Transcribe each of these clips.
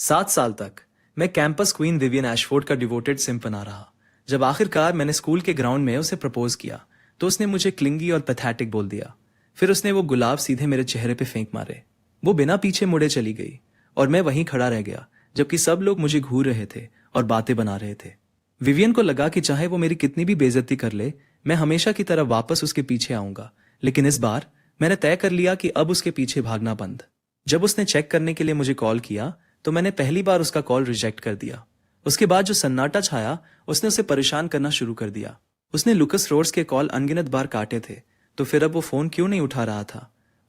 7 साल तक मैं कैंपस क्वीन विवियन एशफोर्ड का डिवोटेड सिम्प बना रहा। जब आखिरकार मैंने स्कूल के ग्राउंड में उसे प्रपोज किया तो उसने मुझे क्लिंगी और पैथेटिक बोल दिया। फिर उसने वो गुलाब सीधे मेरे चेहरे पे फेंक मारे। वो बिना पीछे मुड़े चली गई और मैं वहीं खड़ा रह गया, जबकि सब लोग मुझे घूर रहे थे और बातें बना रहे थे। विवियन को लगा कि चाहे वो मेरी कितनी भी बेइज्जती कर ले, मैं हमेशा की तरह वापस उसके पीछे आऊंगा। लेकिन इस बार मैंने तय कर लिया कि अब उसके पीछे भागना बंद। जब उसने चेक करने के लिए मुझे कॉल किया तो मैंने पहली बार उसका कॉल रिजेक्ट कर दिया। उसके बाद जो सन्नाटा छाया, उसने उसे परेशान करना शुरू कर दिया। उसने लुकस रोड्स के कॉल अनगिनत बार काटे थे, तो फिर अब वो फोन क्यों नहीं उठा रहा था।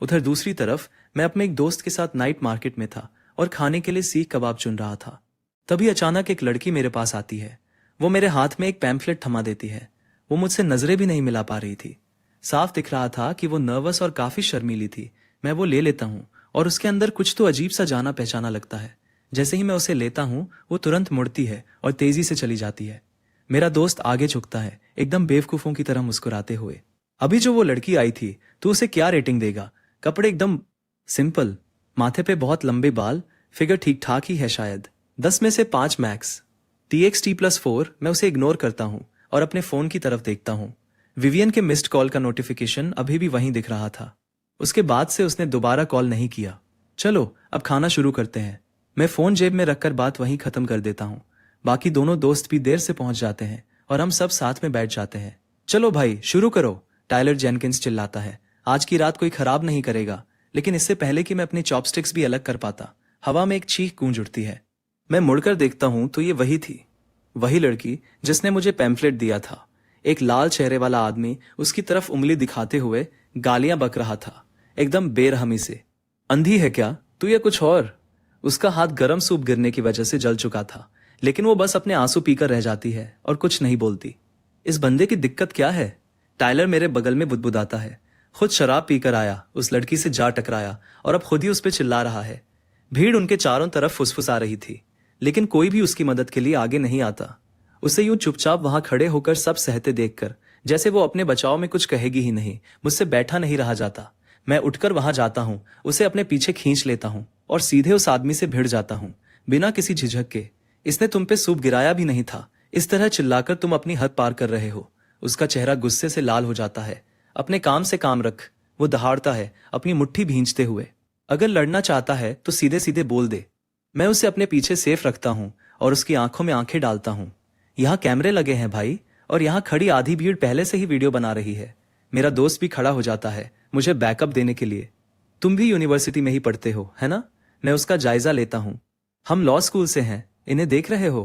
उधर दूसरी तरफ मैं अपने एक दोस्त के साथ नाइट मार्केट में था और खाने के लिए सीख कबाब चुन रहा था। तभी अचानक एक लड़की मेरे पास आती है। वो मेरे हाथ में एक पैम्फलेट थमा देती है। वो मुझसे नजरें भी नहीं मिला पा रही थी। साफ दिख रहा था कि वो नर्वस और काफी शर्मीली थी। मैं वो ले लेता हूँ और उसके अंदर कुछ तो अजीब सा जाना पहचाना लगता है। जैसे ही मैं उसे लेता हूँ वो तुरंत मुड़ती है और तेजी से चली जाती है। मेरा दोस्त आगे झुकता है, एकदम बेवकूफों की तरह मुस्कुराते हुए। अभी जो वो लड़की आई थी, तो उसे क्या रेटिंग देगा? कपड़े एकदम सिंपल, माथे पे बहुत लंबे बाल, फिगर ठीक ठाक ही है शायद। 10 में से 5 मैक्स। TXT+4। मैं उसे इग्नोर करता हूँ और अपने फोन की तरफ देखता हूँ। विवियन के मिस्ड कॉल का नोटिफिकेशन अभी भी वहीं दिख रहा था। उसके बाद से उसने दोबारा कॉल नहीं किया। चलो अब खाना शुरू करते हैं। मैं फोन जेब में रखकर बात वहीं खत्म कर देता हूँ। बाकी दोनों दोस्त भी देर से पहुंच जाते हैं और हम सब साथ में बैठ जाते हैं। चलो भाई शुरू करो, टायलर जेनकिंस चिल्लाता है। आज की रात कोई खराब नहीं करेगा। लेकिन इससे पहले कि मैं अपनी चॉपस्टिक्स भी अलग कर पाता, हवा में एक चीख गूंज उठती है। मैं मुड़कर देखता हूं तो ये वही थी, वही लड़की जिसने मुझे पैम्फलेट दिया था। एक लाल चेहरे वाला आदमी उसकी तरफ उंगली दिखाते हुए गालियां बक रहा था, एकदम बेरहमी से। अंधी है क्या तू या कुछ और? उसका हाथ गर्म सूप गिरने की वजह से जल चुका था, लेकिन वो बस अपने आंसू पीकर रह जाती है और कुछ नहीं बोलती। इस बंदे की दिक्कत क्या है? टायलर मेरे बगल में बुदबुदाता है। खुद शराब पीकर आया, उस लड़की से जा टकराया और अब खुद ही उस पर चिल्ला रहा है। भीड़ उनके चारों तरफ फुसफुसा रही थी, लेकिन कोई भी उसकी मदद के लिए आगे नहीं आता। उसे यूं चुपचाप वहां खड़े होकर सब सहते देखकर, जैसे वो अपने बचाव में कुछ कहेगी ही नहीं, मुझसे बैठा नहीं रहा जाता। मैं उठकर वहां जाता हूं, उसे अपने पीछे खींच लेता हूं और सीधे उस आदमी से भिड़ जाता हूं, बिना किसी झिझक के। इसने तुम पे सूप गिराया भी नहीं था, इस तरह चिल्लाकर तुम अपनी हद पार कर रहे हो। उसका चेहरा गुस्से से लाल हो जाता है। अपने काम से काम रख, वो दहाड़ता है, अपनी मुट्ठी भींचते हुए। अगर लड़ना चाहता है तो सीधे सीधे बोल दे। मैं उसे अपने पीछे सेफ रखता हूं और उसकी आंखों में आंखें डालता हूं। यहाँ कैमरे लगे हैं भाई, और यहाँ खड़ी आधी भीड़ पहले से ही वीडियो बना रही है। मेरा दोस्त भी खड़ा हो जाता है मुझे बैकअप देने के लिए। तुम भी यूनिवर्सिटी में ही पढ़ते हो, है ना? मैं उसका जायजा लेता हूं। हम लॉ स्कूल से हैं, इन्हें देख रहे हो?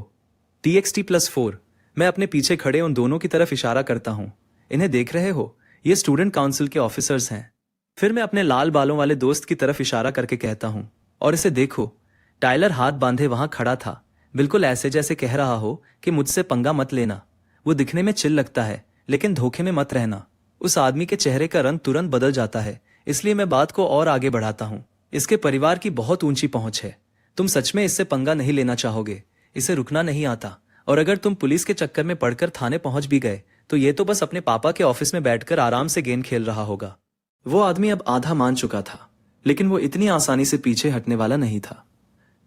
TXT+4। मैं अपने पीछे खड़े उन दोनों की तरफ इशारा करता हूं। इन्हें देख रहे हो? ये स्टूडेंट काउंसिल के ऑफिसर्स हैं। फिर मैं अपने लाल बालों वाले दोस्त की तरफ इशारा करके कहता हूं, और इसे देखो। टायलर हाथ बांधे वहां खड़ा था, बिल्कुल ऐसे जैसे कह रहा हो कि मुझसे पंगा मत लेना। वो दिखने में चिल लगता है, लेकिन धोखे में मत रहना। उस आदमी के चेहरे का रंग तुरंत बदल जाता है, इसलिए मैं बात को और आगे बढ़ाता हूं। इसके परिवार की बहुत ऊंची पहुंच है। तुम सच में इससे पंगा नहीं लेना चाहोगे। इसे रुकना नहीं आता, और अगर तुम पुलिस के चक्कर में पड़कर थाने पहुंच भी गए तो ये तो बस अपने पापा के ऑफिस में बैठकर आराम से गेम खेल रहा होगा। वो आदमी अब आधा मान चुका था, लेकिन वो इतनी आसानी से पीछे हटने वाला नहीं था।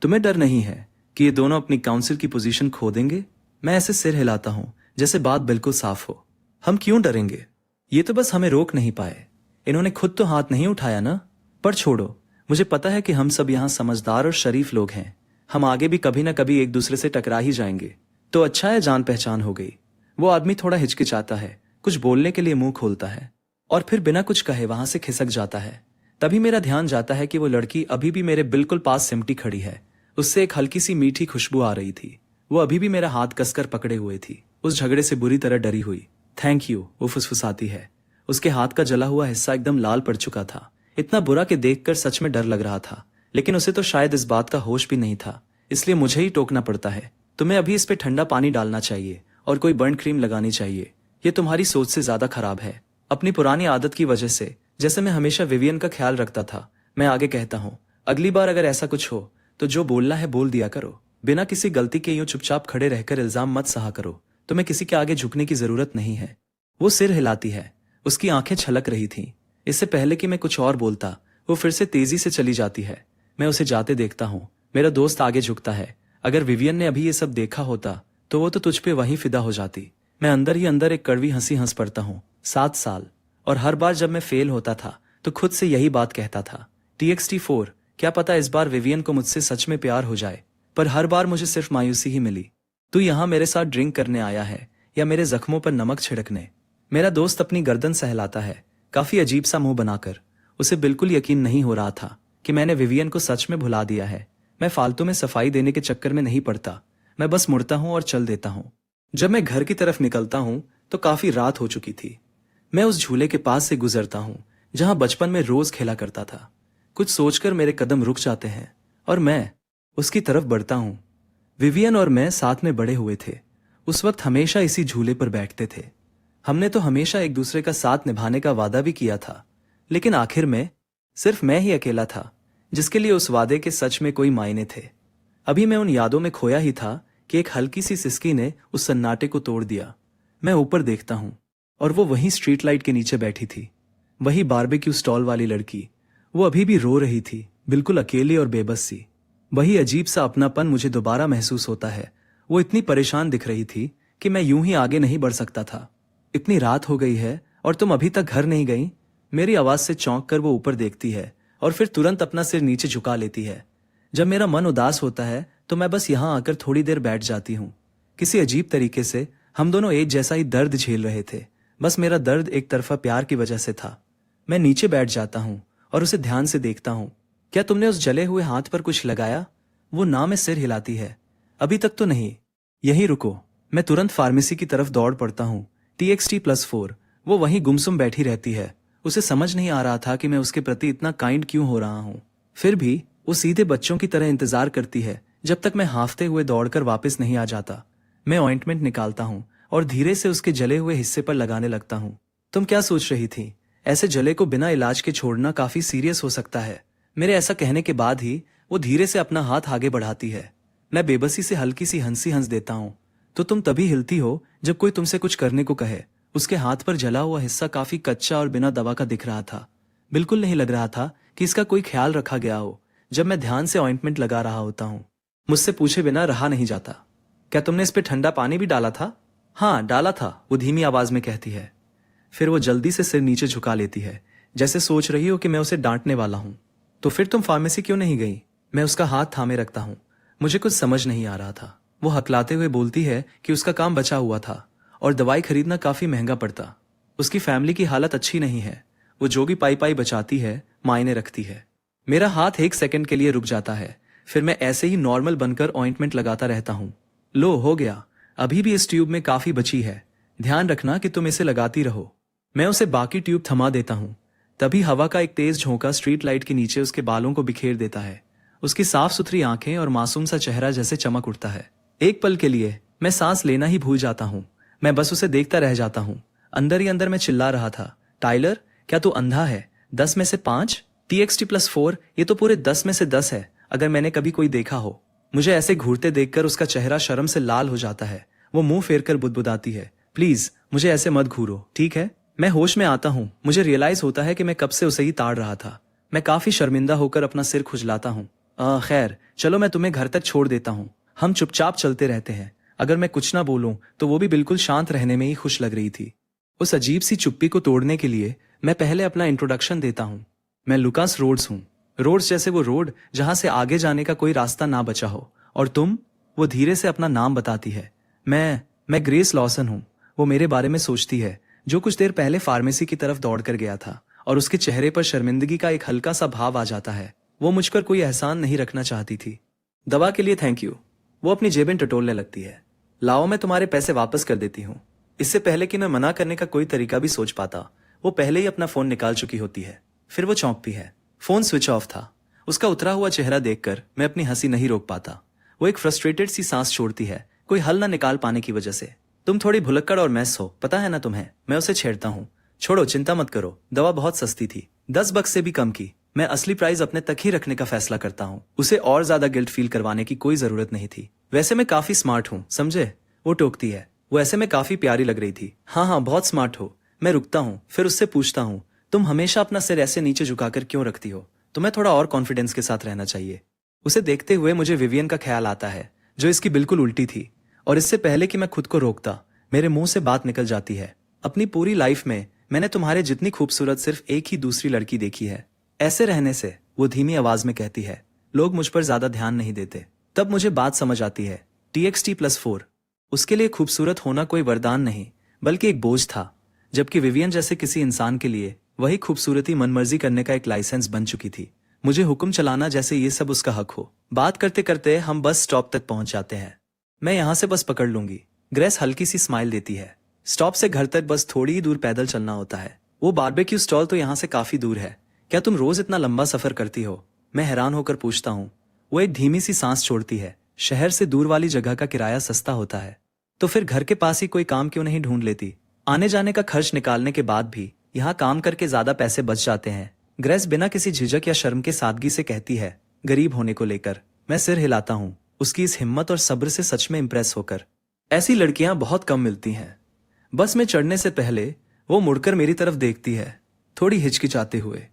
तुम्हें डर नहीं है कि ये दोनों अपनी काउंसिल की पोजीशन खो देंगे? मैं ऐसे सिर हिलाता हूं जैसे बात बिल्कुल साफ हो। हम क्यों डरेंगे? ये तो बस हमें रोक नहीं पाए। इन्होंने खुद तो हाथ नहीं उठाया ना। पर छोड़ो, मुझे पता है कि हम सब यहाँ समझदार और शरीफ लोग हैं। हम आगे भी कभी ना कभी एक दूसरे से टकरा ही जाएंगे। तो अच्छा है जान पहचान हो गई। वो आदमी थोड़ा हिचकिचाता है, कुछ बोलने के लिए मुंह खोलता है और फिर बिना कुछ कहे वहां से खिसक जाता है। तभी मेरा ध्यान जाता है कि वो लड़की अभी भी मेरे बिल्कुल पास सिमटी खड़ी है। उससे एक हल्की सी मीठी खुशबू आ रही थी। वो अभी भी मेरा हाथ कसकर पकड़े हुए थी, उस झगड़े से बुरी तरह डरी हुई। थैंक यू, वो फुसफुसाती है। उसके हाथ का जला हुआ हिस्सा एकदम लाल पड़ चुका था। इतना बुरा कि देखकर सच में डर लग रहा था, लेकिन उसे तो शायद इस बात का होश भी नहीं था, इसलिए मुझे ही टोकना पड़ता है। तुम्हें अभी इस पे ठंडा पानी डालना चाहिए और कोई बर्न क्रीम लगानी चाहिए। ये तुम्हारी सोच से ज्यादा खराब है। अपनी पुरानी आदत की वजह से, जैसे मैं हमेशा विवियन का ख्याल रखता था। मैं आगे कहता हूँ, अगली बार अगर ऐसा कुछ हो तो जो बोलना है बोल दिया करो। बिना किसी गलती के यूं चुपचाप खड़े रहकर इल्जाम मत सहा करो। तुम्हें किसी के आगे झुकने की जरूरत नहीं है। वो सिर हिलाती है, उसकी आंखें छलक रही थीं। इससे पहले कि मैं कुछ और बोलता, वो फिर से तेजी से चली जाती है। मैं उसे जाते देखता हूँ, मेरा दोस्त आगे झुकता है। अगर विवियन ने अभी ये सब देखा होता तो वो तो तुझ पे वहीं फिदा हो जाती। मैं अंदर ही अंदर एक कड़वी हंसी हंस पड़ता हूँ। 7 साल, और हर बार जब मैं फेल होता था तो खुद से यही बात कहता था, TXT4, क्या पता इस बार विवियन को मुझसे सच में प्यार हो जाए। पर हर बार मुझे सिर्फ मायूसी ही मिली। तू यहाँ मेरे साथ ड्रिंक करने आया है या मेरे जख्मों पर नमक छिड़कने? मेरा दोस्त अपनी गर्दन सहलाता है, काफी अजीब सा मुंह बनाकर। उसे बिल्कुल यकीन नहीं हो रहा था कि मैंने विवियन को सच में भुला दिया है। मैं फालतू में सफाई देने के चक्कर में नहीं पड़ता। मैं बस मुड़ता हूँ और चल देता हूँ। जब मैं घर की तरफ निकलता हूँ तो काफी रात हो चुकी थी। मैं उस झूले के पास से गुजरता हूँ जहां बचपन में रोज खेला करता था। कुछ सोचकर मेरे कदम रुक जाते हैं और मैं उसकी तरफ बढ़ता हूँ। विवियन और मैं साथ में बड़े हुए थे। उस वक्त हमेशा इसी झूले पर बैठते थे। हमने तो हमेशा एक दूसरे का साथ निभाने का वादा भी किया था, लेकिन आखिर में सिर्फ मैं ही अकेला था जिसके लिए उस वादे के सच में कोई मायने थे। अभी मैं उन यादों में खोया ही था कि एक हल्की सी सिसकी ने उस सन्नाटे को तोड़ दिया। मैं ऊपर देखता हूँ और वो वहीं स्ट्रीट लाइट के नीचे बैठी थी, वही बारबेक्यू स्टॉल वाली लड़की। वो अभी भी रो रही थी, बिल्कुल अकेली और बेबस सी। वही अजीब सा अपनापन मुझे दोबारा महसूस होता है। वो इतनी परेशान दिख रही थी कि मैं यूं ही आगे नहीं बढ़ सकता था। इतनी रात हो गई है और तुम अभी तक घर नहीं गई? मेरी आवाज से चौंक कर वो ऊपर देखती है और फिर तुरंत अपना सिर नीचे झुका लेती है। जब मेरा मन उदास होता है तो मैं बस यहाँ आकर थोड़ी देर बैठ जाती हूँ। किसी अजीब तरीके से हम दोनों एक जैसा ही दर्द झेल रहे थे, बस मेरा दर्द एक तरफा प्यार की वजह से था। मैं नीचे बैठ जाता हूँ और उसे ध्यान से देखता हूँ। क्या तुमने उस जले हुए हाथ पर कुछ लगाया? वो ना में सिर हिलाती है। अभी तक तो नहीं। यहीं रुको। मैं तुरंत फार्मेसी की तरफ दौड़ पड़ता हूँ। TXT+4। वो वहीं गुमसुम बैठी रहती है। उसे समझ नहीं आ रहा था कि मैं उसके प्रति इतना काइंड क्यों हो रहा हूँ। फिर भी वो सीधे बच्चों की तरह इंतजार करती है जब तक मैं हांफते हुए दौड़कर वापस नहीं आ जाता। मैं ऑइंटमेंट निकालता हूँ और धीरे से उसके जले हुए हिस्से पर लगाने लगता हूँ। तुम क्या सोच रही थी? ऐसे जले को बिना इलाज के छोड़ना काफी सीरियस हो सकता है। मेरे ऐसा कहने के बाद ही वो धीरे से अपना हाथ आगे बढ़ाती है। मैं बेबसी से हल्की सी हंसी हंस देता हूँ। तो तुम तभी हिलती हो जब कोई तुमसे कुछ करने को कहे। उसके हाथ पर जला हुआ हिस्सा काफी कच्चा और बिना दवा का दिख रहा था। बिल्कुल नहीं लग रहा था कि इसका कोई ख्याल रखा गया हो। जब मैं ध्यान से ऑइंटमेंट लगा रहा होता हूँ, मुझसे पूछे बिना रहा नहीं जाता। क्या तुमने इस पे ठंडा पानी भी डाला था? हाँ, डाला था, वो धीमी आवाज में कहती है। फिर वो जल्दी से सिर नीचे झुका लेती है, जैसे सोच रही हो कि मैं उसे डांटने वाला हूं। तो फिर तुम फार्मेसी क्यों नहीं गई? मैं उसका हाथ थामे रखता हूं। मुझे कुछ समझ नहीं आ रहा था। वो हकलाते हुए बोलती है कि उसका काम बचा हुआ था और दवाई खरीदना काफी महंगा पड़ता। उसकी फैमिली की हालत अच्छी नहीं है। वो जो भी पाई पाई बचाती है मायने रखती है। मेरा हाथ 1 सेकंड के लिए रुक जाता है, फिर मैं ऐसे ही नॉर्मल बनकर ऑइंटमेंट लगाता रहता हूँ। लो, हो गया। अभी भी इस ट्यूब में काफी बची है। ध्यान रखना कि तुम इसे लगाती रहो। मैं उसे बाकी ट्यूब थमा देता हूँ। तभी हवा का एक तेज झोंका स्ट्रीट लाइट के नीचे उसके बालों को बिखेर देता है। उसकी साफ सुथरी आंखें और मासूम सा चेहरा जैसे चमक उठता है। एक पल के लिए मैं सांस लेना ही भूल जाता हूँ। मैं बस उसे देखता रह जाता हूँ। अंदर ही अंदर मैं चिल्ला रहा था, टाइलर, क्या तू अंधा है? 10 में से 5? TXT+4, ये तो पूरे 10 में से 10 है, अगर मैंने कभी कोई देखा हो। मुझे ऐसे घूरते देखकर उसका चेहरा शर्म से लाल हो जाता है। वो मुंह फेर कर बुदबुदाती है, प्लीज मुझे ऐसे मत घूरो, ठीक है? मैं होश में आता हूँ। मुझे रियलाइज होता है कि मैं कब से उसे ही ताड़ रहा था। मैं काफी शर्मिंदा होकर अपना सिर खुजलाता हूँ। खैर, चलो मैं तुम्हें घर तक छोड़ देता हूँ। हम चुपचाप चलते रहते हैं। अगर मैं कुछ ना बोलूं तो वो भी बिल्कुल शांत रहने में ही खुश लग रही थी। उस अजीब सी चुप्पी को तोड़ने के लिए मैं पहले अपना इंट्रोडक्शन देता हूँ। मैं लुकास रोड्स हूँ। रोड्स जैसे वो रोड जहां से आगे जाने का कोई रास्ता ना बचा हो। और तुम? वो धीरे से अपना नाम बताती है। मैं ग्रेस लॉसन हूँ। वो मेरे बारे में सोचती है, जो कुछ देर पहले फार्मेसी की तरफ दौड़ कर गया था, और उसके चेहरे पर शर्मिंदगी का एक हल्का सा भाव आ जाता है। वो मुझ पर कोई एहसान नहीं रखना चाहती थी। दवा के लिए थैंक यू। वो अपनी जेबें टटोलने लगती है। लाओ, मैं तुम्हारे पैसे वापस कर देती हूँ। इससे पहले कि मैं मना करने का कोई तरीका भी सोच पाता, वो पहले ही अपना फोन निकाल चुकी होती है। फिर वो चौंकती है। फोन स्विच ऑफ था। उसका उतरा हुआ चेहरा देखकर मैं अपनी हंसी नहीं रोक पाता। वो एक फ्रस्ट्रेटेड सी सांस छोड़ती है, कोई हल ना निकाल पाने की वजह से। तुम थोड़ी भुलक्कड़ और मैस हो, पता है ना तुम्हें? मैं उसे छेड़ता हूँ। छोड़ो, चिंता मत करो, दवा बहुत सस्ती थी, 10 बक्स से भी कम की। मैं असली प्राइस अपने तक ही रखने का फैसला करता हूँ। उसे और ज्यादा गिल्ट फील करवाने की कोई जरूरत नहीं थी। वैसे मैं काफी स्मार्ट हूँ, समझे? वो टोकती है। वो ऐसे में काफी प्यारी लग रही थी। हाँ, बहुत स्मार्ट हो। मैं रुकता हूँ, फिर उससे पूछता हूँ, तुम हमेशा अपना सिर ऐसे नीचे झुकाकर क्यों रखती हो? तुम्हें थोड़ा और कॉन्फिडेंस के साथ रहना चाहिए। उसे देखते हुए मुझे विवियन का ख्याल आता है, जो इसकी बिल्कुल उल्टी थी, और इससे पहले कि मैं खुद को रोकता, मेरे मुंह से बात निकल जाती है। अपनी पूरी लाइफ में मैंने तुम्हारे जितनी खूबसूरत सिर्फ एक ही दूसरी लड़की देखी है। ऐसे रहने से, वो धीमी आवाज में कहती है, लोग मुझ पर ज्यादा ध्यान नहीं देते। तब मुझे बात समझ आती है। TXT+4 उसके लिए खूबसूरत होना कोई वरदान नहीं, बल्कि एक बोझ था, जबकि विवियन जैसे किसी इंसान के लिए वही खूबसूरती मनमर्जी करने का एक लाइसेंस बन चुकी थी। मुझे हुक्म चलाना जैसे ये सब उसका हक हो। बात करते करते हम बस स्टॉप तक पहुंच जाते हैं। मैं यहाँ से बस पकड़ लूंगी। ग्रेस हल्की सी स्माइल देती है। स्टॉप से घर तक बस थोड़ी ही दूर पैदल चलना होता है। वो बारबेक्यू स्टॉल तो यहाँ से काफी दूर है। क्या तुम रोज इतना लंबा सफर करती हो? मैं हैरान होकर पूछता हूँ। वो एक धीमी सी सांस छोड़ती है। शहर से दूर वाली जगह का किराया सस्ता होता है, तो फिर घर के पास ही कोई काम क्यों नहीं ढूंढ लेती? आने जाने का खर्च निकालने के बाद भी यहाँ काम करके ज्यादा पैसे बच जाते हैं। ग्रेस बिना किसी झिझक या शर्म के सादगी से कहती है, गरीब होने को लेकर। मैं सिर हिलाता हूँ, उसकी इस हिम्मत और सब्र से सच में इंप्रेस होकर। ऐसी लड़कियां बहुत कम मिलती हैं। बस में चढ़ने से पहले वो मुड़कर मेरी तरफ देखती है, थोड़ी हिचकिचाते हुए।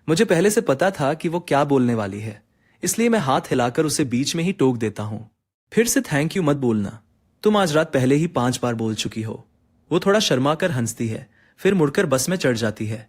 मुझे पहले से पता था कि वो क्या बोलने वाली है, इसलिए मैं हाथ हिलाकर उसे बीच में ही टोक देता हूँ। फिर से थैंक यू मत बोलना, तुम आज रात पहले ही 5 बार बोल चुकी हो। वो थोड़ा शर्मा कर हंसती है, फिर मुड़कर बस में चढ़ जाती है।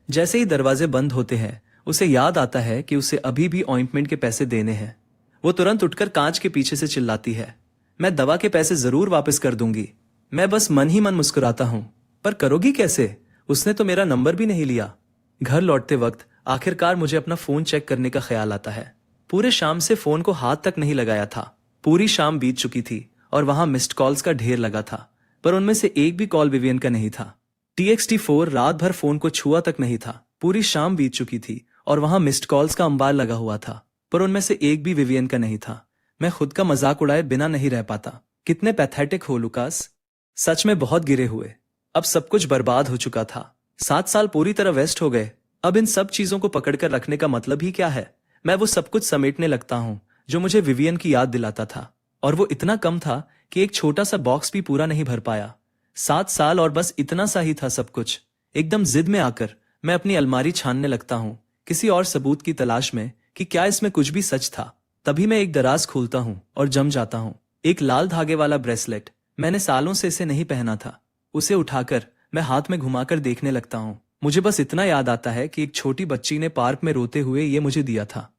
जैसे ही दरवाजे बंद होते हैं, उसे याद आता है कि उसे अभी भी ऑइंटमेंट के पैसे देने हैं। वो तुरंत उठकर कांच के पीछे से चिल्लाती है, मैं दवा के पैसे जरूर वापस कर दूंगी। मैं बस मन ही मन मुस्कुराता हूँ, पर करोगी कैसे? उसने तो मेरा नंबर भी नहीं लिया। घर लौटते वक्त आखिरकार मुझे अपना फोन चेक करने का ख्याल आता है। पूरे शाम से फोन को हाथ तक नहीं लगाया था। पूरी शाम बीत चुकी थी और वहां मिस्ड कॉल्स का ढेर लगा था, पर उनमें से एक भी कॉल विवियन का नहीं था। TXT4 रात भर फोन को छुआ तक नहीं था। पूरी शाम बीत चुकी थी और वहां मिस्ड कॉल्स का अंबार लगा हुआ था, पर उनमें से एक भी विवियन का नहीं था। मैं खुद का मजाक उड़ाए बिना नहीं रह पाता। कितने पैथेटिक हो लुकास, सच में बहुत गिरे हुए। अब सब कुछ बर्बाद हो चुका था। 7 साल पूरी तरह वेस्ट हो गए। अब इन सब चीजों को पकड़कर रखने का मतलब ही क्या है? मैं वो सब कुछ समेटने लगता हूँ जो मुझे विवियन की याद दिलाता था, और वो इतना कम था कि एक छोटा सा बॉक्स भी पूरा नहीं भर पाया। 7 साल और बस इतना सा ही था सब कुछ। एकदम जिद में आकर मैं अपनी अलमारी छानने लगता हूँ, किसी और सबूत की तलाश में कि क्या इसमें कुछ भी सच था। तभी मैं एक दराज खोलता हूँ और जम जाता हूँ। एक लाल धागे वाला ब्रेसलेट। मैंने सालों से इसे नहीं पहना था। उसे उठाकर मैं हाथ में घुमाकर देखने लगता हूँ। मुझे बस इतना याद आता है कि एक छोटी बच्ची ने पार्क में रोते हुए ये मुझे दिया था।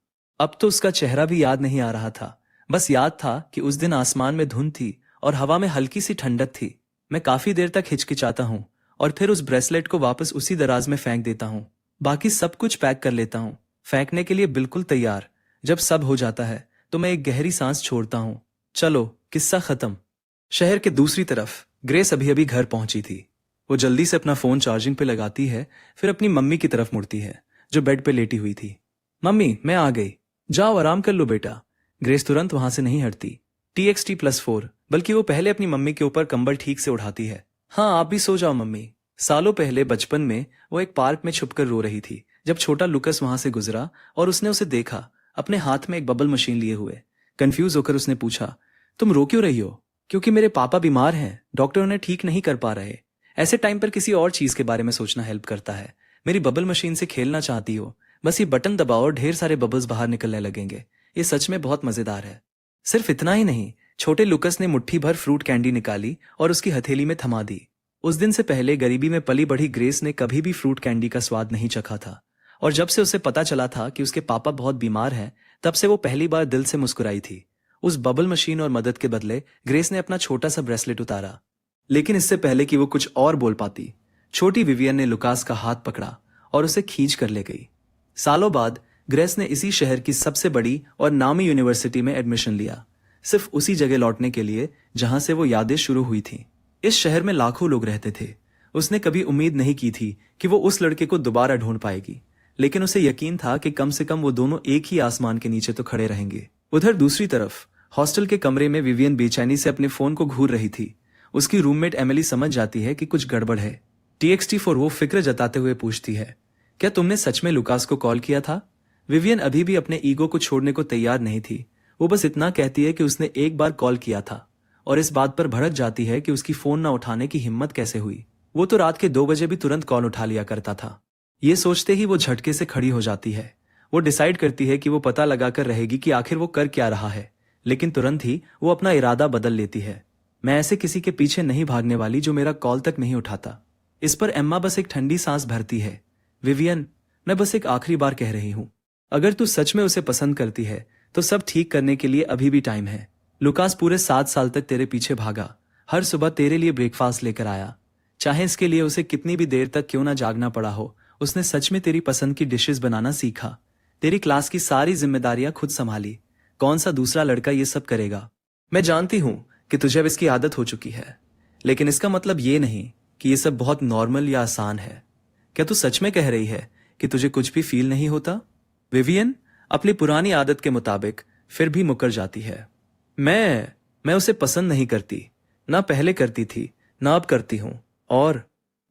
अब तो उसका चेहरा भी याद नहीं आ रहा था। बस याद था कि उस दिन आसमान में धुंध थी और हवा में हल्की सी ठंडक थी। मैं काफी देर तक हिचकिचाता हूँ और फिर उस ब्रेसलेट को वापस उसी दराज में फेंक देता हूँ। बाकी सब कुछ पैक कर लेता हूँ, फेंकने के लिए बिल्कुल तैयार। जब सब हो जाता है तो मैं एक गहरी सांस छोड़ता हूँ। चलो, किस्सा खत्म। शहर के दूसरी तरफ ग्रेस अभी अभी घर पहुंची थी। वो जल्दी से अपना फोन चार्जिंग पे लगाती है, फिर अपनी मम्मी की तरफ मुड़ती है, जो बेड पे लेटी हुई थी। मम्मी, मैं आ गई, जाओ आराम कर लो बेटा। ग्रेस तुरंत वहां से नहीं हटती। TXT+4, बल्कि वो पहले अपनी मम्मी के ऊपर कंबल ठीक से उठाती है। हाँ, आप भी सो जाओ मम्मी। सालों पहले बचपन में वो एक पार्क में छुपकर रो रही थी, जब छोटा लुकस वहां से गुजरा और उसने उसे देखा, अपने हाथ में एक बबल मशीन लिए हुए। कंफ्यूज होकर उसने पूछा, तुम रो क्यों रही हो? क्योंकि मेरे पापा बीमार हैं, डॉक्टर उन्हें ठीक नहीं कर पा रहे। ऐसे टाइम पर किसी और चीज के बारे में सोचना हेल्प करता है। मेरी बबल मशीन से खेलना चाहती हो? बस ये बटन दबाओ और ढेर सारे बबल्स बाहर निकलने लगेंगे। ये सच में बहुत मजेदार है। सिर्फ इतना ही नहीं, छोटे लुकस ने मुट्ठी भर फ्रूट कैंडी निकाली और उसकी हथेली में थमा दी। उस दिन से पहले गरीबी में पली बढ़ी ग्रेस ने कभी भी फ्रूट कैंडी का स्वाद नहीं चखा था, और जब से उसे पता चला था कि उसके पापा बहुत बीमार हैं, तब से वो पहली बार दिल से मुस्कुराई थी। उस बबल मशीन और मदद के बदले ग्रेस ने अपना छोटा सा ब्रेसलेट उतारा। लेकिन इससे पहले कि वो कुछ और बोल पाती, छोटी विवियन ने लुकास का हाथ पकड़ा और उसे खींच कर ले गई। सालों बाद ग्रेस ने इसी शहर की सबसे बड़ी और नामी यूनिवर्सिटी में एडमिशन लिया, सिर्फ उसी जगह लौटने के लिए जहां से वो यादें शुरू हुई थी। इस शहर में लाखों लोग रहते थे। उसने कभी उम्मीद नहीं की थी कि वो उस लड़के को दोबारा ढूंढ पाएगी, लेकिन उसे यकीन था कि कम से कम वो दोनों एक ही आसमान के नीचे तो खड़े रहेंगे। उधर दूसरी तरफ हॉस्टल के कमरे में विवियन बेचैनी से अपने फोन को घूर रही थी। उसकी रूममेट एमिली समझ जाती है कि कुछ गड़बड़ है। TXT4 वो फिक्र जताते हुए पूछती है, क्या तुमने सच में लुकास को कॉल किया था? विवियन अभी भी अपने ईगो को छोड़ने को तैयार नहीं थी। वो बस इतना कहती है कि उसने एक बार कॉल किया था, और इस बात पर भड़क जाती है कि उसकी फोन न उठाने की हिम्मत कैसे हुई। वो तो रात के 2 बजे भी तुरंत कॉल उठा लिया करता था। ये सोचते ही वो झटके से खड़ी हो जाती है वो डिसाइड करती है कि वो पता लगाकर रहेगी कि आखिर वो कर क्या रहा है, लेकिन तुरंत ही वो अपना इरादा बदल लेती है। मैं ऐसे किसी के पीछे नहीं भागने वाली जो मेरा कॉल तक नहीं उठाता। इस पर एम्मा बस एक ठंडी सांस भरती है। विवियन, मैं बस एक आखिरी बार कह रही हूं, अगर तू सच में उसे पसंद करती है तो सब ठीक करने के लिए अभी भी टाइम है। लुकास पूरे 7 साल तक तेरे पीछे भागा, हर सुबह तेरे लिए ब्रेकफास्ट लेकर आया, चाहे इसके लिए उसे कितनी भी देर तक क्यों ना जागना पड़ा हो। उसने सच में तेरी पसंद की डिशेस बनाना सीखा, तेरी क्लास की सारी जिम्मेदारियां खुद संभाली। कौन सा दूसरा लड़का ये सब करेगा? मैं जानती हूं कि तुझे अब इसकी आदत हो चुकी है, लेकिन इसका मतलब ये नहीं कि ये सब बहुत नॉर्मल या आसान है। क्या तू सच में कह रही है कि तुझे कुछ भी फील नहीं होता? विवियन अपनी पुरानी आदत के मुताबिक फिर भी मुकर जाती है। मैं उसे पसंद नहीं करती, ना पहले करती थी, ना अब करती हूं और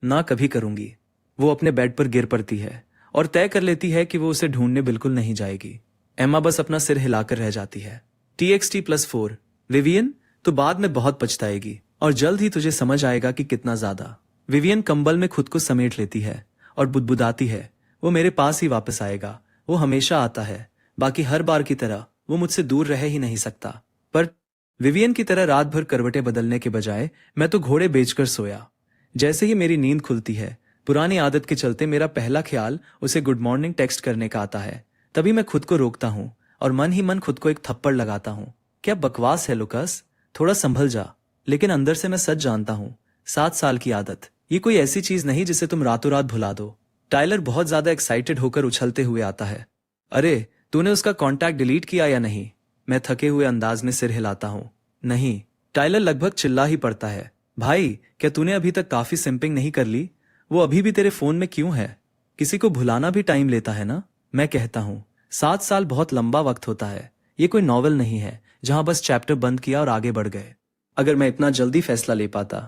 ना कभी करूंगी। वो अपने बेड पर गिर पड़ती है और तय कर लेती है कि वो उसे ढूंढने बिल्कुल नहीं जाएगी। एम्मा बस अपना सिर हिलाकर रह जाती है। TXT+4, विवियन, तो बाद में बहुत पछताएगी और जल्द ही तुझे समझ आएगा कि कितना ज्यादा। विवियन कंबल में खुद को समेट लेती है और बुदबुदाती है, वो मेरे पास ही वापस आएगा, वो हमेशा आता है, बाकी हर बार की तरह वो मुझसे दूर रह ही नहीं सकता। पर विवियन की तरह रात भर करवटें बदलने के बजाय मैं तो घोड़े बेचकर सोया। जैसे ही मेरी नींद खुलती है, पुरानी आदत के चलते मेरा पहला ख्याल उसे गुड मॉर्निंग टेक्स्ट करने का आता है। तभी मैं खुद को रोकता हूँ और मन ही मन खुद को एक थप्पड़ लगाता हूँ। क्या बकवास है लुकास, थोड़ा संभल जा। लेकिन अंदर से मैं सच जानता हूँ, 7 साल की आदत, ये कोई ऐसी चीज नहीं जिसे तुम रातों रात भुला दो। टाइलर बहुत ज्यादा एक्साइटेड होकर उछलते हुए आता है। अरे, तूने उसका कॉन्टैक्ट डिलीट किया या नहीं? मैं थके हुए अंदाज में सिर हिलाता हूँ। नहीं। टाइलर लगभग चिल्ला ही पड़ता है। भाई, क्या तूने अभी तक काफी सिंपिंग नहीं कर ली? वो अभी भी तेरे फोन में क्यों है? किसी को भुलाना भी टाइम लेता है ना? मैं कहता हूँ, 7 साल बहुत लंबा वक्त होता है। ये कोई नॉवल नहीं है जहां बस चैप्टर बंद किया और आगे बढ़ गए। अगर मैं इतना जल्दी फैसला ले पाता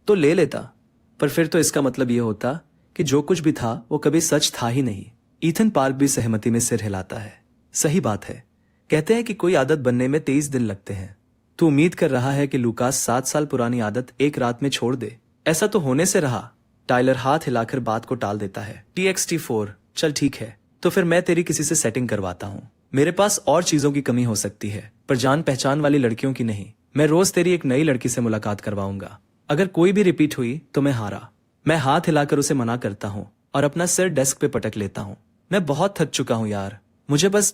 तो ले लेता, पर फिर तो इसका मतलब ये होता कि जो कुछ भी था वो कभी सच था ही नहीं। ईथन पार्क भी सहमति में सिर हिलाता है। सही बात है, कहते हैं कि कोई आदत बनने में 23 दिन लगते हैं। तू उम्मीद कर रहा है कि लुकास 7 साल पुरानी आदत एक रात में छोड़ दे? ऐसा तो होने से रहा। टाइलर हाथ हिलाकर बात को टाल देता है। TXT4, चल ठीक है, तो फिर मैं तेरी किसी से सेटिंग करवाता हूँ। मेरे पास और चीजों की कमी हो सकती है, पर जान पहचान वाली लड़कियों की नहीं। मैं रोज तेरी एक नई लड़की से मुलाकात करवाऊंगा। अगर कोई भी रिपीट हुई तो मैं हारा। मैं हाथ हिलाकर उसे मना करता हूँ और अपना सिर डेस्क पे पटक लेता हूँ। मैं बहुत थक चुका हूँ यार, मुझे बस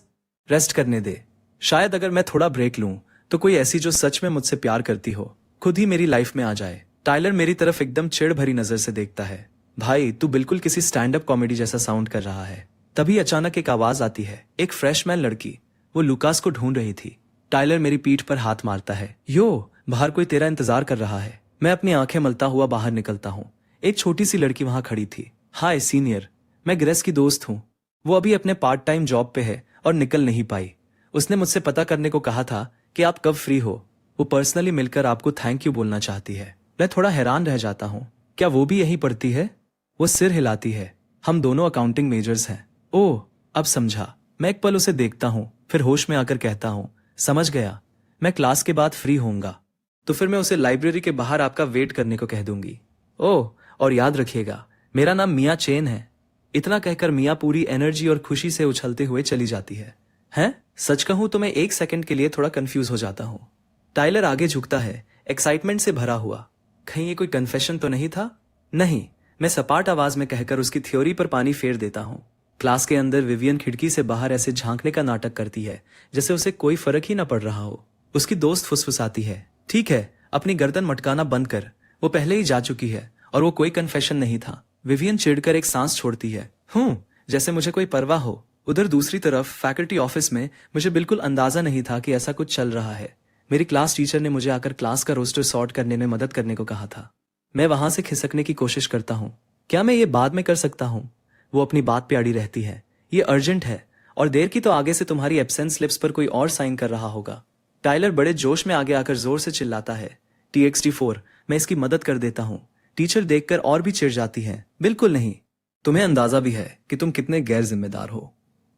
रेस्ट करने दे। शायद अगर मैं थोड़ा ब्रेक लूं तो कोई ऐसी जो सच में मुझसे प्यार करती हो खुद ही मेरी लाइफ में आ जाए। टाइलर मेरी तरफ एकदम चिढ़ भरी नजर से देखता है। भाई, तू बिल्कुल किसी स्टैंड अप कॉमेडी जैसा साउंड कर रहा है। तभी अचानक एक आवाज आती है। एक फ्रेशमैन लड़की, वो लुकास को ढूंढ रही थी। टाइलर मेरी पीठ पर हाथ मारता है। यो, बाहर कोई तेरा इंतजार कर रहा है। मैं अपनी आंखें मलता हुआ बाहर निकलता हूँ। एक छोटी सी लड़की वहां खड़ी थी। हाय सीनियर, मैं ग्रेस की दोस्त हूँ। वो अभी अपने पार्ट टाइम जॉब पे है और निकल नहीं पाई। उसने मुझसे पता करने को कहा था कि आप कब फ्री हो। वो पर्सनली मिलकर आपको थैंक यू बोलना चाहती है। मैं थोड़ा हैरान रह जाता हूँ। क्या वो भी यहीं पढ़ती है? वो सिर हिलाती है। हम दोनों अकाउंटिंग मेजर्स हैं। ओह, अब समझा। मैं एक पल उसे देखता हूँ, फिर होश में आकर कहता हूँ, समझ गया, मैं क्लास के बाद फ्री होऊंगा तो फिर मैं उसे लाइब्रेरी के बाहर आपका वेट करने को कह दूंगी। ओह, और याद रखिएगा, मेरा नाम मिया चेन है। इतना कहकर मिया पूरी एनर्जी और खुशी से उछलते हुए चली जाती है। हैं? सच कहूं तो मैं 1 सेकंड के लिए थोड़ा कंफ्यूज हो जाता हूं। टाइलर आगे झुकता है, एक्साइटमेंट से भरा हुआ। कहीं ये कोई कन्फेशन तो नहीं था? नहीं, मैं सपाट आवाज में कहकर उसकी थ्योरी पर पानी फेर देता हूं। क्लास के अंदर विवियन खिड़की से बाहर ऐसे झांकने का नाटक करती है जैसे उसे कोई फर्क ही न पड़ रहा हो। उसकी दोस्त फुसफुसाती है, ठीक है, अपनी गर्दन मटकाना बंद कर, वो पहले ही जा चुकी है और वो कोई कन्फेशन नहीं था। विवियन चिढ़कर एक सांस छोड़ती है। जैसे मुझे कोई परवाह हो। उधर दूसरी तरफ फैकल्टी ऑफिस में मुझे बिल्कुल अंदाजा नहीं था कि ऐसा कुछ चल रहा है। मेरी क्लास टीचर ने मुझे आकर क्लास का रोस्टर सॉर्ट करने में मदद करने को कहा था। मैं वहां से खिसकने की कोशिश करता हूँ। क्या मैं ये बाद में कर सकता हूँ? वो अपनी बात पे अड़ी रहती है। ये अर्जेंट है और देर की तो आगे से तुम्हारी एब्सेंस स्लिप्स पर कोई और साइन कर रहा होगा। टाइलर बड़े जोश में आगे आकर जोर से चिल्लाता है। TXT4, मैं इसकी मदद कर देता हूँ। टीचर देखकर और भी चिढ़ जाती है। बिल्कुल नहीं, तुम्हें अंदाजा भी है कि तुम कितने गैर जिम्मेदार हो।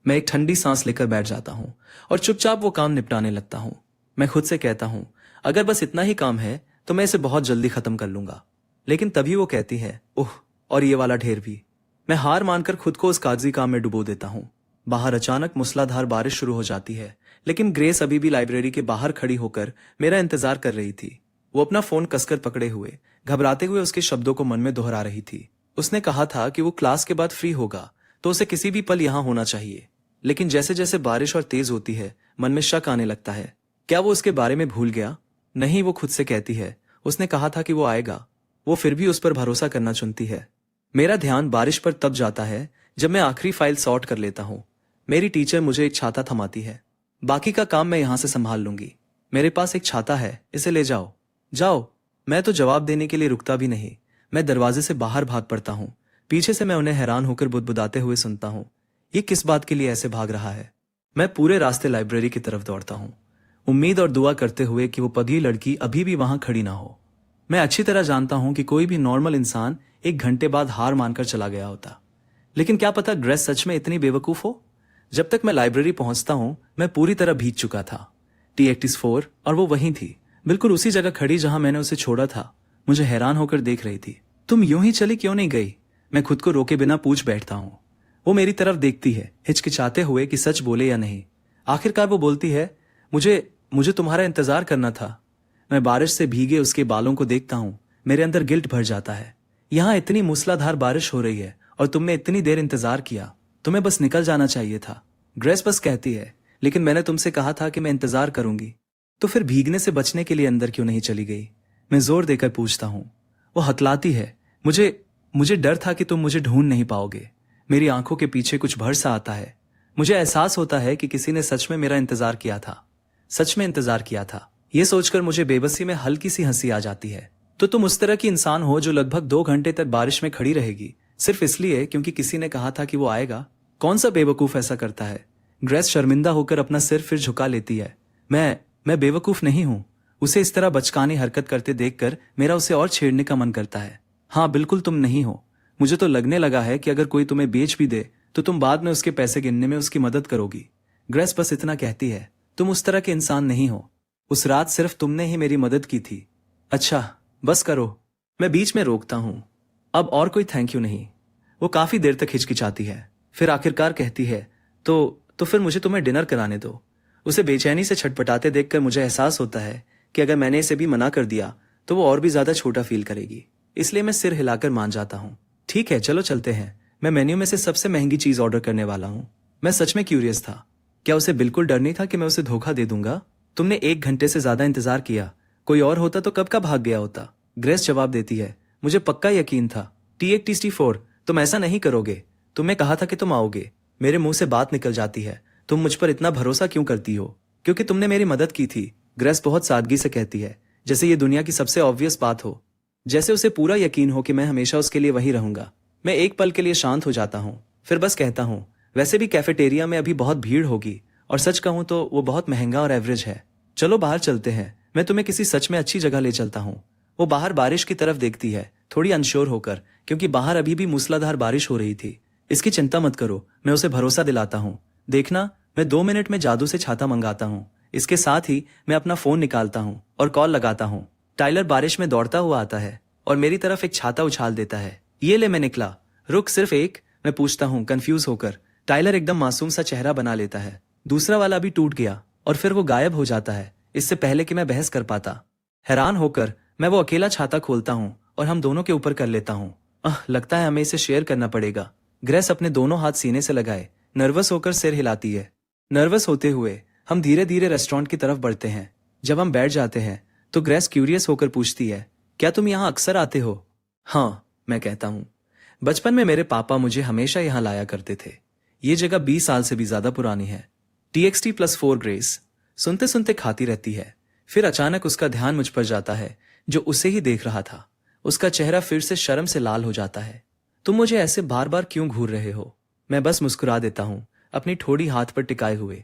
मैं एक ठंडी सांस लेकर बैठ जाता हूँ और चुपचाप वो काम निपटाने लगता हूँ। मैं खुद से कहता हूँ, अगर बस इतना ही काम है तो मैं इसे बहुत जल्दी खत्म कर लूंगा। लेकिन तभी वो कहती है, ओह, और ये वाला ढेर भी। मैं हार मानकर खुद को उस कागजी काम में डुबो देता हूँ। बाहर अचानक मूसलाधार बारिश शुरू हो जाती है, लेकिन ग्रेस अभी भी लाइब्रेरी के बाहर खड़ी होकर मेरा इंतजार कर रही थी। वो अपना फोन कसकर पकड़े हुए, घबराते हुए उसके शब्दों को मन में दोहरा रही थी। उसने कहा था कि वो क्लास के बाद फ्री होगा, तो उसे किसी भी पल यहाँ होना चाहिए। लेकिन जैसे जैसे बारिश और तेज होती है, मन में शक आने लगता है। क्या वो उसके बारे में भूल गया? नहीं, वो खुद से कहती है, उसने कहा था कि वो आएगा। वो फिर भी उस पर भरोसा करना चुनती है। मेरा ध्यान बारिश पर तब जाता है जब मैं आखिरी फाइल सॉर्ट कर लेता हूँ। मेरी टीचर मुझे एक छाता थमाती है। बाकी का काम मैं यहां से संभाल लूंगी। मेरे पास एक छाता है, इसे ले जाओ। जाओ। मैं तो जवाब देने के लिए रुकता भी नहीं। मैं दरवाजे से बाहर भाग पड़ता हूँ। पीछे से मैं उन्हें हैरान होकर बुदबुदाते हुए सुनता हूँ। ये किस बात के लिए ऐसे भाग रहा है? मैं पूरे रास्ते लाइब्रेरी की तरफ दौड़ता हूँ, उम्मीद और दुआ करते हुए कि वो पगली लड़की अभी भी वहां खड़ी ना हो। मैं अच्छी तरह जानता हूं कि कोई भी नॉर्मल इंसान 1 घंटे बाद हार मानकर चला गया होता, लेकिन क्या पता ग्रेस सच में इतनी बेवकूफ हो। जब तक मैं लाइब्रेरी पहुंचता हूं, मैं पूरी तरह भीग चुका था। T84 और वो वहीं थी, बिल्कुल उसी जगह खड़ी जहां मैंने उसे छोड़ा था। मुझे हैरान होकर देख रही थी। तुम यूं ही चली क्यों नहीं गई? मैं खुद को रोके बिना पूछ बैठता हूं। वो मेरी तरफ देखती है, हिचकिचाते हुए कि सच बोले या नहीं। आखिरकार वो बोलती है, मुझे मुझे तुम्हारा इंतजार करना था। मैं बारिश से भीगे उसके बालों को देखता हूं। मेरे अंदर गिल्ट भर जाता है। यहां इतनी मूसलाधार बारिश हो रही है और तुमने इतनी देर इंतजार किया। तुम्हें बस निकल जाना चाहिए था। ग्रेस बस कहती है, लेकिन मैंने तुमसे कहा था कि मैं इंतजार करूंगी। तो फिर भीगने से बचने के लिए अंदर क्यों नहीं चली गई? मैं जोर देकर पूछता हूं। वो हतलाती है, मुझे डर था कि तुम मुझे ढूंढ नहीं पाओगे। मेरी आंखों के पीछे कुछ भर सा आता है। मुझे एहसास होता है कि किसी ने सच में मेरा इंतजार किया था। सच में इंतजार किया था। ये सोचकर मुझे बेबसी में हल्की सी हंसी आ जाती है। तो तुम उस तरह की इंसान हो जो लगभग 2 घंटे तक बारिश में खड़ी रहेगी, सिर्फ इसलिए क्योंकि किसी ने कहा था कि वो आएगा? कौन सा बेवकूफ ऐसा करता है? ग्रेस शर्मिंदा होकर अपना सिर फिर झुका लेती है। मैं बेवकूफ नहीं हूं। उसे इस तरह बचकानी हरकत करते देखकर मेरा उसे और छेड़ने का मन करता है। हाँ, बिल्कुल तुम नहीं हो। मुझे तो लगने लगा है कि अगर कोई तुम्हें बेच भी दे तो तुम बाद में उसके पैसे गिनने में उसकी मदद करोगी। ग्रेस बस इतना कहती है, तुम उस तरह के इंसान नहीं हो। उस रात सिर्फ तुमने ही मेरी मदद की थी। अच्छा, बस करो। मैं बीच में रोकता हूं। अब और कोई थैंक यू नहीं। वो काफी देर तक हिचकिचाती है, फिर आखिरकार कहती है, तो फिर मुझे तुम्हें डिनर कराने दो। उसे बेचैनी से छटपटाते देखकर मुझे एहसास होता है कि अगर मैंने इसे भी मना कर दिया तो वो और भी ज्यादा छोटा फील करेगी। इसलिए मैं सिर हिलाकर मान जाता हूँ। ठीक है, चलो चलते हैं। मैं मेन्यू में से सबसे महंगी चीज ऑर्डर करने वाला हूँ। मैं सच में क्यूरियस था। क्या उसे बिल्कुल डर नहीं था कि मैं उसे धोखा दे दूंगा? तुमने 1 घंटे से ज्यादा इंतजार किया। कोई और होता तो कब का भाग गया होता। ग्रेस जवाब देती है, मुझे पक्का यकीन था। T84, तुम ऐसा नहीं करोगे। तुमने कहा था कि तुम आओगे। मेरे मुंह से बात निकल जाती है, तुम मुझ पर इतना भरोसा क्यों करती हो? क्योंकि तुमने मेरी मदद की थी। ग्रेस बहुत सादगी से कहती है, जैसे ये दुनिया की सबसे ऑब्वियस बात हो। जैसे उसे पूरा यकीन हो कि मैं हमेशा उसके लिए वही रहूंगा। मैं एक पल के लिए शांत हो जाता हूँ, फिर बस कहता हूँ, वैसे भी कैफेटेरिया में अभी बहुत भीड़ होगी, और सच कहूं तो वो बहुत महंगा और एवरेज है। चलो बाहर चलते हैं, मैं तुम्हें किसी सच में अच्छी जगह ले चलता हूँ। वो बाहर बारिश की तरफ देखती है, थोड़ी अनश्योर होकर, क्योंकि बाहर अभी भी मूसलाधार बारिश हो रही थी। इसकी चिंता मत करो, मैं उसे भरोसा दिलाता हूँ। देखना, मैं 2 मिनट में जादू से छाता मंगाता हूँ। इसके साथ ही मैं अपना फोन निकालता हूँ और कॉल लगाता हूँ। टाइलर बारिश में दौड़ता हुआ आता है और मेरी तरफ एक छाता उछाल देता है। ये ले, मैं निकला। रुक, सिर्फ एक? मैं पूछता हूँ कंफ्यूज होकर। टाइलर एकदम मासूम सा चेहरा बना लेता है। दूसरा वाला भी टूट गया और फिर वो गायब हो जाता है, इससे पहले कि मैं बहस कर पाता। हैरान होकर मैं वो अकेला छाता खोलता हूँ और हम दोनों के ऊपर कर लेता हूँ। लगता है हमें इसे शेयर करना पड़ेगा। ग्रेस अपने दोनों हाथ सीने से लगाए नर्वस होकर सिर हिलाती है। नर्वस होते हुए हम धीरे धीरे रेस्टोरेंट की तरफ बढ़ते हैं। जब हम बैठ जाते हैं तो ग्रेस क्यूरियस होकर पूछती है, क्या तुम यहाँ अक्सर आते हो? हाँ, मैं कहता हूँ। बचपन में मेरे पापा मुझे हमेशा यहाँ लाया करते थे। ये जगह 20 साल से भी ज्यादा पुरानी है। TXT+4 ग्रेस सुनते सुनते खाती रहती है। फिर अचानक उसका ध्यान मुझ पर जाता है, जो उसे ही देख रहा था। उसका चेहरा फिर से शर्म से लाल हो जाता है। तुम मुझे ऐसे बार बार क्यों घूर रहे हो? मैं बस मुस्कुरा देता हूँ, अपनी ठोड़ी हाथ पर टिकाए हुए।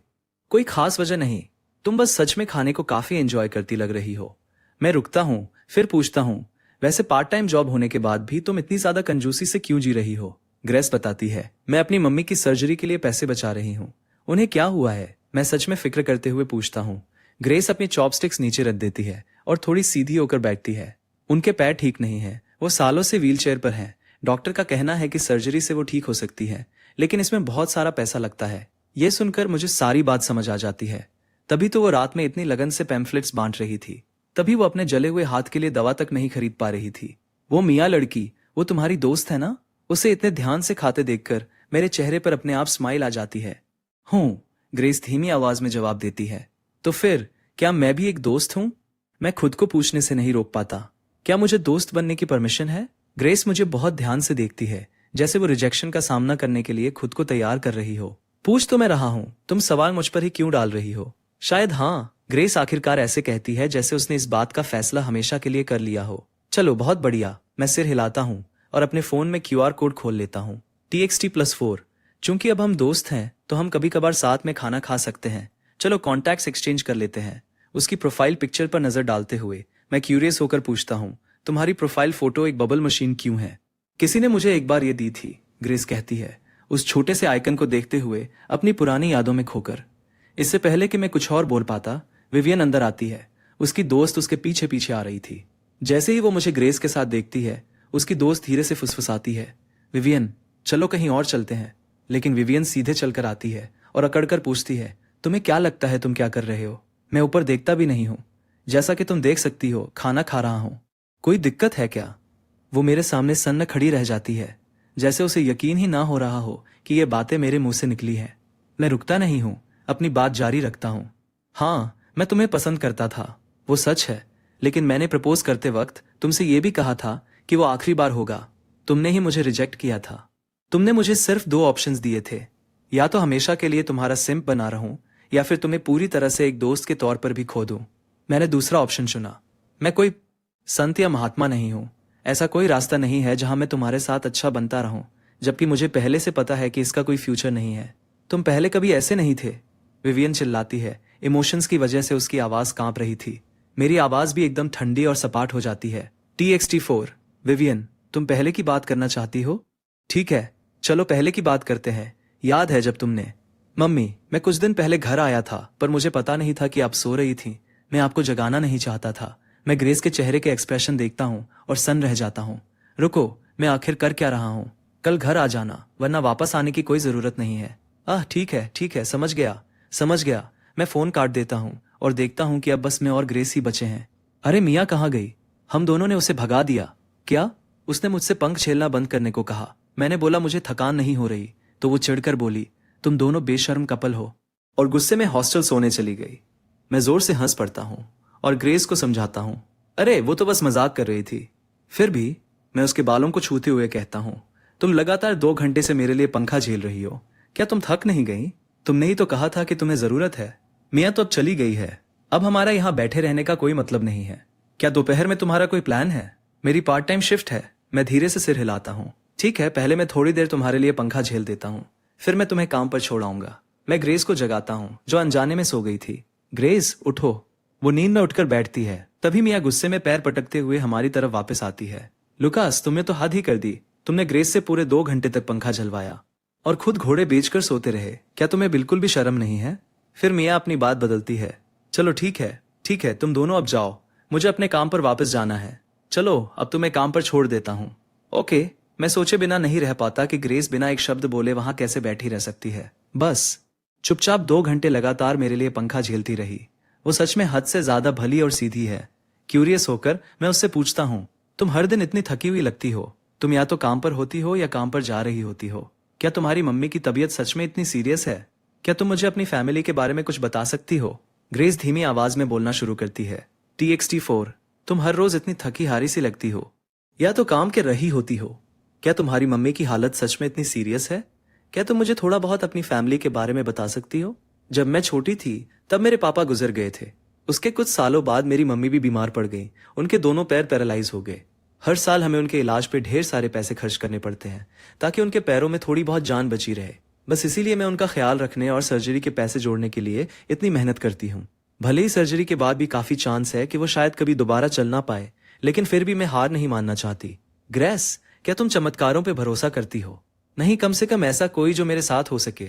कोई खास वजह नहीं, तुम बस सच में खाने को काफी एंजॉय करती लग रही हो। मैं रुकता हूँ, फिर पूछता हूँ, वैसे पार्ट टाइम जॉब होने के बाद भी तुम इतनी ज्यादा कंजूसी से क्यों जी रही हो? ग्रेस बताती है, मैं अपनी मम्मी की सर्जरी के लिए पैसे बचा रही हूँ। उन्हें क्या हुआ है? मैं सच में फिक्र करते हुए पूछता हूँ। ग्रेस अपनी चॉपस्टिक्स नीचे रख देती है और थोड़ी सीधी होकर बैठती है। उनके पैर ठीक नहीं है, वो सालों से व्हीलचेयर पर हैं। डॉक्टर का कहना है कि सर्जरी से वो ठीक हो सकती है, लेकिन इसमें बहुत सारा पैसा लगता है। ये सुनकर मुझे सारी बात समझ आ जाती है। तभी तो वो रात में इतनी लगन से पैम्फलेट्स बांट रही थी। तभी वो अपने जले हुए हाथ के लिए दवा तक नहीं खरीद पा रही थी। वो मियाँ लड़की, वो तुम्हारी दोस्त है ना? उसे इतने ध्यान से खाते देखकर मेरे चेहरे पर अपने आप स्माइल आ जाती है। हूँ, ग्रेस धीमी आवाज में जवाब देती है। तो फिर क्या मैं भी एक दोस्त हूँ? मैं खुद को पूछने से नहीं रोक पाता। क्या मुझे दोस्त बनने की परमिशन है? ग्रेस मुझे बहुत ध्यान से देखती है, जैसे वो रिजेक्शन का सामना करने के लिए खुद को तैयार कर रही हो। पूछ तो मैं रहा हूँ, तुम सवाल मुझ पर ही क्यों डाल रही हो? शायद हाँ, ग्रेस आखिरकार ऐसे कहती है जैसे उसने इस बात का फैसला हमेशा के लिए कर लिया हो। चलो बहुत बढ़िया। मैं सिर हिलाता हूँ और अपने फोन में QR कोड खोल लेता हूँ। TXT+4। चूंकि अब हम दोस्त हैं तो हम कभी कभार साथ में खाना खा सकते हैं। चलो कॉन्टैक्ट्स एक्सचेंज कर लेते हैं। उसकी प्रोफाइल पिक्चर पर नजर डालते हुए मैं क्यूरियस होकर पूछता हूँ, तुम्हारी प्रोफाइल फोटो एक बबल मशीन क्यों है? किसी ने मुझे एक बार ये दी थी, ग्रेस कहती है, उस छोटे से आइकन को देखते हुए अपनी पुरानी यादों में खोकर। इससे पहले कि मैं कुछ और बोल पाता, विवियन अंदर आती है। उसकी दोस्त उसके पीछे पीछे आ रही थी। जैसे ही वो मुझे ग्रेस के साथ देखती है, उसकी दोस्त धीरे से फुसफुसाती है, विवियन चलो कहीं और चलते हैं। लेकिन विवियन सीधे चलकर आती है और अकड़कर पूछती है, तुम्हें क्या लगता है तुम क्या कर रहे हो? मैं ऊपर देखता भी नहीं हूं। जैसा कि तुम देख सकती हो, खाना खा रहा हूं। कोई दिक्कत है क्या? वो मेरे सामने सन्न खड़ी रह जाती है, जैसे उसे यकीन ही ना हो रहा हो कि ये बातें मेरे मुंह से निकली हैं। मैं रुकता नहीं हूं, अपनी बात जारी रखता हूं। हाँ, मैं तुम्हें पसंद करता था, वो सच है। लेकिन मैंने प्रपोज करते वक्त तुमसे ये भी कहा था कि वो आखिरी बार होगा। तुमने ही मुझे रिजेक्ट किया था। तुमने मुझे सिर्फ 2 ऑप्शंस दिए थे, या तो हमेशा के लिए तुम्हारा सिम्प बना रहूं, या फिर तुम्हें पूरी तरह से एक दोस्त के तौर पर भी खो दूं। मैंने दूसरा ऑप्शन चुना। मैं कोई संत या महात्मा नहीं हूं। ऐसा कोई रास्ता नहीं है जहां मैं तुम्हारे साथ अच्छा बनता रहूं, जबकि मुझे पहले से पता है कि इसका कोई फ्यूचर नहीं है। तुम पहले कभी ऐसे नहीं थे। विवियन चिल्लाती है। इमोशंस की वजह से उसकी आवाज कांप रही थी। मेरी आवाज भी एकदम ठंडी और सपाट हो जाती है। TXT4। विवियन, तुम पहले की बात करना चाहती हो? ठीक है, चलो पहले की बात करते हैं। याद है जब तुमने... मम्मी, मैं कुछ दिन पहले घर आया था, पर मुझे पता नहीं था कि आप सो रही थी। मैं आपको जगाना नहीं चाहता था। मैं ग्रेस के चेहरे के एक्सप्रेशन देखता हूँ और सन्न रह जाता हूँ। रुको, मैं आखिर कर क्या रहा हूँ? कल घर आ जाना, वरना वापस आने की कोई जरूरत नहीं है। ठीक है, समझ गया। मैं फोन काट देता हूँ और देखता हूँ कि अब बस मैं और ग्रेस ही बचे हैं। अरे मियाँ कहाँ गई? हम दोनों ने उसे भगा दिया। क्या? उसने मुझसे पंख झेलना बंद करने को कहा। मैंने बोला मुझे थकान नहीं हो रही, तो वो चिढ़कर बोली, तुम दोनों बेशर्म कपल हो, और गुस्से में हॉस्टल सोने चली गई। मैं जोर से हंस पड़ता हूँ और ग्रेस को समझाता हूँ, अरे वो तो बस मजाक कर रही थी। फिर भी मैं उसके बालों को छूते हुए कहता हूँ, तुम लगातार 2 घंटे से मेरे लिए पंखा झेल रही हो, क्या तुम थक नहीं गई? तुमने ही तो कहा था कि तुम्हें जरूरत है। मियाँ तो अब चली गई है, अब हमारा यहाँ बैठे रहने का कोई मतलब नहीं है। क्या दोपहर में तुम्हारा कोई प्लान है? मेरी पार्ट टाइम शिफ्ट है। मैं धीरे से सिर हिलाता हूँ। ठीक है, पहले मैं थोड़ी देर तुम्हारे लिए पंखा झेल देता हूँ, फिर मैं तुम्हें काम पर छोड़ाऊंगा। मैं ग्रेस को जगाता हूँ, जो अनजाने में सो गई थी। ग्रेस उठो। वो नींद में उठकर बैठती है। तभी मियाँ गुस्से में पैर पटकते हुए हमारी तरफ वापस आती है। लुकास, तुमने तो हद ही कर दी। तुमने ग्रेस से पूरे 2 घंटे तक पंखा झलवाया और खुद घोड़े बेचकर सोते रहे। क्या तुम्हें बिल्कुल भी शर्म नहीं है? फिर मियाँ अपनी बात बदलती है। चलो ठीक है, तुम दोनों अब जाओ, मुझे अपने काम पर वापस जाना है। चलो अब तुम्हें काम पर छोड़ देता हूँ। ओके। मैं सोचे बिना नहीं रह पाता कि ग्रेस बिना एक शब्द बोले वहां कैसे बैठी रह सकती है। बस चुपचाप 2 घंटे लगातार मेरे लिए पंखा झेलती रही। वो सच में हद से ज्यादा भली और सीधी है। क्यूरियस होकर मैं उससे पूछता हूँ, तुम हर दिन इतनी थकी हुई लगती हो। तुम या तो काम पर होती हो या काम पर जा रही होती हो। क्या तुम्हारी मम्मी की तबीयत सच में इतनी सीरियस है? क्या तुम मुझे अपनी फैमिली के बारे में कुछ बता सकती हो? ग्रेस धीमी आवाज में बोलना शुरू करती है। TXT4, तुम हर रोज इतनी थकी हारी सी लगती हो, या तो काम के रही होती हो। क्या तुम्हारी मम्मी की हालत सच में इतनी सीरियस है? क्या तुम मुझे थोड़ा बहुत अपनी फैमिली के बारे में बता सकती हो? जब मैं छोटी थी तब मेरे पापा गुजर गए थे। उसके कुछ सालों बाद मेरी मम्मी भी बीमार पड़ गई। उनके दोनों पैर पैरालाइज हो गए। हर साल हमें उनके इलाज पे ढेर सारे पैसे खर्च करने पड़ते हैं, ताकि उनके पैरों में थोड़ी बहुत जान बची रहे। बस इसीलिए मैं उनका ख्याल रखने और सर्जरी के पैसे जोड़ने के लिए इतनी मेहनत करती हूँ। भले ही सर्जरी के बाद भी काफी चांस है कि वो शायद कभी दोबारा चल ना पाए, लेकिन फिर भी मैं हार नहीं मानना चाहती। ग्रेस, क्या तुम चमत्कारों पे भरोसा करती हो? नहीं, कम से कम ऐसा कोई जो मेरे साथ हो सके।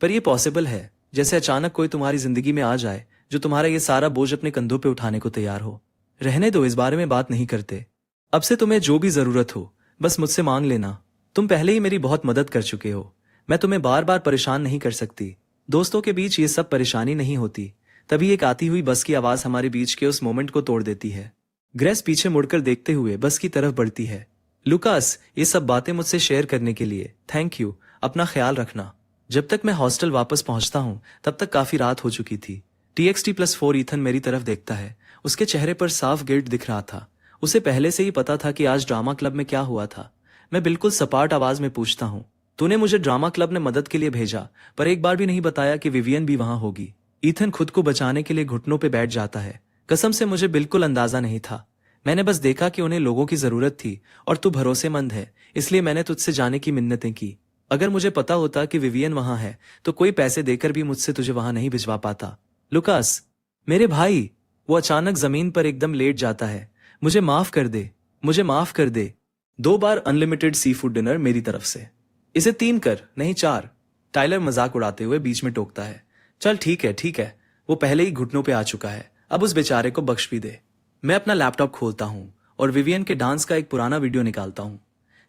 पर यह पॉसिबल है, जैसे अचानक कोई तुम्हारी जिंदगी में आ जाए जो तुम्हारा ये सारा बोझ अपने कंधों पे उठाने को तैयार हो। रहने दो, इस बारे में बात नहीं करते। अब से तुम्हें जो भी जरूरत हो बस मुझसे मांग लेना। तुम पहले ही मेरी बहुत मदद कर चुके हो। मैं तुम्हें बार बार परेशान नहीं कर सकती। दोस्तों के बीच ये सब परेशानी नहीं होती, तभी एक आती हुई बस की आवाज हमारे बीच के उस मोमेंट को तोड़ देती है। ग्रेस पीछे मुड़कर देखते हुए बस की तरफ बढ़ती है। लुकास, ये सब बातें मुझसे शेयर करने के लिए थैंक यू। अपना ख्याल रखना। जब तक मैं हॉस्टल वापस पहुंचता हूं तब तक काफी रात हो चुकी थी। TXT+4 ईथन मेरी तरफ देखता है। उसके चेहरे पर साफ गिल्ट दिख रहा था। उसे पहले से ही पता था कि आज ड्रामा क्लब में क्या हुआ था। मैं बिल्कुल सपाट आवाज में पूछता हूँ, तूने मुझे ड्रामा क्लब में मदद के लिए भेजा, पर एक बार भी नहीं बताया कि विवियन भी वहां होगी। ईथन खुद को बचाने के लिए घुटनों पे बैठ जाता है। कसम से मुझे बिल्कुल अंदाजा नहीं था। मैंने बस देखा कि उन्हें लोगों की जरूरत थी और तू भरोसेमंद है, इसलिए मैंने तुझसे जाने की मिन्नतें की। अगर मुझे पता होता कि विवियन वहां है तो कोई पैसे देकर भी मुझसे तुझे वहां नहीं भिजवा पाता। लुकास, मेरे भाई। वो अचानक जमीन पर एकदम लेट जाता है। मुझे माफ कर दे, मुझे माफ कर दे। 2 बार अनलिमिटेड सी फूड डिनर मेरी तरफ से। इसे 3 कर, नहीं 4। टाइलर मजाक उड़ाते हुए बीच में टोकता है। चल ठीक है ठीक है, वो पहले ही घुटनों पे आ चुका है, अब उस बेचारे को बख्श भी दे। मैं अपना लैपटॉप खोलता हूँ और विवियन के डांस का एक पुराना वीडियो निकालता हूँ।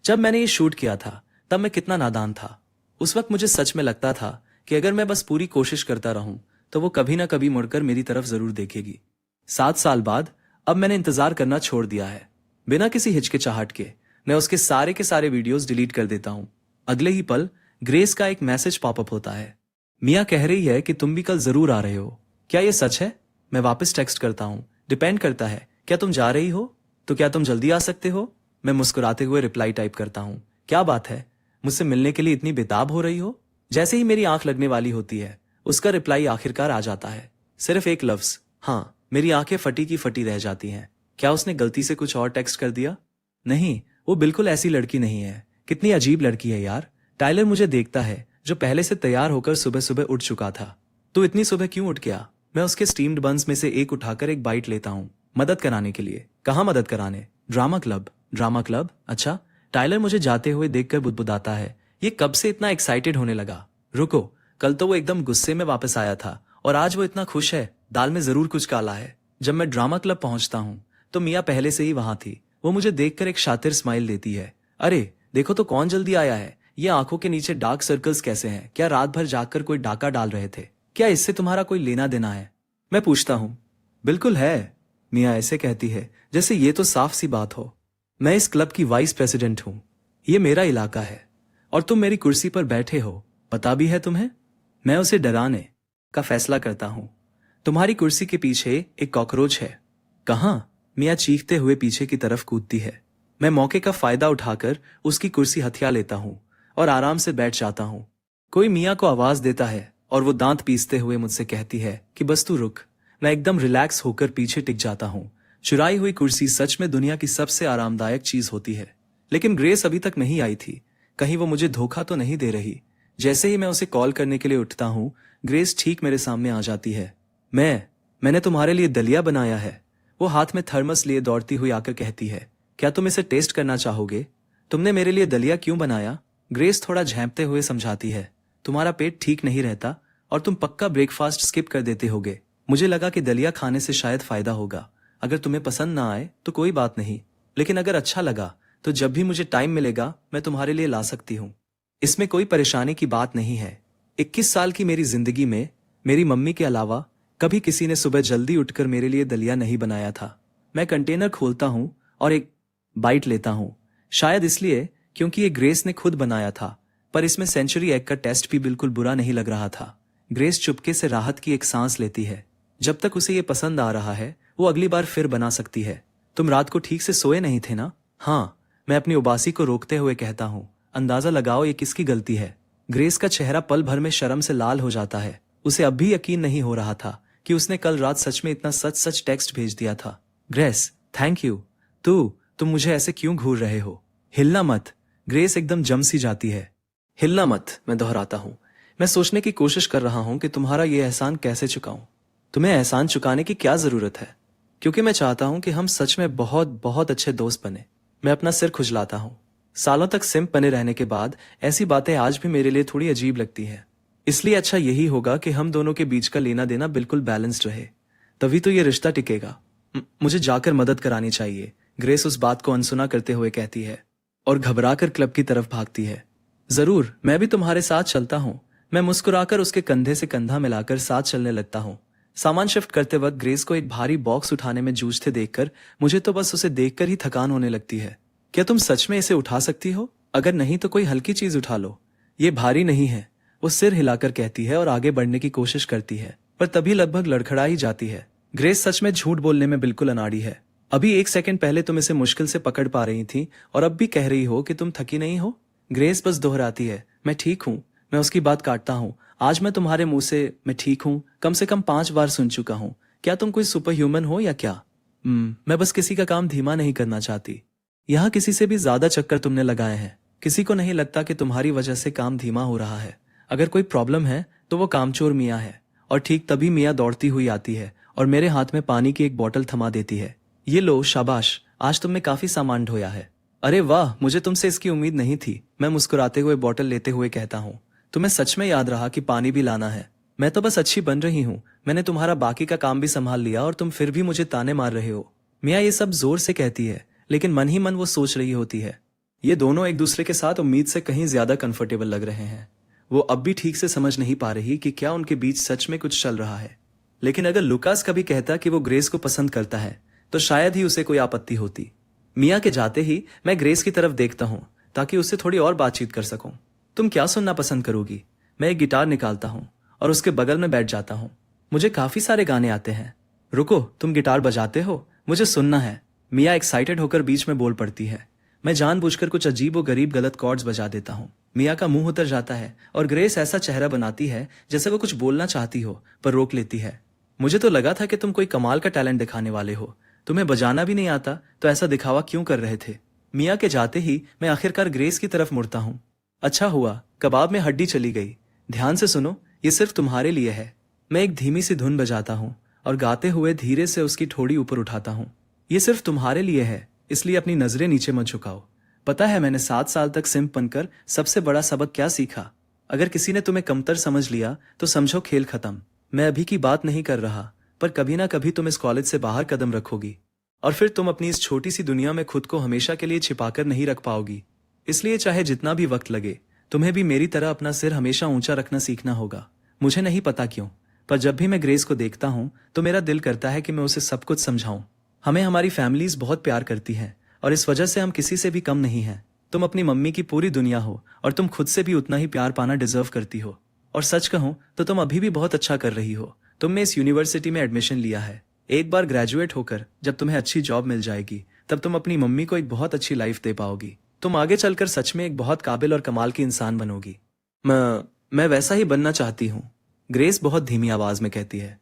जब मैंने ये शूट किया था तब मैं कितना नादान था। उस वक्त मुझे सच में लगता था कि अगर मैं बस पूरी कोशिश करता रहूं तो वो कभी ना कभी मुड़कर मेरी तरफ जरूर देखेगी। 7 साल बाद अब मैंने इंतजार करना छोड़ दिया है। बिना किसी हिचकिचाहट के मैं उसके सारे के सारे वीडियोस डिलीट कर देता हूँ। अगले ही पल ग्रेस का एक मैसेज पॉपअप होता है। मिया कह रही है कि तुम भी कल जरूर आ रहे हो। क्या ये सच है? मैं वापस टेक्स्ट करता हूँ, डिपेंड करता है। क्या तुम जा रही हो? तो क्या तुम जल्दी आ सकते हो? मैं मुस्कुराते हुए रिप्लाई टाइप करता हूँ। क्या बात है, मुझसे मिलने के लिए इतनी बेताब हो रही हो? जैसे ही मेरी आंख लगने वाली होती है उसका रिप्लाई आखिरकार आ जाता है। सिर्फ एक लफ्ज, हाँ। मेरी आंखें फटी की फटी रह जाती हैं। क्या उसने गलती से कुछ और टेक्स्ट कर दिया? नहीं, वो बिल्कुल ऐसी लड़की नहीं है। कितनी अजीब लड़की है यार। टाइलर मुझे देखता है, जो पहले से तैयार होकर सुबह सुबह उठ चुका था। तू इतनी सुबह क्यों उठ गया? मैं उसके स्टीम्ड बंस में से एक उठाकर एक बाइट लेता हूँ। मदद कराने के लिए। कहाँ मदद कराने? Drama club. Drama club? अच्छा। टाइलर मुझे जाते हुए देखकर बुदबुदाता है। ये कब से इतना एक्साइटेड होने लगा? रुको, कल तो वो एकदम गुस्से में वापस आया था और आज वो इतना खुश है। दाल में जरूर कुछ काला है। जब मैं ड्रामा क्लब पहुंचता हूँ तो मिया पहले से ही वहां थी। वो मुझे देखकर एक शातिर स्माइल देती है। अरे देखो तो कौन जल्दी आया है। ये आंखों के नीचे डार्क सर्कल्स कैसे हैं? क्या रात भर जागकर कोई डाका डाल रहे थे? क्या इससे तुम्हारा कोई लेना देना है? मैं पूछता हूँ। बिल्कुल है, मिया ऐसे कहती है जैसे ये तो साफ सी बात हो। मैं इस क्लब की वाइस प्रेसिडेंट हूँ। ये मेरा इलाका है और तुम मेरी कुर्सी पर बैठे हो। पता भी है तुम्हें? मैं उसे डराने का फैसला करता हूँ। तुम्हारी कुर्सी के पीछे एक कॉकरोच है। कहाँ? मिया चीखते हुए पीछे की तरफ कूदती है। मैं मौके का फायदा उठाकर उसकी कुर्सी हथिया लेता हूँ और आराम से बैठ जाता हूँ। कोई मिया को आवाज देता है और वो दांत पीसते हुए मुझसे कहती है कि बस तू रुक। मैं एकदम रिलैक्स होकर पीछे टिक जाता हूँ। चुराई हुई कुर्सी सच में दुनिया की सबसे आरामदायक चीज होती है। लेकिन ग्रेस अभी तक नहीं आई थी। कहीं वो मुझे धोखा तो नहीं दे रही? जैसे ही मैं उसे कॉल करने के लिए उठता हूँ ग्रेस ठीक मेरे सामने आ जाती है। मैंने तुम्हारे लिए दलिया बनाया है। वो हाथ में थर्मस लिए दौड़ती हुई आकर कहती है, क्या तुम इसे टेस्ट करना चाहोगे? तुमने मेरे लिए दलिया क्यों बनाया? ग्रेस थोड़ा झेंपते हुए समझाती है, तुम्हारा पेट ठीक नहीं रहता और तुम पक्का ब्रेकफास्ट स्किप कर देते होगे। मुझे लगा कि दलिया खाने से शायद फायदा होगा। अगर तुम्हें पसंद ना आए तो कोई बात नहीं, लेकिन अगर अच्छा लगा तो जब भी मुझे टाइम मिलेगा मैं तुम्हारे लिए ला सकती हूँ। इसमें कोई परेशानी की बात नहीं है। 21 साल की मेरी जिंदगी में मेरी मम्मी के अलावा कभी किसी ने सुबह जल्दी उठकर मेरे लिए दलिया नहीं बनाया था। मैं कंटेनर खोलता हूँ और एक बाइट लेता हूँ। शायद इसलिए क्योंकि ये ग्रेस ने खुद बनाया था, पर इसमें सेंचुरी एग का टेस्ट भी बिल्कुल बुरा नहीं लग रहा था। ग्रेस चुपके से राहत की एक सांस लेती है। जब तक उसे ये पसंद आ रहा है वो अगली बार फिर बना सकती है। तुम रात को ठीक से सोए नहीं थे ना? हाँ, मैं अपनी उबासी को रोकते हुए कहता हूँ। अंदाजा लगाओ ये किसकी गलती है? ग्रेस का चेहरा पल भर में शर्म से लाल हो जाता है। उसे अब भी यकीन नहीं हो रहा था कि उसने कल रात सच में इतना सच सच टेक्स्ट भेज दिया था। Grace, thank you. तुम मुझे ऐसे क्यों घूर रहे हो? हिलना मत। ग्रेस एकदम जम सी जाती है। हिलना मत, मैं दोहराता हूँ। मैं सोचने की कोशिश कर रहा हूँ कि तुम्हारा ये एहसान कैसे चुकाऊं। तुम्हें एहसान चुकाने की क्या जरूरत है? क्योंकि मैं चाहता हूँ कि हम सच में बहुत बहुत अच्छे दोस्त बने। मैं अपना सिर खुजलाता हूँ। सालों तक सिम्प बने रहने के बाद ऐसी बातें आज भी मेरे लिए थोड़ी अजीब लगती हैं। इसलिए अच्छा यही होगा कि हम दोनों के बीच का लेना देना बिल्कुल बैलेंस्ड रहे, तभी तो ये रिश्ता टिकेगा। मुझे जाकर मदद करानी चाहिए, ग्रेस उस बात को अनसुना करते हुए कहती है और घबराकर क्लब की तरफ भागती है। जरूर, मैं भी तुम्हारे साथ चलता हूँ। मैं मुस्कुराकर उसके कंधे से कंधा मिलाकर साथ चलने लगता हूँ। सामान शिफ्ट करते वक्त ग्रेस को एक भारी बॉक्स उठाने में जूझते देखकर मुझे तो बस उसे देखकर ही थकान होने लगती है। क्या तुम सच में इसे उठा सकती हो? अगर नहीं तो कोई हल्की चीज उठा लो। ये भारी नहीं है, वो सिर हिलाकर कहती है और आगे बढ़ने की कोशिश करती है, पर तभी लगभग लड़खड़ा ही जाती है। ग्रेस सच में झूठ बोलने में बिल्कुल अनाड़ी है। अभी 1 सेकंड पहले तुम इसे मुश्किल से पकड़ पा रही थी और अब भी कह रही हो कि तुम थकी नहीं हो। ग्रेस बस दोहराती है, मैं ठीक हूँ। मैं उसकी बात काटता हूँ। आज मैं तुम्हारे मुंह से मैं ठीक हूँ कम से कम 5 बार सुन चुका हूँ। क्या तुम कोई सुपर ह्यूमन हो या क्या? मैं बस किसी का काम धीमा नहीं करना चाहती। यहाँ किसी से भी ज्यादा चक्कर तुमने लगाए हैं। किसी को नहीं लगता कि तुम्हारी वजह से काम धीमा हो रहा है। अगर कोई प्रॉब्लम है तो वो कामचोर मियाँ है। और ठीक तभी मियाँ दौड़ती हुई आती है और मेरे हाथ में पानी की एक बोतल थमा देती है। ये लो, शाबाश, आज तुमने काफी सामान ढोया है। अरे वाह, मुझे तुमसे इसकी उम्मीद नहीं थी। मैं मुस्कुराते हुए बोतल लेते हुए कहता हूँ, तुम्हें सच में याद रहा कि पानी भी लाना है। मैं तो बस अच्छी बन रही हूँ। मैंने तुम्हारा बाकी का काम भी संभाल लिया और तुम फिर भी मुझे ताने मार रहे हो। मियाँ ये सब जोर से कहती है, लेकिन मन ही मन वो सोच रही होती है। ये दोनों एक दूसरे के साथ उम्मीद से कहीं ज्यादा कंफर्टेबल लग रहे हैं। वो अब भी ठीक से समझ नहीं पा रही कि क्या उनके बीच सच में कुछ चल रहा है। लेकिन अगर लुकास कभी कहता कि वो ग्रेस को पसंद करता है तो शायद ही उसे कोई आपत्ति होती। मियाँ के जाते ही मैं ग्रेस की तरफ देखता हूँ ताकि उससे थोड़ी और बातचीत कर सकूं। तुम क्या सुनना पसंद करोगी? मैं एक गिटार निकालता हूँ और उसके बगल में बैठ जाता हूँ। मुझे काफी सारे गाने आते हैं। रुको, तुम गिटार बजाते हो? मुझे सुनना है। मियाँ एक्साइटेड होकर बीच में बोल पड़ती है। मैं जानबूझकर कुछ अजीब व गरीब गलत कॉर्ड्स बजा देता हूँ। मियाँ का मुंह उतर जाता है और ग्रेस ऐसा चेहरा बनाती है जैसे वो कुछ बोलना चाहती हो पर रोक लेती है। मुझे तो लगा था कि तुम कोई कमाल का टैलेंट दिखाने वाले हो। तुम्हें बजाना भी नहीं आता तो ऐसा दिखावा क्यों कर रहे थे? मियाँ के जाते ही मैं आखिरकार ग्रेस की तरफ मुड़ता हूँ। अच्छा हुआ, कबाब में हड्डी चली गई। ध्यान से सुनो, ये सिर्फ तुम्हारे लिए है। मैं एक धीमी सी धुन बजाता हूँ और गाते हुए धीरे से उसकी ठोड़ी ऊपर उठाता हूँ। ये सिर्फ तुम्हारे लिए है, इसलिए अपनी नजरें नीचे मत झुकाओ। पता है मैंने 7 साल तक सिम्प बनकर सबसे बड़ा सबक क्या सीखा? अगर किसी ने तुम्हें कमतर समझ लिया तो समझो खेल खत्म। मैं अभी की बात नहीं कर रहा, पर कभी ना कभी तुम इस कॉलेज से बाहर कदम रखोगी और फिर तुम अपनी इस छोटी सी दुनिया में खुद को हमेशा के लिए छिपाकर नहीं रख पाओगी। इसलिए चाहे जितना भी वक्त लगे, तुम्हें भी मेरी तरह अपना सिर हमेशा ऊंचा रखना सीखना होगा। मुझे नहीं पता क्यों, पर जब भी मैं ग्रेस को देखता हूँ तो मेरा दिल करता है कि मैं उसे सब कुछ समझाऊं। हमें हमारी फैमिलीज बहुत प्यार करती हैं और इस वजह से हम किसी से भी कम नहीं हैं। तुम अपनी मम्मी की पूरी दुनिया हो और तुम खुद से भी उतना ही प्यार पाना डिजर्व करती हो। और सच कहूं तो तुम अभी भी बहुत अच्छा कर रही हो। तुमने इस यूनिवर्सिटी में एडमिशन लिया है। एक बार ग्रेजुएट होकर जब तुम्हें अच्छी जॉब मिल जाएगी तब तुम अपनी मम्मी को एक बहुत अच्छी लाइफ दे पाओगी। तुम आगे चलकर सच में एक बहुत काबिल और कमाल की इंसान बनोगी। मैं वैसा ही बनना चाहती हूँ, ग्रेस बहुत धीमी आवाज में कहती है।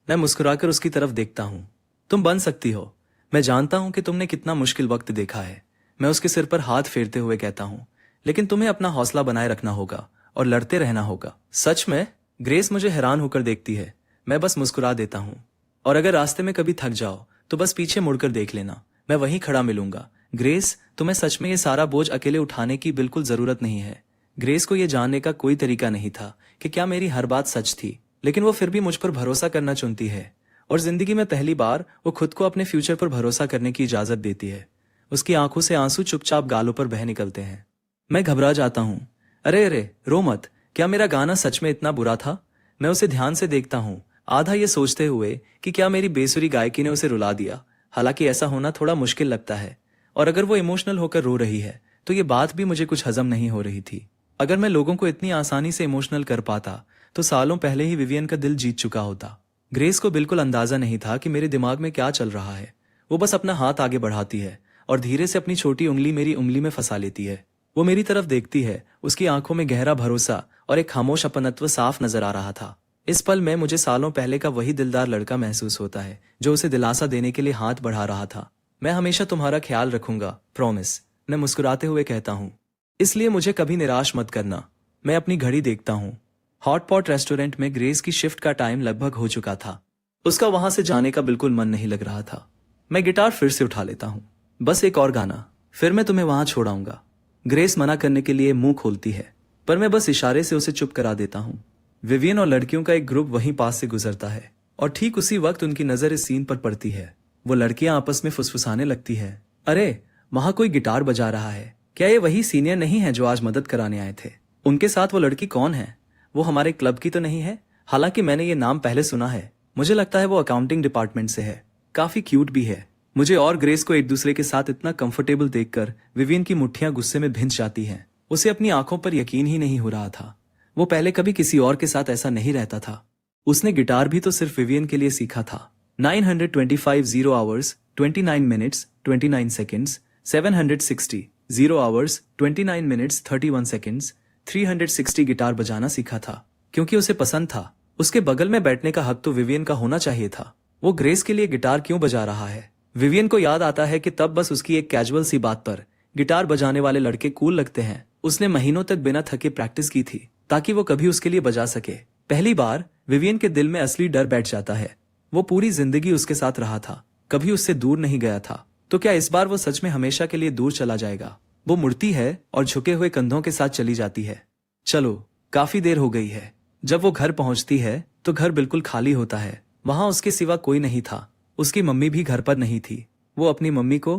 मैं मुस्कुराकर उसकी तरफ देखता हूँ। तुम बन सकती हो। मैं जानता हूँ कि तुमने कितना मुश्किल वक्त देखा है। मैं उसके सिर पर हाथ फेरते हुए कहता हूँ, लेकिन तुम्हें अपना हौसला बनाए रखना होगा और लड़ते रहना होगा। सच में? ग्रेस मुझे हैरान होकर देखती है। मैं बस मुस्कुरा देता हूँ। और अगर रास्ते में कभी थक जाओ तो बस पीछे मुड़कर देख लेना, मैं वहीं खड़ा मिलूंगा। ग्रेस, तुम्हें सच में ये सारा बोझ अकेले उठाने की बिल्कुल जरूरत नहीं है। ग्रेस को यह जानने का कोई तरीका नहीं था कि क्या मेरी हर बात सच थी, लेकिन वो फिर भी मुझ पर भरोसा करना चुनती है। और जिंदगी में पहली बार वो खुद को अपने फ्यूचर पर भरोसा करने की इजाजत देती है। उसकी आंखों से आंसू चुपचाप गालों पर बह निकलते हैं। मैं घबरा जाता हूँ। अरे अरे, रो मत। क्या मेरा गाना सच में इतना बुरा था? मैं उसे ध्यान से देखता हूँ, आधा ये सोचते हुए कि क्या मेरी बेसुरी गायकी ने उसे रुला दिया। हालांकि ऐसा होना थोड़ा मुश्किल लगता है, और अगर वो इमोशनल होकर रो रही है तो ये बात भी मुझे कुछ हजम नहीं हो रही थी। अगर मैं लोगों को इतनी आसानी से इमोशनल कर पाता तो सालों पहले ही विवियन का दिल जीत चुका होता। ग्रेस को बिल्कुल अंदाजा नहीं था कि मेरे दिमाग में क्या चल रहा है। वो बस अपना हाथ आगे बढ़ाती है और धीरे से अपनी छोटी उंगली मेरी उंगली में फंसा लेती है। वो मेरी तरफ देखती है। उसकी आंखों में गहरा भरोसा और एक खामोश अपनत्व साफ नजर आ रहा था। इस पल में मुझे सालों पहले का वही दिलदार लड़का महसूस होता है जो उसे दिलासा देने के लिए हाथ बढ़ा रहा था। मैं हमेशा तुम्हारा ख्याल रखूंगा, प्रॉमिस, मैं मुस्कुराते हुए कहता हूँ। इसलिए मुझे कभी निराश मत करना। मैं अपनी घड़ी देखता हूँ। हॉटपॉट रेस्टोरेंट में ग्रेस की शिफ्ट का टाइम लगभग हो चुका था। उसका वहां से जाने का बिल्कुल मन नहीं लग रहा था। मैं गिटार फिर से उठा लेता हूँ। बस एक और गाना, फिर मैं तुम्हें वहां छोड़ाऊंगा। ग्रेस मना करने के लिए मुंह खोलती है, पर मैं बस इशारे से उसे चुप करा देता हूँ। विवियन और लड़कियों का एक ग्रुप वहीं पास से गुजरता है और ठीक उसी वक्त उनकी नजर इस सीन पर पड़ती है। वो लड़कियां आपस में फुसफुसाने लगती है। अरे, वहां कोई गिटार बजा रहा है। क्या ये वही सीनियर नहीं है जो आज मदद कराने आए थे? उनके साथ वो लड़की कौन है? वो हमारे क्लब की तो नहीं है? हालांकि मैंने ये नाम पहले सुना है। मुझे लगता है वो अकाउंटिंग डिपार्टमेंट से है। काफी क्यूट भी है। मुझे और ग्रेस को एक दूसरे के साथ इतना कंफर्टेबल देखकर विवियन की मुट्ठियां गुस्से में भिंच जाती हैं। उसे अपनी आंखों पर यकीन ही नहीं हो रहा था। वो पहले कभी किसी और के साथ ऐसा नहीं रहता था। उसने गिटार भी तो सिर्फ विवियन के लिए सीखा था। 925 0 hours 29 minutes 29 seconds, 760 0 hours 29 minutes 31 seconds, 360 guitar बजाना सीखा था क्योंकि उसे पसंद था। उसके बगल में बैठने का हक तो विवियन का होना चाहिए था। वो ग्रेस के लिए गिटार क्यों बजा रहा है? विवियन को याद आता है कि तब बस उसकी एक कैजुअल सी बात पर गिटार बजाने वाले लड़के कूल लगते हैं। उसने महीनों तक बिना थके प्रैक्टिस की थी ताकि वो कभी उसके लिए बजा सके। पहली बार विवियन के दिल में असली डर बैठ जाता है। वो पूरी जिंदगी उसके साथ रहा था, कभी उससे दूर नहीं गया था, तो क्या इस बार वो सच में हमेशा के लिए दूर चला जाएगा? वो मुड़ती है और झुके हुए कंधों के साथ चली जाती है। चलो, काफी देर हो गई है। जब वो घर पहुंचती है तो घर बिल्कुल खाली होता है। वहां उसके सिवा कोई नहीं था। उसकी मम्मी भी घर पर नहीं थी। वो अपनी मम्मी को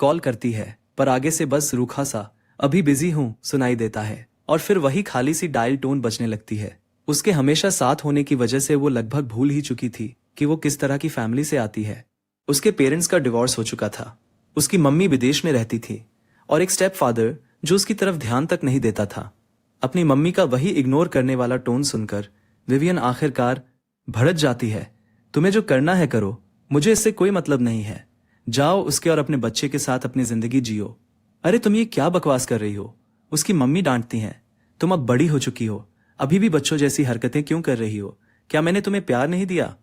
कॉल करती है पर आगे से बस रूखा सा अभी बिजी हूं सुनाई देता है और फिर वही खाली सी डायल टोन बजने लगती है। उसके हमेशा साथ होने की वजह से वो लगभग भूल ही चुकी थी कि वो किस तरह की फैमिली से आती है। उसके पेरेंट्स का डिवोर्स हो चुका था। उसकी मम्मी विदेश में रहती थी और एक स्टेप फादर जो उसकी तरफ ध्यान तक नहीं देता था। अपनी मम्मी का वही इग्नोर करने वाला टोन सुनकर विवियन आखिरकार भड़क जाती है। तुम्हें जो करना है करो, मुझे इससे कोई मतलब नहीं है। जाओ उसके और अपने बच्चे के साथ अपनी जिंदगी जियो। अरे तुम ये क्या बकवास कर रही हो? उसकी मम्मी डांटती हैं। तुम अब बड़ी हो चुकी हो, अभी भी बच्चों जैसी हरकतें क्यों कर रही हो? क्या मैंने तुम्हें प्यार नहीं दिया?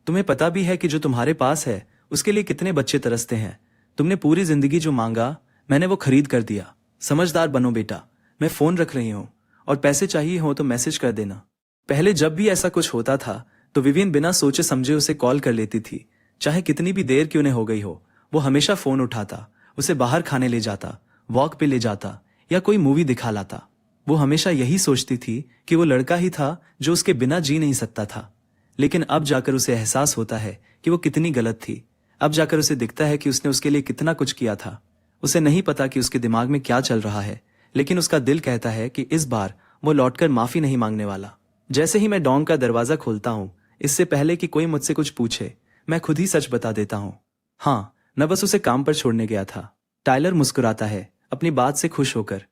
तुम्हें पता भी है कि जो तुम्हारे पास है उसके लिए कितने बच्चे तरसते हैं। तुमने पूरी जिंदगी जो मांगा मैंने वो खरीद कर दिया। समझदार बनो बेटा। मैं फोन रख रही हूँ और पैसे चाहिए हो तो मैसेज कर देना। पहले जब भी ऐसा कुछ होता था तो विवियन बिना सोचे समझे उसे कॉल कर लेती थी। चाहे कितनी भी देर क्यों न हो गई हो, वो हमेशा फोन उठाता, उसे बाहर खाने ले जाता, वॉक पे ले जाता या कोई मूवी दिखा लाता। वो हमेशा यही सोचती थी कि वो लड़का ही था जो उसके बिना जी नहीं सकता था। लेकिन अब जाकर उसे एहसास होता है कि वो कितनी गलत थी। अब जाकर उसे दिखता है कि उसने उसके लिए कितना कुछ किया था। उसे नहीं पता कि उसके दिमाग में क्या चल रहा है, लेकिन उसका दिल कहता है कि इस बार वो लौटकर माफी नहीं मांगने वाला। जैसे ही मैं डॉन का दरवाजा खोलता हूँ, इससे पहले कि कोई मुझसे कुछ पूछे, मैं खुद ही सच बता देता हूँ। हाँ, मैं बस उसे काम पर छोड़ने गया था। टाइलर मुस्कुराता है अपनी बात से खुश होकर।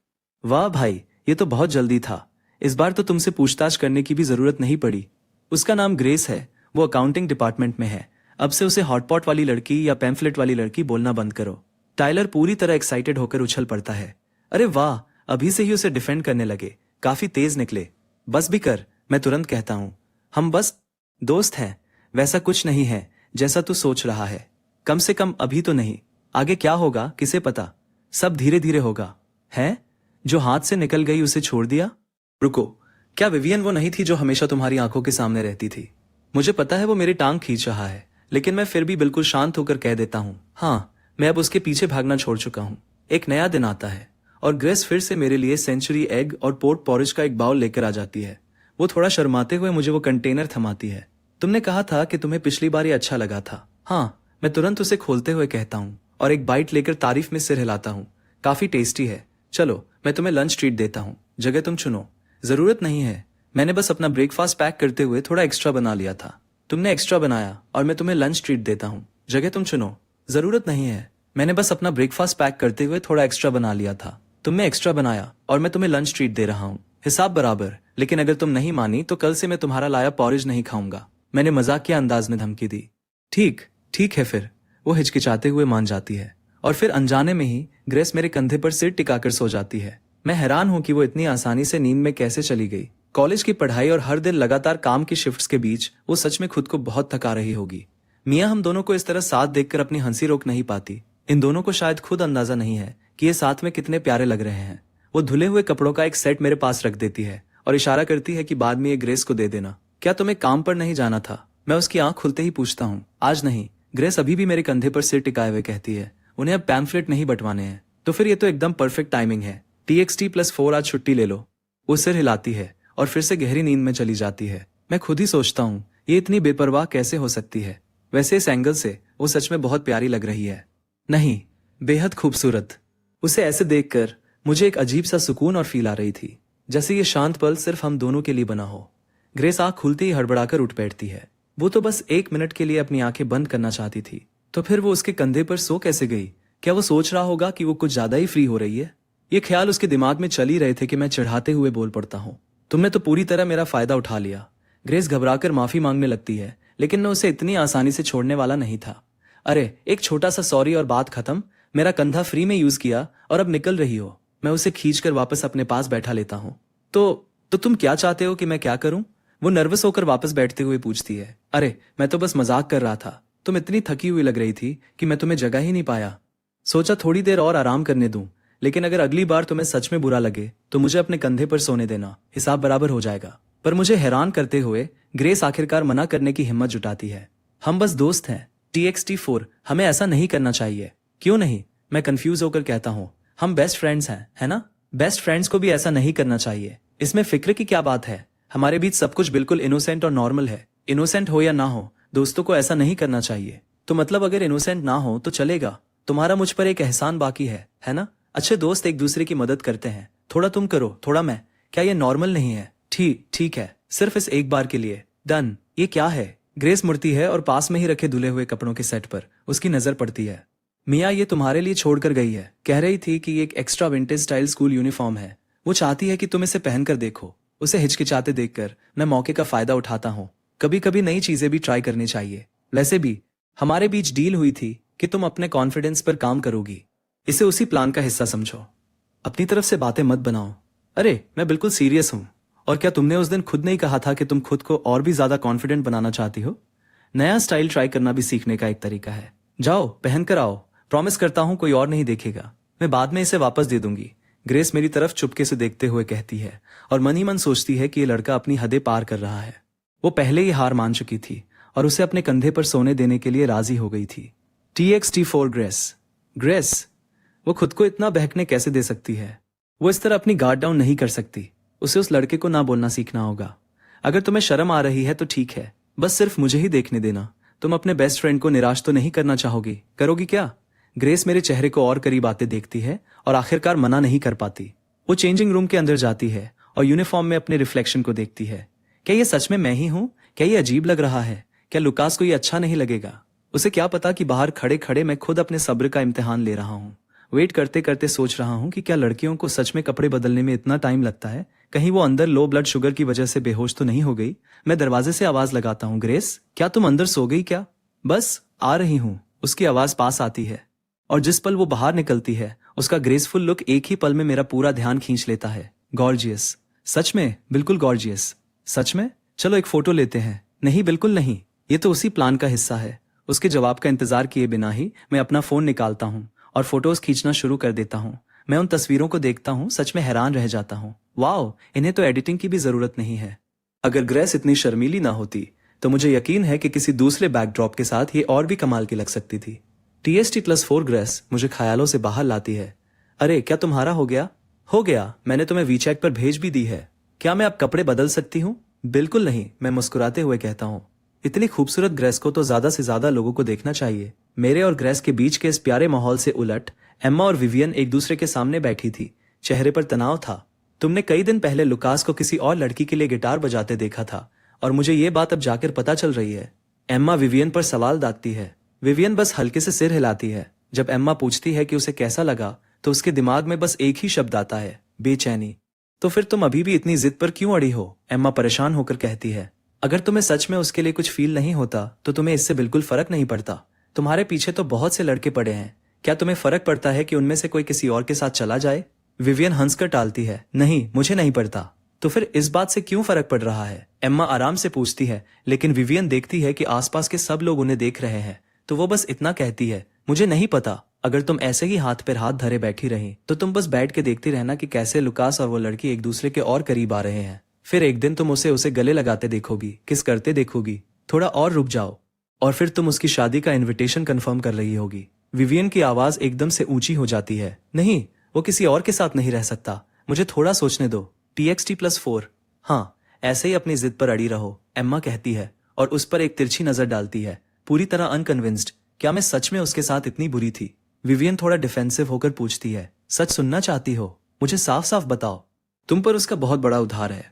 वाह भाई, ये तो बहुत जल्दी था। इस बार तो तुमसे पूछताछ करने की भी जरूरत नहीं पड़ी। उसका नाम ग्रेस है, वो अकाउंटिंग डिपार्टमेंट में है। अब से उसे हॉटपॉट वाली लड़की या पैम्फलेट वाली लड़की बोलना बंद करो। टाइलर पूरी तरह एक्साइटेड होकर उछल पड़ता है। अरे वाह, अभी से ही उसे डिफेंड करने लगे। काफी तेज निकले। बस भी कर, मैं तुरंत कहता हूँ। हम बस दोस्त हैं। वैसा कुछ नहीं है जैसा तू सोच रहा है। कम से कम अभी तो नहीं। आगे क्या होगा किसे पता। सब धीरे धीरे होगा। है जो हाथ से निकल गई उसे छोड़ दिया? रुको, क्या विवियन वो नहीं थी जो हमेशा तुम्हारी आंखों के सामने रहती थी? मुझे पता है वो मेरी टांग खींच रहा है, लेकिन मैं फिर भी बिल्कुल शांत होकर कह देता हूँ, हाँ, मैं अब उसके पीछे भागना छोड़ चुका हूँ। एक नया दिन आता है और ग्रेस फिर से मेरे लिए सेंचुरी एग और पोर्ट पॉरिज का एक बाउल लेकर आ जाती है। वो थोड़ा शर्माते हुए मुझे वो कंटेनर थमाती है। तुमने कहा था कि तुम्हें पिछली बार ये अच्छा लगा था। हाँ, मैं तुरंत उसे खोलते हुए कहता हूँ और एक बाइट लेकर तारीफ में सिर हिलाता हूँ। काफी टेस्टी है। चलो, मैं तुम्हें लंच ट्रीट देता हूँ। जगह तुम चुनो। जरूरत नहीं है, मैंने बस अपना ब्रेकफास्ट पैक करते हुए थोड़ा एक्स्ट्रा बना लिया था। तुमने एक्स्ट्रा बनाया और मैं तुम्हें लंच ट्रीट देता हूँ। जगह तुम चुनो। जरूरत नहीं है, मैंने बस अपना ब्रेकफास्ट पैक करते हुए थोड़ा एक्स्ट्रा बना लिया था। तुमने एक्स्ट्रा बनाया और मैं तुम्हें लंच ट्रीट दे रहा हूँ। हिसाब बराबर। लेकिन अगर तुम नहीं मानी तो कल से मैं तुम्हारा लाया पॉरिज नहीं खाऊंगा। मैंने मजाकिया अंदाज में धमकी दी। ठीक ठीक है फिर। वो हिचकिचाते हुए मान जाती है और फिर अनजाने में ही ग्रेस मेरे कंधे पर सिर टिकाकर सो जाती है। मैं हैरान हूं कि वो इतनी आसानी से नींद में कैसे चली गई। कॉलेज की पढ़ाई और हर दिन लगातार काम की शिफ्ट्स के बीच वो सच में खुद को बहुत थका रही होगी। मियाँ हम दोनों को इस तरह साथ देखकर अपनी हंसी रोक नहीं पाती। इन दोनों को शायद खुद अंदाजा नहीं है कि ये साथ में कितने प्यारे लग रहे हैं। वो धुले हुए कपड़ों का एक सेट मेरे पास रख देती है और इशारा करती है कि बाद में ये ग्रेस को दे देना। क्या तुम्हें काम पर नहीं जाना था? मैं उसकी आंख खुलते ही पूछता हूँ। आज नहीं। ग्रेस अभी भी मेरे कंधे पर सिर टिकाए हुए कहती है। उन्हें अब पैम्फलेट नहीं बंटवाने हैं। तो फिर ये तो एकदम परफेक्ट टाइमिंग है। TXT+4 आज छुट्टी ले लो। वो सिर हिलाती है और फिर से गहरी नींद में चली जाती है। मैं खुद ही सोचता हूँ ये इतनी बेपरवाह कैसे हो सकती है। वैसे इस एंगल से वो सच में बहुत प्यारी लग रही है। नहीं, बेहद खूबसूरत। उसे ऐसे देखकर मुझे एक अजीब सा सुकून और फील आ रही थी। जैसे ये शांत पल सिर्फ हम दोनों के लिए बना हो। ग्रेस आंख खुलते ही हड़बड़ाकर उठ बैठती है। वो तो बस 1 मिनट के लिए अपनी आंखें बंद करना चाहती थी, तो फिर वो उसके कंधे पर सो कैसे गई? क्या वो सोच रहा होगा कि वो कुछ ज्यादा ही फ्री हो रही है? ये ख्याल उसके दिमाग में चल ही रहे थे कि मैं चिढ़ाते हुए बोल पड़ता हूँ, तुमने तो पूरी तरह मेरा फायदा उठा लिया। ग्रेस घबराकर माफी मांगने लगती है, लेकिन मैं उसे इतनी आसानी से छोड़ने वाला नहीं था। अरे एक छोटा सा सॉरी और बात खत्म। मेरा कंधा फ्री में यूज किया और अब निकल रही हो। मैं उसे खींचकर वापस अपने पास बैठा लेता हूँ। तो तुम क्या चाहते हो कि मैं क्या करूं? वो नर्वस होकर वापस बैठते हुए पूछती है। अरे मैं तो बस मजाक कर रहा था। तुम इतनी थकी हुई लग रही थी कि मैं तुम्हें जगह ही नहीं पाया। सोचा थोड़ी देर और आराम करने दूं, लेकिन अगर अगली बार तुम्हें सच में बुरा लगे तो मुझे अपने कंधे पर सोने देना, हिसाब बराबर हो जाएगा। पर मुझे हैरान करते हुए ग्रेस आखिरकार मना करने की हिम्मत जुटाती है। हम बस दोस्त हैं TXT4, हमें ऐसा नहीं करना चाहिए। क्यों नहीं? मैं कंफ्यूज होकर कहता हूँ। हम बेस्ट फ्रेंड्स हैं, है ना? बेस्ट फ्रेंड्स को भी ऐसा नहीं करना चाहिए। इसमें फिक्र की क्या बात है? हमारे बीच सब कुछ बिल्कुल इनोसेंट और नॉर्मल है। इनोसेंट हो या ना हो, दोस्तों को ऐसा नहीं करना चाहिए। तो मतलब अगर इनोसेंट ना हो तो चलेगा। तुम्हारा मुझ पर एक एहसान बाकी है ना? अच्छे दोस्त एक दूसरे की मदद करते हैं, थोड़ा तुम करो थोड़ा मैं। क्या ये नॉर्मल नहीं है? ठीक है, सिर्फ इस एक बार के लिए। डन। ये क्या है? ग्रेस मुड़ती है और पास में ही रखे धुले हुए कपड़ों के सेट पर उसकी नजर पड़ती है। मिया ये तुम्हारे लिए छोड़कर गई है। कह रही थी कि ये एक extra vintage style school uniform है। वो चाहती है कि तुम इसे पहनकर देखो। उसे हिचकिचाते देखकर मैं मौके का फायदा उठाता हूँ। कभी कभी नई चीजें भी ट्राई करनी चाहिए। वैसे भी हमारे बीच डील हुई थी कि तुम अपने कॉन्फिडेंस पर काम करोगी। इसे उसी प्लान का हिस्सा समझो। अपनी तरफ से बातें मत बनाओ। अरे मैं बिल्कुल सीरियस हूँ। और क्या तुमने उस दिन खुद नहीं कहा था कि तुम खुद को और भी ज्यादा कॉन्फिडेंट बनाना चाहती हो? नया स्टाइल ट्राई करना भी सीखने का एक तरीका है। जाओ पहन कर आओ। प्रॉमिस करता हूं कोई और नहीं देखेगा। मैं बाद में इसे वापस दे दूंगी। ग्रेस मेरी तरफ चुपके से देखते हुए कहती है और मन ही मन सोचती है कि ये लड़का अपनी हदें पार कर रहा है। वो पहले ही हार मान चुकी थी और उसे अपने कंधे पर सोने देने के लिए राजी हो गई थी। TXT4 ग्रेस वो खुद को इतना बहकने कैसे दे सकती है? वो इस तरह अपनी गार्ड डाउन नहीं कर सकती। उसे उस लड़के को ना बोलना सीखना होगा। अगर तुम्हें शर्म आ रही है तो ठीक है, बस सिर्फ मुझे ही देखने देना। तुम अपने बेस्ट फ्रेंड को निराश तो नहीं करना चाहोगी, करोगी क्या? ग्रेस मेरे चेहरे को और करीब आते देखती है और आखिरकार मना नहीं कर पाती। वो चेंजिंग रूम के अंदर जाती है और यूनिफॉर्म में अपने रिफ्लेक्शन को देखती है। क्या ये सच में मैं ही हूँ? क्या ये अजीब लग रहा है? क्या लुकास को ये अच्छा नहीं लगेगा? उसे क्या पता कि बाहर खड़े खड़े मैं खुद अपने सब्र का इम्तिहान ले रहा हूँ। वेट करते करते सोच रहा हूँ कि क्या लड़कियों को सच में कपड़े बदलने में इतना टाइम लगता है? कहीं वो अंदर लो ब्लड शुगर की वजह से बेहोश तो नहीं हो गई? मैं दरवाजे से आवाज लगाता हूँ, ग्रेस क्या तुम अंदर सो गई क्या? बस आ रही हूँ, उसकी आवाज पास आती है और जिस पल वो बाहर निकलती है उसका ग्रेसफुल लुक एक ही पल में मेरा पूरा ध्यान खींच लेता है। गॉर्जियस, सच में बिल्कुल गॉर्जियस। सच में? चलो एक फोटो लेते हैं। नहीं बिल्कुल नहीं, ये तो उसी प्लान का हिस्सा है। उसके जवाब का इंतजार किए बिना ही मैं अपना फोन निकालता हूँ और फोटोज खींचना शुरू कर देता हूँ। मैं उन तस्वीरों को देखता हूँ, सच में हैरान रह जाता हूँ। वाओ, इन्हें तो एडिटिंग की भी जरूरत नहीं है। अगर ग्रेस इतनी शर्मीली ना होती तो मुझे यकीन है कि किसी दूसरे बैकड्रॉप के साथ ये और भी कमाल की लग सकती थी। TXT+4 ग्रेस मुझे ख्यालों से बाहर लाती है। अरे क्या तुम्हारा हो गया? हो गया, मैंने तुम्हें वीचैट पर भेज भी दी है। क्या मैं अब कपड़े बदल सकती हूँ? बिल्कुल नहीं, मैं मुस्कुराते हुए कहता हूँ। इतनी खूबसूरत ग्रेस को तो ज्यादा से ज्यादा लोगों को देखना चाहिए। मेरे और ग्रेस के बीच के इस प्यारे माहौल से उलट एम्मा और विवियन एक दूसरे के सामने बैठी थी। चेहरे पर तनाव था। तुमने कई दिन पहले लुकास को किसी और लड़की के लिए गिटार बजाते देखा था और मुझे ये बात अब जाकर पता चल रही है। एम्मा विवियन पर सवाल दागती है। विवियन बस हल्के से सिर हिलाती है। जब एम्मा पूछती है कि उसे कैसा लगा तो उसके दिमाग में बस एक ही शब्द आता है, बेचैनी। तो फिर तुम अभी भी इतनी जिद पर क्यों अड़ी हो? एम्मा परेशान होकर कहती है। अगर तुम्हें सच में उसके लिए कुछ फील नहीं होता तो तुम्हें इससे बिल्कुल फर्क नहीं पड़ता। तुम्हारे पीछे तो बहुत से लड़के पड़े हैं। क्या तुम्हें फर्क पड़ता है कि उनमें से कोई किसी और के साथ चला जाए? विवियन हंसकर टालती है। नहीं, मुझे नहीं पड़ता। तो फिर इस बात से क्यों फर्क पड़ रहा है? एम्मा आराम से पूछती है, लेकिन विवियन देखती है कि आसपास के सब लोग उन्हें देख रहे हैं तो वो बस इतना कहती है, मुझे नहीं पता। अगर तुम ऐसे ही हाथ पर हाथ धरे बैठी रही तो तुम बस बैठ के देखती रहना कि कैसे लुकास और वो लड़की एक दूसरे के और करीब आ रहे हैं। फिर एक दिन तुम उसे गले लगाते देखोगी, किस करते देखोगी। थोड़ा और रुक जाओ और फिर तुम उसकी शादी का इन्विटेशन कंफर्म कर रही होगी। विवियन की आवाज एकदम से ऊंची हो जाती है। नहीं, वो किसी और के साथ नहीं रह सकता। मुझे थोड़ा सोचने दो। TXT+4। हाँ, ऐसे ही अपनी जिद पर अड़ी रहो, एम्मा कहती है और उस पर एक तिरछी नजर डालती है, पूरी तरह अनकन्विंस्ड। क्या मैं सच में उसके साथ इतनी बुरी थी? विवियन थोड़ा डिफेंसिव होकर पूछती है, सच सुनना चाहती हो? मुझे साफ साफ बताओ। तुम पर उसका बहुत बड़ा उधार है।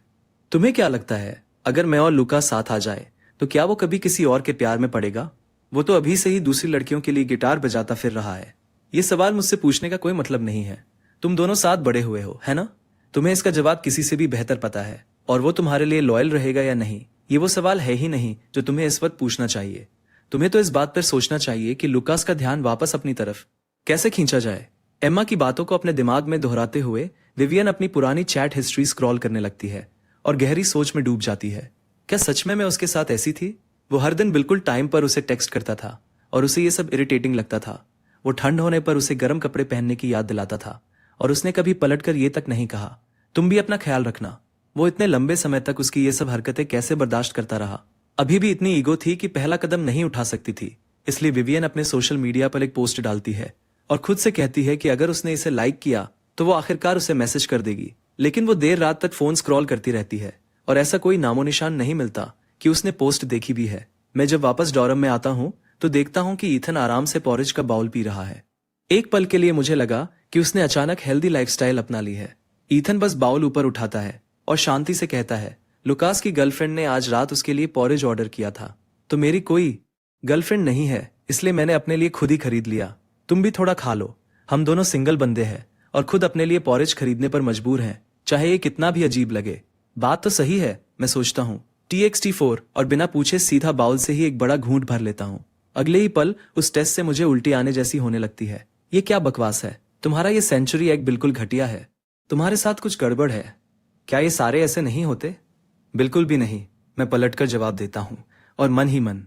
तुम्हें क्या लगता है, अगर मैं और लुका साथ आ जाए तो क्या वो कभी किसी और के प्यार में पड़ेगा? वो तो अभी से ही दूसरी लड़कियों के लिए गिटार बजाता फिर रहा है। ये सवाल मुझसे पूछने का कोई मतलब नहीं है। तुम दोनों साथ बड़े हुए हो, है ना? तुम्हें इसका जवाब किसी से भी बेहतर पता है। और वो तुम्हारे लिए लॉयल रहेगा या नहीं, ये वो सवाल है ही नहीं जो तुम्हें इस वक्त पूछना चाहिए। तुम्हें तो इस बात पर सोचना चाहिए कि लुकास का ध्यान वापस अपनी तरफ कैसे खींचा जाए। एम्मा की बातों को अपने दिमाग में दोहराते हुए विवियन अपनी पुरानी चैट हिस्ट्री स्क्रॉल करने लगती है और गहरी सोच में डूब जाती है। क्या सच में मैं उसके साथ ऐसी थी? वो हर दिन बिल्कुल टाइम पर उसे टेक्स्ट करता था और उसे ये सब इरिटेटिंग लगता था। वो ठंड होने पर उसे गर्म कपड़े पहनने की याद दिलाता था और उसने कभी पलटकर ये तक नहीं कहा, तुम भी अपना ख्याल रखना। वो इतने लंबे समय तक उसकी ये सब हरकतें कैसे बर्दाश्त करता रहा? अभी भी इतनी ईगो थी कि पहला कदम नहीं उठा सकती थी। इसलिए विवियन अपने सोशल मीडिया पर एक पोस्ट डालती है और खुद से कहती है कि अगर उसने इसे लाइक किया तो वो आखिरकार उसे मैसेज कर देगी। लेकिन वो देर रात तक फोन स्क्रॉल करती रहती है और ऐसा कोई नामो निशान नहीं मिलता कि उसने पोस्ट देखी भी है। मैं जब वापस डॉरम में आता हूँ तो देखता हूँ कि ईथन आराम से पॉरेज का बाउल पी रहा है। एक पल के लिए मुझे लगा कि उसने अचानक हेल्दी लाइफस्टाइल अपना ली है। ईथन बस बाउल ऊपर उठाता है और शांति से कहता है, लुकास की गर्लफ्रेंड ने आज रात उसके लिए पॉरेज ऑर्डर किया था, तो मेरी कोई गर्लफ्रेंड नहीं है, इसलिए मैंने अपने लिए खुद ही खरीद लिया। तुम भी थोड़ा खा लो। हम दोनों सिंगल बंदे हैं और खुद अपने लिए पॉरेज खरीदने पर मजबूर हैं, चाहे ये कितना भी अजीब लगे। बात तो सही है, मैं सोचता हूँ TXT4 और बिना पूछे सीधा बाउल से ही एक बड़ा घूंट भर लेता हूँ। अगले ही पल उस टेस्ट से मुझे उल्टी आने जैसी होने लगती है। ये क्या बकवास है? तुम्हारा ये सेंचुरी एग बिल्कुल घटिया है। तुम्हारे साथ कुछ गड़बड़ है। क्या ये सारे ऐसे नहीं होते? बिल्कुल भी नहीं, मैं पलटकर जवाब देता हूँ और मन ही मन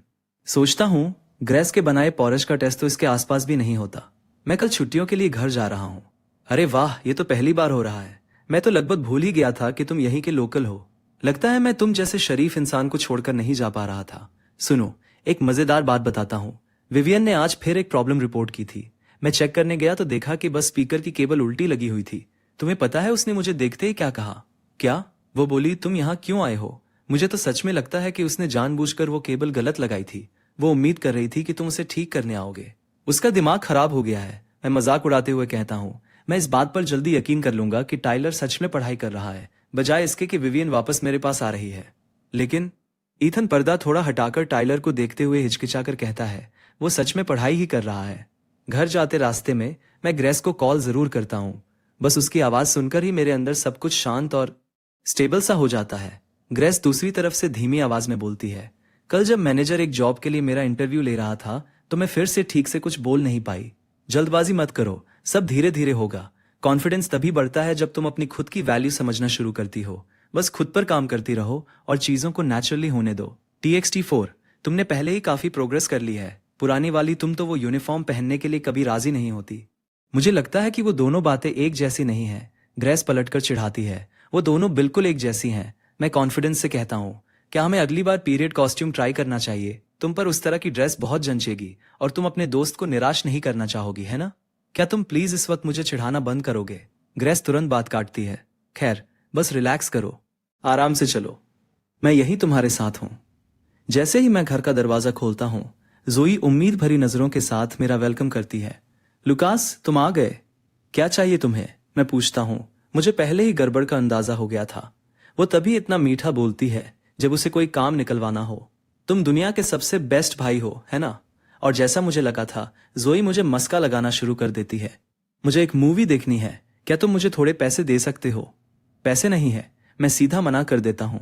सोचता हूँ, ग्रेस के बनाए पॉरेज का टेस्ट तो इसके आसपास भी नहीं होता। मैं कल छुट्टियों के लिए घर जा रहा हूँ। अरे वाह, ये तो पहली बार हो रहा है। मैं तो लगभग भूल ही गया था कि तुम यहीं के लोकल हो। लगता है मैं तुम जैसे शरीफ इंसान को छोड़कर नहीं जा पा रहा था। सुनो, एक मजेदार बात बताता हूँ। विवियन ने आज फिर एक प्रॉब्लम रिपोर्ट की थी। मैं चेक करने गया तो देखा कि बस स्पीकर की केबल उल्टी लगी हुई थी। तुम्हें पता है उसने मुझे देखते ही क्या कहा? क्या? वो बोली, तुम यहाँ क्यों आए हो? मुझे तो सच में लगता है कि उसने जानबूझकर वो केबल गलत लगाई थी। वो उम्मीद कर रही थी कि तुम उसे ठीक करने आओगे। उसका दिमाग खराब हो गया है। मैं मजाक उड़ाते हुए कहता हूँ, मैं इस बात पर जल्दी यकीन कर लूंगा कि टाइलर सच में पढ़ाई कर रहा है, बजाय इसके कि विवियन वापस मेरे पास आ रही है। लेकिन ईथन पर्दा थोड़ा हटाकर टाइलर को देखते हुए हिचकिचाकर कहता है, वो सच में पढ़ाई ही कर रहा है। घर जाते रास्ते में मैं ग्रेस को कॉल जरूर करता हूँ। बस उसकी आवाज सुनकर ही मेरे अंदर सब कुछ शांत और स्टेबल सा हो जाता है। ग्रेस दूसरी तरफ से धीमी आवाज में बोलती है, कल जब मैनेजर एक जॉब के लिए मेरा इंटरव्यू ले रहा था तो मैं फिर से ठीक से कुछ बोल नहीं पाई। जल्दबाजी मत करो, सब धीरे धीरे होगा। कॉन्फिडेंस तभी बढ़ता है जब तुम अपनी खुद की वैल्यू समझना शुरू करती हो। बस खुद पर काम करती रहो और चीजों को नेचुरली होने दो। TXT4, तुमने पहले ही काफी प्रोग्रेस कर ली है। पुरानी वाली तुम तो वो यूनिफॉर्म पहनने के लिए कभी राजी नहीं होती। मुझे लगता है कि वो दोनों बातें एक जैसी नहीं है। ग्रेस पलटकर चिढ़ाती है, वो दोनों बिल्कुल एक जैसी हैं। मैं कॉन्फिडेंस से कहता हूँ, क्या हमें अगली बार पीरियड कॉस्ट्यूम ट्राई करना चाहिए? तुम पर उस तरह की ड्रेस बहुत जंचेगी और तुम अपने दोस्त को निराश नहीं करना चाहोगी, है ना? क्या तुम प्लीज इस वक्त मुझे चिढ़ाना बंद करोगे? ग्रेस तुरंत बात काटती है, खैर बस रिलैक्स करो, आराम से चलो, मैं यही तुम्हारे साथ हूं। जैसे ही मैं घर का दरवाजा खोलता हूं, जोई उम्मीद भरी नजरों के साथ मेरा वेलकम करती है। लुकास, तुम आ गए। क्या चाहिए तुम्हें? मैं पूछता हूं। मुझे पहले ही गड़बड़ का अंदाजा हो गया था। वो तभी इतना मीठा बोलती है जब उसे कोई काम निकलवाना हो। तुम दुनिया के सबसे बेस्ट भाई हो, है ना? और जैसा मुझे लगा था, जोई मुझे मस्का लगाना शुरू कर देती है। मुझे एक मूवी देखनी है, क्या तुम मुझे थोड़े पैसे दे सकते हो? पैसे नहीं है, मैं सीधा मना कर देता हूं।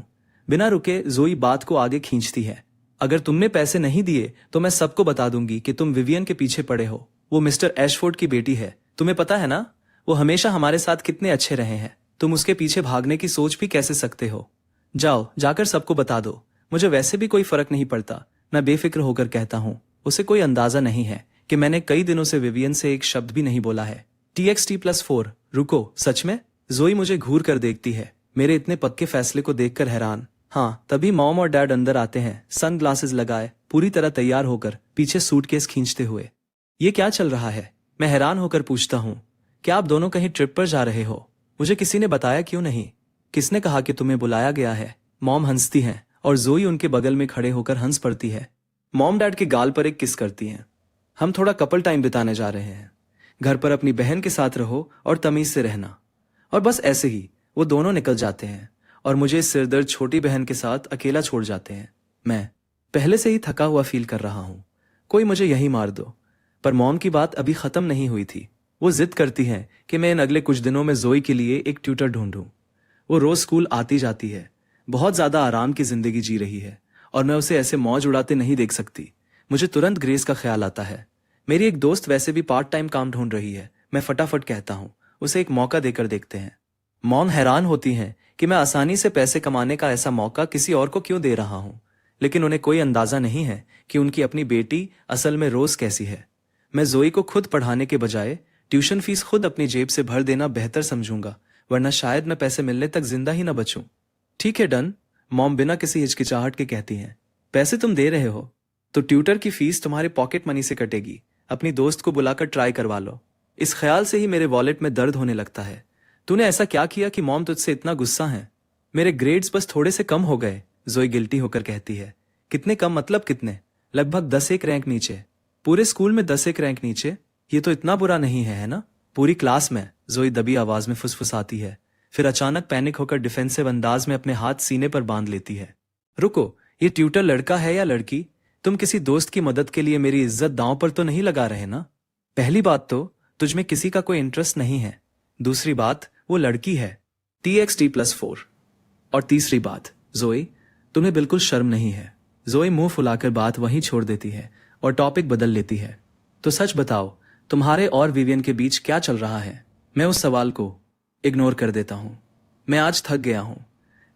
बिना रुके जोई बात को आगे खींचती है। अगर तुमने पैसे नहीं दिए तो मैं सबको बता दूंगी कि तुम विवियन के पीछे पड़े हो। वो मिस्टर एशफोर्ड की बेटी है, तुम्हें पता है ना? वो हमेशा हमारे साथ कितने अच्छे रहे हैं। तुम उसके पीछे भागने की सोच भी कैसे सकते हो? जाओ, जाकर सबको बता दो। मुझे वैसे भी कोई फर्क नहीं पड़ता, मैं बेफिक्र होकर कहता हूँ। उसे कोई अंदाजा नहीं है कि मैंने कई दिनों से विवियन से एक शब्द भी नहीं बोला है। TXT+4, रुको, सच में? जोई मुझे घूर कर देखती है, मेरे इतने पक्के फैसले को देखकर हैरान। हाँ, तभी मॉम और डैड अंदर आते हैं, सन ग्लासेस लगाए, पूरी तरह तैयार होकर, पीछे सूटकेस खींचते हुए। ये क्या चल रहा है? मैं हैरान होकर पूछता हूँ। क्या आप दोनों कहीं ट्रिप पर जा रहे हो? मुझे किसी ने बताया क्यों नहीं? किसने कहा कि तुम्हें बुलाया गया है? मॉम हंसती हैं और जोई उनके बगल में खड़े होकर हंस पड़ती है। मॉम डैड के गाल पर एक किस करती हैं। हम थोड़ा कपल टाइम बिताने जा रहे हैं। घर पर अपनी बहन के साथ रहो और तमीज से रहना। और बस ऐसे ही, वो दोनों निकल जाते हैं और मुझे इस सिरदर्द छोटी बहन के साथ अकेला छोड़ जाते हैं। मैं पहले से ही थका हुआ फील कर रहा हूँ, कोई मुझे यही मार दो। पर मॉम की बात अभी खत्म नहीं हुई थी। वो जिद करती हैं कि मैं इन अगले कुछ दिनों में जोई के लिए एक ट्यूटर ढूंढूं। वो रोज स्कूल आती जाती है, बहुत ज्यादा आराम की जिंदगी जी रही है और मैं उसे ऐसे मौज उड़ाते नहीं देख सकती। मुझे तुरंत ग्रेस का ख्याल आता है। मेरी एक दोस्त वैसे भी पार्ट टाइम काम ढूंढ रही है। मैं फटाफट कहता हूँ, उसे एक मौका देकर देखते हैं। मॉम हैरान होती हैं कि मैं आसानी से पैसे कमाने का ऐसा मौका किसी और को क्यों दे रहा हूँ, लेकिन उन्हें कोई अंदाजा नहीं है कि उनकी अपनी बेटी असल में रोज कैसी है। मैं जोई को खुद पढ़ाने के बजाय ट्यूशन फीस खुद अपनी जेब से भर देना बेहतर समझूंगा, वरना शायद मैं पैसे मिलने तक जिंदा ही न बचूं। ठीक है डन, मॉम बिना किसी हिचकिचाहट के कहती हैं। पैसे तुम दे रहे हो तो ट्यूटर की फीस तुम्हारे पॉकेट मनी से कटेगी। अपनी दोस्त को बुलाकर ट्राई करवा लो। इस ख्याल से ही मेरे वॉलेट में दर्द होने लगता है। तूने ऐसा क्या किया कि मॉम तुझसे इतना गुस्सा है? मेरे ग्रेड्स बस थोड़े से कम हो गए, जोई गिल्टी होकर कहती है। कितने कम मतलब कितने? लगभग 10 रैंक नीचे। पूरे स्कूल में 10 रैंक नीचे? ये तो इतना बुरा नहीं है ना? पूरी क्लास में, जोई दबी आवाज में फुसफुसाती है। फिर अचानक पैनिक होकर डिफेंसिव अंदाज में अपने हाथ सीने पर बांध लेती है। रुको, ये ट्यूटर लड़का है या लड़की? तुम किसी दोस्त की मदद के लिए मेरी इज्जत दांव पर तो नहीं लगा रहे ना? पहली बात तो तुझमें किसी का कोई इंटरेस्ट नहीं है। दूसरी बात, वो लड़की है, TXT+4। और तीसरी बात, जोई, तुम्हें बिल्कुल शर्म नहीं है। जोई मुंह फुलाकर बात वहीं छोड़ देती है और टॉपिक बदल लेती है। तो सच बताओ, तुम्हारे और विवियन के बीच क्या चल रहा है? मैं उस सवाल को इग्नोर कर देता हूं। मैं आज थक गया हूं।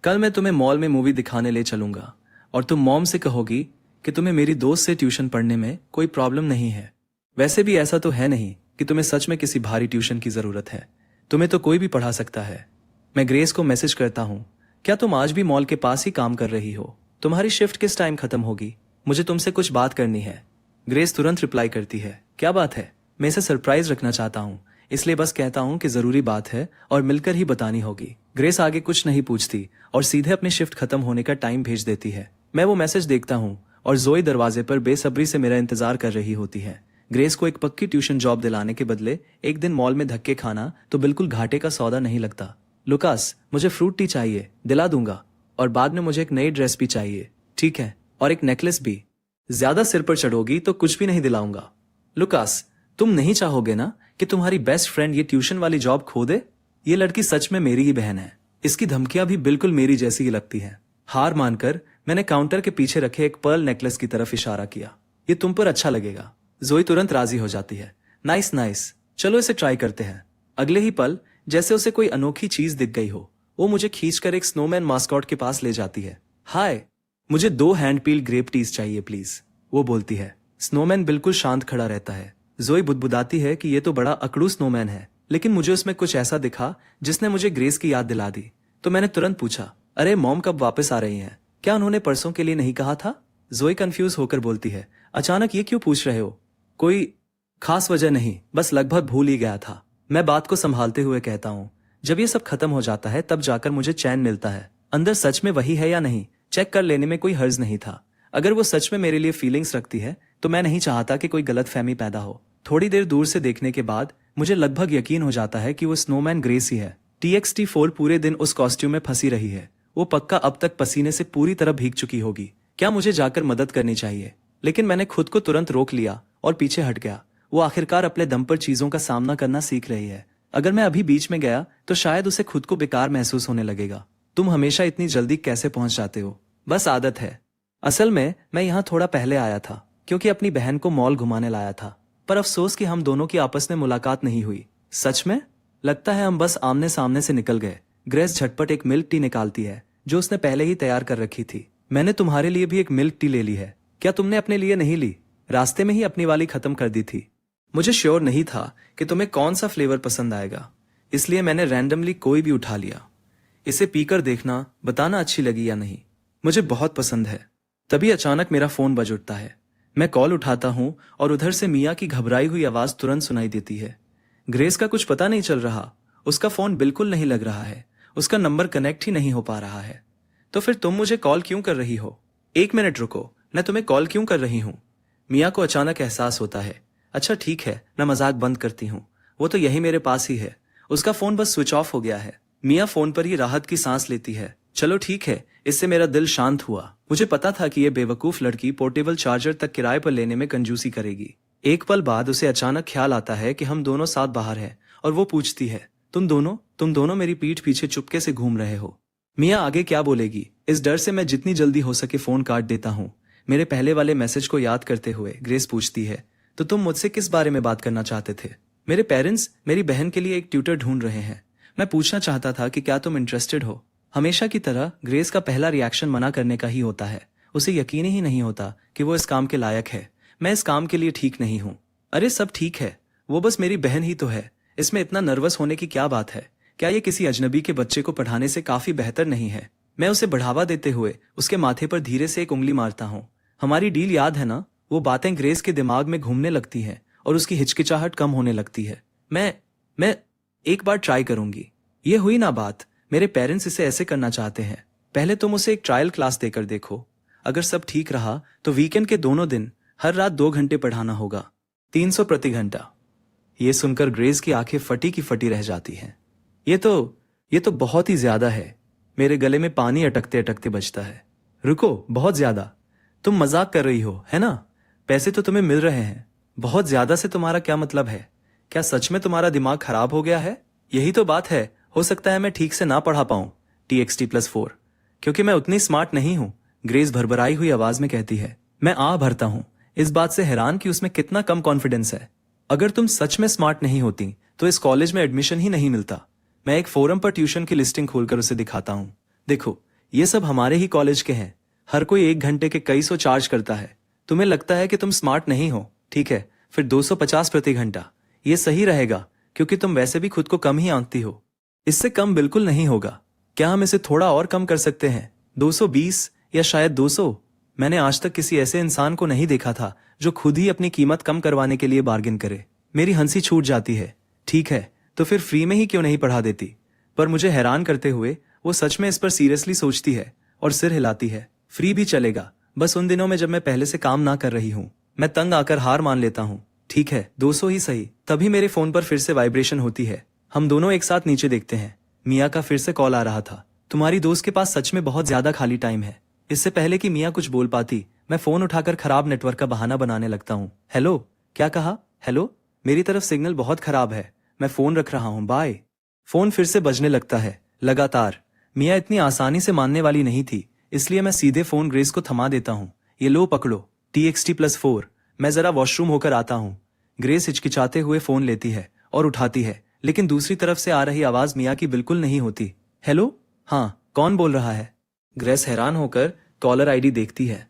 कल मैं तुम्हें मॉल में मूवी दिखाने ले चलूंगा और तुम मॉम से कहोगी कि तुम्हें मेरी दोस्त से ट्यूशन पढ़ने में कोई प्रॉब्लम नहीं है। वैसे भी ऐसा तो है नहीं कि तुम्हें सच में किसी भारी ट्यूशन की जरूरत है। तुम्हें तो कोई भी पढ़ा सकता है। मैं ग्रेस को मैसेज करता हूँ, क्या तुम आज भी मॉल के पास ही काम कर रही हो? तुम्हारी शिफ्ट किस टाइम खत्म होगी? मुझे तुमसे कुछ बात करनी है। ग्रेस तुरंत रिप्लाई करती है, क्या बात है? मैं इसे सरप्राइज रखना चाहता हूँ, इसलिए बस कहता हूँ कि जरूरी बात है और मिलकर ही बतानी होगी। ग्रेस आगे कुछ नहीं पूछती और सीधे अपनी शिफ्ट खत्म होने का टाइम भेज देती है। मैं वो मैसेज देखता हूँ और जोई दरवाजे पर बेसब्री से मेरा इंतजार कर रही होती है। ग्रेस को एक पक्की ट्यूशन जॉब दिलाने के बदले एक दिन मॉल में धक्के खाना तो बिल्कुल घाटे का सौदा नहीं लगता। लुकास, मुझे फ्रूट टी चाहिए, दिला दूंगा। और बाद में मुझे एक नई ड्रेस भी चाहिए, ठीक है? और एक नेकलेस भी। ज्यादा सिर पर चढ़ोगी तो कुछ भी नहीं दिलाऊंगा। लुकास, तुम नहीं चाहोगे ना कि तुम्हारी बेस्ट फ्रेंड ये ट्यूशन वाली जॉब खो दे? ये लड़की सच में मेरी ही बहन है। इसकी धमकियां भी बिल्कुल मेरी जैसी ही लगती हैं। हार मानकर मैंने काउंटर के पीछे रखे एक पर्ल नेकलेस की तरफ इशारा किया। ये तुम पर अच्छा लगेगा। जोई तुरंत राजी हो जाती है। नाइस नाइस, चलो इसे ट्राई करते हैं। अगले ही पल जैसे उसे कोई अनोखी चीज दिख गई हो, वो मुझे खींचकर एक स्नोमैन मास्कॉट के पास ले जाती है। हाय, मुझे 2 हैंड पील ग्रेप टीज चाहिए प्लीज, वो बोलती है। स्नोमैन बिल्कुल शांत खड़ा रहता है। जोई बुदबुदाती है कि ये तो बड़ा अकड़ू स्नोमैन है, लेकिन मुझे उसमें कुछ ऐसा दिखा जिसने मुझे ग्रेस की याद दिला दी। तो मैंने तुरंत पूछा, अरे मॉम कब वापस आ रही हैं? क्या उन्होंने परसों के लिए नहीं कहा था? जोई कंफ्यूज होकर बोलती है, अचानक ये क्यों पूछ रहे हो? कोई खास वजह नहीं, बस लगभग भूल ही गया था। मैं बात को संभालते हुए कहता हूँ, जब ये सब खत्म हो जाता है तब जाकर मुझे चैन मिलता है। अंदर सच में वही है या नहीं, चेक कर लेने में कोई हर्ज नहीं था। अगर वो सच में मेरे लिए फीलिंग्स रखती है तो मैं नहीं चाहता कि कोई गलतफहमी पैदा हो। थोड़ी देर दूर से देखने के बाद मुझे लगभग यकीन हो जाता है कि वो स्नोमैन ग्रेस ही है। TXT4 पूरे दिन उस कॉस्ट्यूम में फंसी रही है। वो पक्का अब तक पसीने से पूरी तरह भीग चुकी होगी। क्या मुझे जाकर मदद करनी चाहिए? लेकिन मैंने खुद को तुरंत रोक लिया और पीछे हट गया। वो आखिरकार अपने दम पर चीजों का सामना करना सीख रही है। अगर मैं अभी बीच में गया तो शायद उसे खुद को बेकार महसूस होने लगेगा। तुम हमेशा इतनी जल्दी कैसे पहुंच जाते हो? बस आदत है। असल में मैं यहाँ थोड़ा पहले आया था क्योंकि अपनी बहन को मॉल घुमाने लाया था, पर अफसोस कि हम दोनों की आपस में मुलाकात नहीं हुई। सच में? लगता है हम बस आमने सामने से निकल गए। ग्रेस झटपट एक मिल्क टी निकालती है जो उसने पहले ही तैयार कर रखी थी। मैंने तुम्हारे लिए भी एक मिल्क टी ले ली है। क्या तुमने अपने लिए नहीं ली? रास्ते में ही अपनी वाली खत्म कर दी थी। मुझे श्योर नहीं था कि तुम्हें कौन सा फ्लेवर पसंद आएगा, इसलिए मैंने रैंडमली कोई भी उठा लिया। इसे पीकर देखना, बताना अच्छी लगी या नहीं। मुझे बहुत पसंद है। तभी अचानक मेरा फोन बज उठता है। मैं कॉल उठाता हूं और उधर से मिया की घबराई हुई आवाज तुरंत सुनाई देती है। ग्रेस का कुछ पता नहीं चल रहा। उसका फोन बिल्कुल नहीं लग रहा है। उसका नंबर कनेक्ट ही नहीं हो पा रहा है। तो फिर तुम मुझे कॉल क्यों कर रही हो? 1 मिनट रुको, मैं तुम्हें कॉल क्यों कर रही हूँ? मिया को अचानक एहसास होता है। अच्छा ठीक है, मैं मजाक बंद करती हूँ। वो तो यही मेरे पास ही है। उसका फोन बस स्विच ऑफ हो गया है। मिया फोन पर ही राहत की सांस लेती है। चलो ठीक है, इससे मेरा दिल शांत हुआ। मुझे पता था कि ये बेवकूफ लड़की पोर्टेबल चार्जर तक किराए पर लेने में कंजूसी करेगी। एक पल बाद उसे अचानक ख्याल आता है कि हम दोनों साथ बाहर हैं और वो पूछती है, तुम दोनों मेरी पीठ पीछे चुपके से घूम रहे हो। मिया आगे क्या बोलेगी, इस डर से मैं जितनी जल्दी हो सके फोन काट देता हूँ। मेरे पहले वाले मैसेज को याद करते हुए ग्रेस पूछती है, तो तुम मुझसे किस बारे में बात करना चाहते थे? मेरे पेरेंट्स मेरी बहन के लिए एक ट्यूटर ढूंढ रहे हैं। मैं पूछना चाहता था कि क्या तुम इंटरेस्टेड हो? हमेशा की तरह ग्रेस का पहला रिएक्शन मना करने का ही होता है। उसे यकीन ही नहीं होता कि वो इस काम के लायक है। मैं इस काम के लिए ठीक नहीं हूँ। अरे सब ठीक है, वो बस मेरी बहन ही तो है। इसमें इतना नर्वस होने की क्या बात है? क्या ये किसी अजनबी के बच्चे को पढ़ाने से काफी बेहतर नहीं है? मैं उसे बढ़ावा देते हुए उसके माथे पर धीरे से एक उंगली मारता हूँ। हमारी डील याद है ना? वो बातें ग्रेस के दिमाग में घूमने लगती हैं और उसकी हिचकिचाहट कम होने लगती है। मैं एक बार ट्राई करूंगी। ये हुई ना बात। मेरे पेरेंट्स इसे ऐसे करना चाहते हैं। पहले तुम उसे एक ट्रायल क्लास देकर देखो। अगर सब ठीक रहा तो वीकेंड के दोनों दिन हर रात 2 घंटे पढ़ाना होगा। 300 प्रति घंटा। ये सुनकर ग्रेस की आंखें फटी की फटी रह जाती हैं। ये तो बहुत ही ज्यादा है। मेरे गले में पानी अटकते अटकते बजता है। रुको, बहुत ज्यादा? तुम मजाक कर रही हो, है ना? पैसे तो तुम्हें मिल रहे हैं। बहुत ज्यादा से तुम्हारा क्या मतलब है? क्या सच में तुम्हारा दिमाग खराब हो गया है? यही तो बात है। हो सकता है मैं ठीक से ना पढ़ा पाऊं TXT+4, क्योंकि मैं उतनी स्मार्ट नहीं हूं। ग्रेस भरभराई हुई आवाज में कहती है। मैं भरता हूं, इस बात से हैरान कि उसमें कितना कम कॉन्फिडेंस है। अगर तुम सच में स्मार्ट नहीं होती तो इस कॉलेज में एडमिशन ही नहीं मिलता। मैं एक फोरम पर ट्यूशन की लिस्टिंग खोलकर उसे दिखाता हूँ। देखो, ये सब हमारे ही कॉलेज के हैं। हर कोई 1 घंटे के कई सौ चार्ज करता है। तुम्हें लगता है कि तुम स्मार्ट नहीं हो, ठीक है, फिर 250 प्रति घंटा। ये सही रहेगा, क्योंकि तुम वैसे भी खुद को कम ही आंकती हो। इससे कम बिल्कुल नहीं होगा। क्या हम इसे थोड़ा और कम कर सकते हैं? 220 या शायद 200? मैंने आज तक किसी ऐसे इंसान को नहीं देखा था जो खुद ही अपनी कीमत कम करवाने के लिए बार्गेन करे। मेरी हंसी छूट जाती है। ठीक है, तो फिर फ्री में ही क्यों नहीं पढ़ा देती? पर मुझे हैरान करते हुए वो सच में इस पर सीरियसली सोचती है और सिर हिलाती है। फ्री भी चलेगा, बस उन दिनों में जब मैं पहले से काम ना कर रही हूँ। मैं तंग आकर हार मान लेता हूँ। ठीक है, 200 ही सही। तभी मेरे फोन पर फिर से वाइब्रेशन होती है। हम दोनों एक साथ नीचे देखते हैं। मिया का फिर से कॉल आ रहा था। तुम्हारी दोस्त के पास सच में बहुत ज्यादा खाली टाइम है। इससे पहले कि मिया कुछ बोल पाती, मैं फोन उठाकर खराब नेटवर्क का बहाना बनाने लगता हूँ। हेलो? क्या कहा? हेलो? मेरी तरफ सिग्नल बहुत खराब है। मैं फोन रख रहा हूँ, बाय। फोन फिर से बजने लगता है, लगातार। मिया इतनी आसानी से मानने वाली नहीं थी, इसलिए मैं सीधे फोन ग्रेस को थमा देता हूँ। ये लो पकड़ो, TXT+4। मैं जरा वॉशरूम होकर आता हूँ। ग्रेस हिचकिचाते हुए फोन लेती है और उठाती है, लेकिन दूसरी तरफ से आ रही आवाज मिया की बिल्कुल नहीं होती। हेलो? हाँ, कौन बोल रहा है? ग्रेस हैरान होकर कॉलर आईडी देखती है।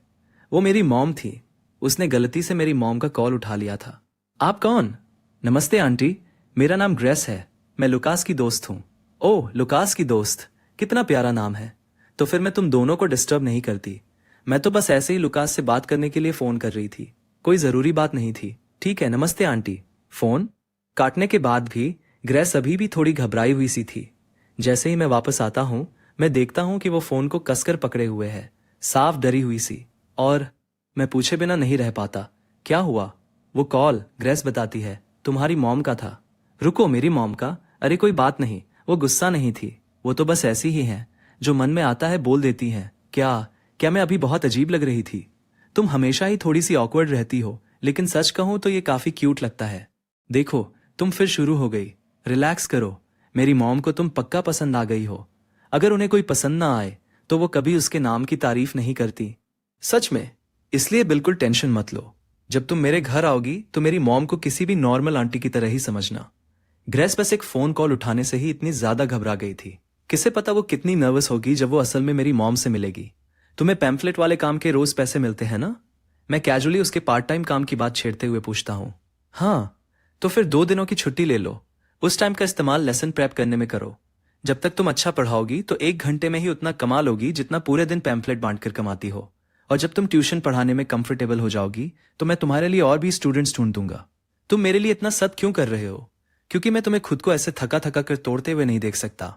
वो मेरी मॉम थी। उसने गलती से मेरी मॉम का कॉल उठा लिया था। आप कौन? नमस्ते आंटी, मेरा नाम ग्रेस है। मैं लुकास की दोस्त हूँ। ओह, लुकास की दोस्त, कितना प्यारा नाम है। तो फिर मैं तुम दोनों को डिस्टर्ब नहीं करती। मैं तो बस ऐसे ही लुकास से बात करने के लिए फोन कर रही थी। कोई जरूरी बात नहीं थी। ठीक है, नमस्ते आंटी। फोन काटने के बाद भी ग्रेस अभी भी थोड़ी घबराई हुई सी थी। जैसे ही मैं वापस आता हूँ, मैं देखता हूँ कि वो फोन को कसकर पकड़े हुए है, साफ डरी हुई सी। और मैं पूछे बिना नहीं रह पाता, क्या हुआ? वो कॉल, ग्रेस बताती है, तुम्हारी मॉम का था। रुको, मेरी मॉम का? अरे कोई बात नहीं, वो गुस्सा नहीं थी। वो तो बस ऐसी ही हैं, जो मन में आता है बोल देती हैं। क्या मैं अभी बहुत अजीब लग रही थी? तुम हमेशा ही थोड़ी सी ऑकवर्ड रहती हो, लेकिन सच कहूं तो ये काफी क्यूट लगता है। देखो, तुम फिर शुरू हो गई। रिलैक्स करो। मेरी मॉम को तुम पक्का पसंद आ गई हो। अगर उन्हें कोई पसंद ना आए तो वो कभी उसके नाम की तारीफ नहीं करती। सच में। इसलिए बिल्कुल टेंशन मत लो। जब तुम मेरे घर आओगी तो मेरी मॉम को किसी भी नॉर्मल आंटी की तरह ही समझना। ग्रेस बस एक फोन कॉल उठाने से ही इतनी ज्यादा घबरा गई थी। किसे पता वो कितनी नर्वस होगी जब वो असल में मेरी मॉम से मिलेगी। तुम्हें पैम्फलेट वाले काम के रोज पैसे मिलते हैं ना? मैं कैजुअली उसके पार्ट टाइम काम की बात छेड़ते हुए पूछता हूँ। हाँ, तो फिर 2 दिनों की छुट्टी ले लो। उस टाइम का इस्तेमाल लेसन प्रेप करने में करो। जब तक तुम अच्छा पढ़ाओगी तो 1 घंटे में ही उतना कमा लोगी जितना पूरे दिन पैम्फलेट बांटकर कमाती हो। और जब तुम ट्यूशन पढ़ाने में कंफर्टेबल हो जाओगी तो मैं तुम्हारे लिए और भी स्टूडेंट्स ढूंढ दूंगा। तुम मेरे लिए इतना सख्त क्यों कर रहे हो? क्योंकि मैं तुम्हें खुद को ऐसे थका थका कर तोड़ते हुए नहीं देख सकता।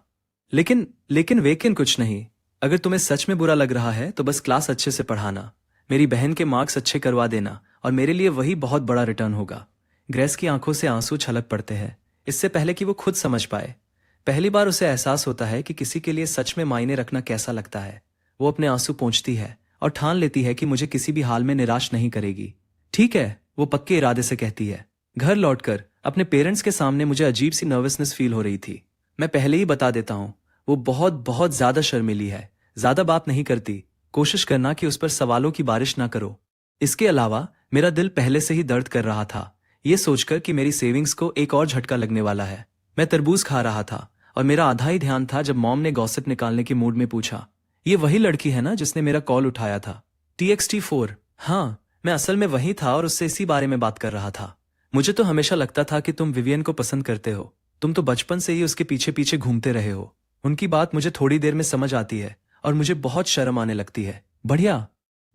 लेकिन कुछ नहीं। अगर तुम्हें सच में बुरा लग रहा है तो बस क्लास अच्छे से पढ़ाना, मेरी बहन के मार्क्स अच्छे करवा देना, और मेरे लिए वही बहुत बड़ा रिटर्न होगा। ग्रेस की आंखों से आंसू छलक पड़ते हैं, इससे पहले कि वो खुद समझ पाए। पहली बार उसे एहसास होता है कि किसी के लिए सच में मायने रखना कैसा लगता है। वो अपने आंसू पोंछती है और ठान लेती है कि मुझे किसी भी हाल में निराश नहीं करेगी। ठीक है, वो पक्के इरादे से कहती है। घर लौटकर अपने पेरेंट्स के सामने मुझे अजीब सी नर्वसनेस फील हो रही थी। मैं पहले ही बता देता हूँ, वो बहुत बहुत ज्यादा शर्मीली है, ज्यादा बात नहीं करती। कोशिश करना कि उस पर सवालों की बारिश ना करो। इसके अलावा मेरा दिल पहले से ही दर्द कर रहा था, ये सोचकर कि मेरी सेविंग्स को एक और झटका लगने वाला है। मैं तरबूज खा रहा था और मेरा आधा ही ध्यान था जब मॉम ने गॉसिप निकालने के मूड में पूछा, ये वही लड़की है ना जिसने मेरा कॉल उठाया था? TXT4। हाँ, मैं असल में वही था और उससे इसी बारे में बात कर रहा था। मुझे तो हमेशा लगता था कि तुम विवियन को पसंद करते हो। तुम तो बचपन से ही उसके पीछे पीछे घूमते रहे हो। उनकी बात मुझे थोड़ी देर में समझ आती है और मुझे बहुत शर्म आने लगती है। बढ़िया,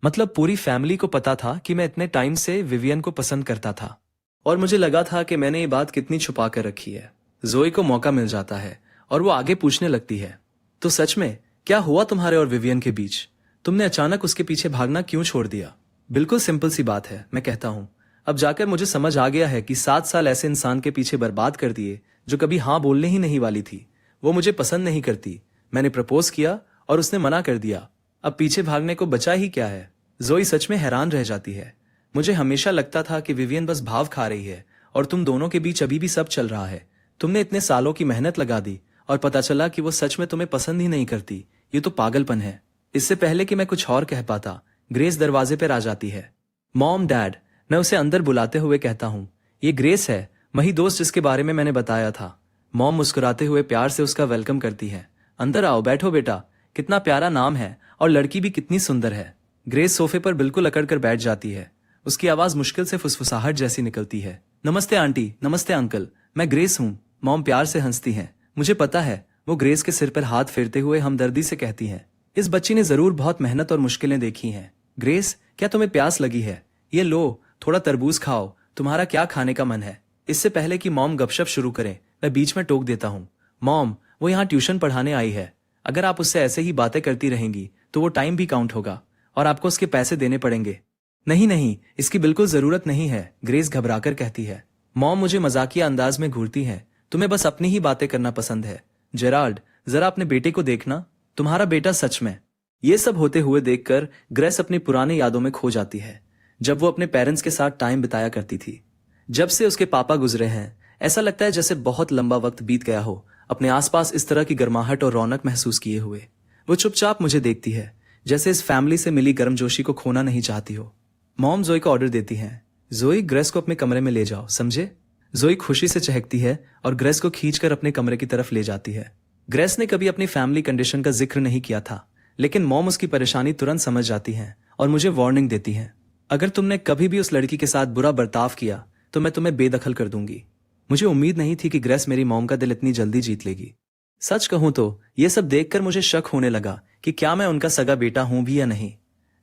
मतलब पूरी फैमिली को पता था कि मैं इतने टाइम से विवियन को पसंद करता था और मुझे लगा था कि मैंने ये बात कितनी छुपा कर रखी है। जोई को मौका मिल जाता है और वो आगे पूछने लगती है, तो सच में क्या हुआ तुम्हारे और विवियन के बीच? तुमने अचानक उसके पीछे भागना क्यों छोड़ दिया? बिल्कुल सिंपल सी बात है, मैं कहता हूँ। अब जाकर मुझे समझ आ गया है कि 7 साल ऐसे इंसान के पीछे बर्बाद कर दिए जो कभी हाँ बोलने ही नहीं वाली थी। वो मुझे पसंद नहीं करती। मैंने प्रपोज किया और उसने मना कर दिया। अब पीछे भागने को बचा ही क्या है? जोई सच में हैरान रह जाती है। मुझे हमेशा लगता था कि विवियन बस भाव खा रही है और तुम दोनों के बीच अभी भी सब चल रहा है। तुमने इतने सालों की मेहनत लगा दी और पता चला कि वो सच में तुम्हें पसंद ही नहीं करती। ये तो पागलपन है। इससे पहले कि मैं कुछ और कह पाता, ग्रेस दरवाजे पर आ जाती है। मॉम, डैड, मैं उसे अंदर बुलाते हुए कहता हूँ, ये ग्रेस है, वही दोस्त जिसके बारे में मैंने बताया था। मॉम मुस्कुराते हुए प्यार से उसका वेलकम करती है। अंदर आओ, बैठो बेटा। कितना प्यारा नाम है और लड़की भी कितनी सुंदर है। ग्रेस सोफे पर बिल्कुल अकड़ कर बैठ जाती है। उसकी आवाज मुश्किल से फुसफुसाहट जैसी निकलती है। नमस्ते आंटी, नमस्ते अंकल, मैं ग्रेस हूँ। मॉम प्यार से हंसती हैं। मुझे पता है। वो ग्रेस के सिर पर हाथ फेरते हुए हमदर्दी से कहती हैं, इस बच्ची ने जरूर बहुत मेहनत और मुश्किलें देखी हैं। ग्रेस, क्या तुम्हें प्यास लगी है? ये लो, थोड़ा तरबूज खाओ। तुम्हारा क्या खाने का मन है? इससे पहले कि मॉम गपशप शुरू करें, मैं बीच में टोक देता हूँ। मॉम, वो यहाँ ट्यूशन पढ़ाने आई है। अगर आप उससे ऐसे ही बातें करती रहेंगी तो वो टाइम भी काउंट होगा और आपको उसके पैसे देने पड़ेंगे। नहीं नहीं, इसकी बिल्कुल जरूरत नहीं है, ग्रेस घबराकर कहती है। मॉम मुझे मजाकिया अंदाज में घूरती है। तुम्हें बस अपनी ही बातें करना पसंद है। जेराल्ड, जरा अपने बेटे को देखना, तुम्हारा बेटा सच में। ये सब होते हुए देखकर ग्रेस अपनी पुरानी यादों में खो जाती है, जब वो अपने पेरेंट्स के साथ टाइम बिताया करती थी। जब से उसके पापा गुजरे हैं, ऐसा लगता है जैसे बहुत लंबा वक्त बीत गया हो, अपने आसपास इस तरह की गर्माहट और रौनक महसूस किए हुए। वो चुपचाप मुझे देखती है, जैसे इस फैमिली से मिली गर्मजोशी को खोना नहीं चाहती हो। मॉम जोई को ऑर्डर देती हैं, जोई, ग्रेस को अपने कमरे में ले जाओ, समझे? जोई खुशी से चहकती है और ग्रेस को खींचकर अपने कमरे की तरफ ले जाती है। ग्रेस ने कभी अपनी फैमिली कंडीशन का जिक्र नहीं किया था, लेकिन मॉम उसकी परेशानी तुरंत समझ जाती हैं और मुझे वार्निंग देती हैं, अगर तुमने कभी भी उस लड़की के साथ बुरा बर्ताव किया तो मैं तुम्हें बेदखल कर दूंगी। मुझे उम्मीद नहीं थी कि ग्रेस मेरी मॉम का दिल इतनी जल्दी जीत लेगी। सच कहूं तो ये सब देखकर मुझे शक होने लगा कि क्या मैं उनका सगा बेटा हूं भी या नहीं।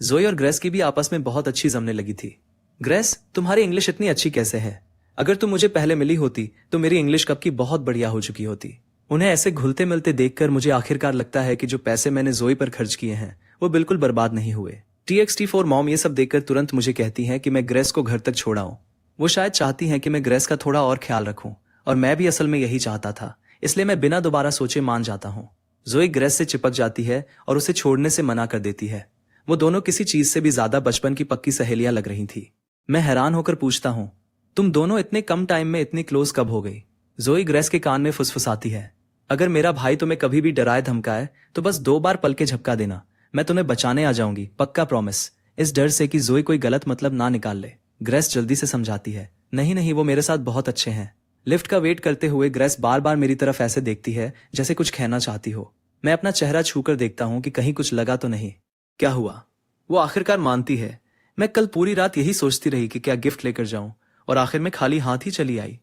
जोई और ग्रेस की भी आपस में बहुत अच्छी जमने लगी थी। ग्रेस, तुम्हारी इंग्लिश इतनी अच्छी कैसे है? अगर तुम मुझे पहले मिली होती तो मेरी इंग्लिश कब की बहुत बढ़िया हो चुकी होती। उन्हें ऐसे घुलते मिलते देखकर मुझे आखिरकार लगता है कि जो पैसे मैंने जोई पर खर्च किए हैं वो बिल्कुल बर्बाद नहीं हुए। TXT4 मॉम ये सब देखकर तुरंत मुझे कहती हैं कि मैं ग्रेस को घर तक छोड़ाऊं। वो शायद चाहती हैं कि मैं ग्रेस का थोड़ा और ख्याल रखूं और मैं भी असल में यही चाहता था, इसलिए मैं बिना दोबारा सोचे मान जाता हूं। जोई ग्रेस से चिपक जाती है और उसे छोड़ने से मना कर देती है। वो दोनों किसी चीज से भी ज्यादा बचपन की पक्की सहेलियां लग रही थी। मैं हैरान होकर पूछता हूं, तुम दोनों इतने कम टाइम में इतनी क्लोज कब हो गई? जोई ग्रेस के कान में फुसफुसाती है, अगर मेरा भाई तुम्हें कभी भी डराए धमकाए तो बस 2 बार पल के झपका देना, मैं तुम्हें बचाने आ जाऊंगी, पक्का प्रॉमिस। इस डर से कि जोई कोई गलत मतलब ना निकाल ले, ग्रेस जल्दी से समझाती है, नहीं नहीं, वो मेरे साथ बहुत अच्छे हैं। लिफ्ट का वेट करते हुए ग्रेस बार बार मेरी तरफ ऐसे देखती है जैसे कुछ कहना चाहती हो। मैं अपना चेहरा छूकर देखता हूं कि कहीं कुछ लगा तो नहीं। क्या हुआ? वो आखिरकार मानती है। मैं कल पूरी रात यही सोचती रही कि क्या गिफ्ट लेकर जाऊं और आखिर में खाली हाथ ही चली आई।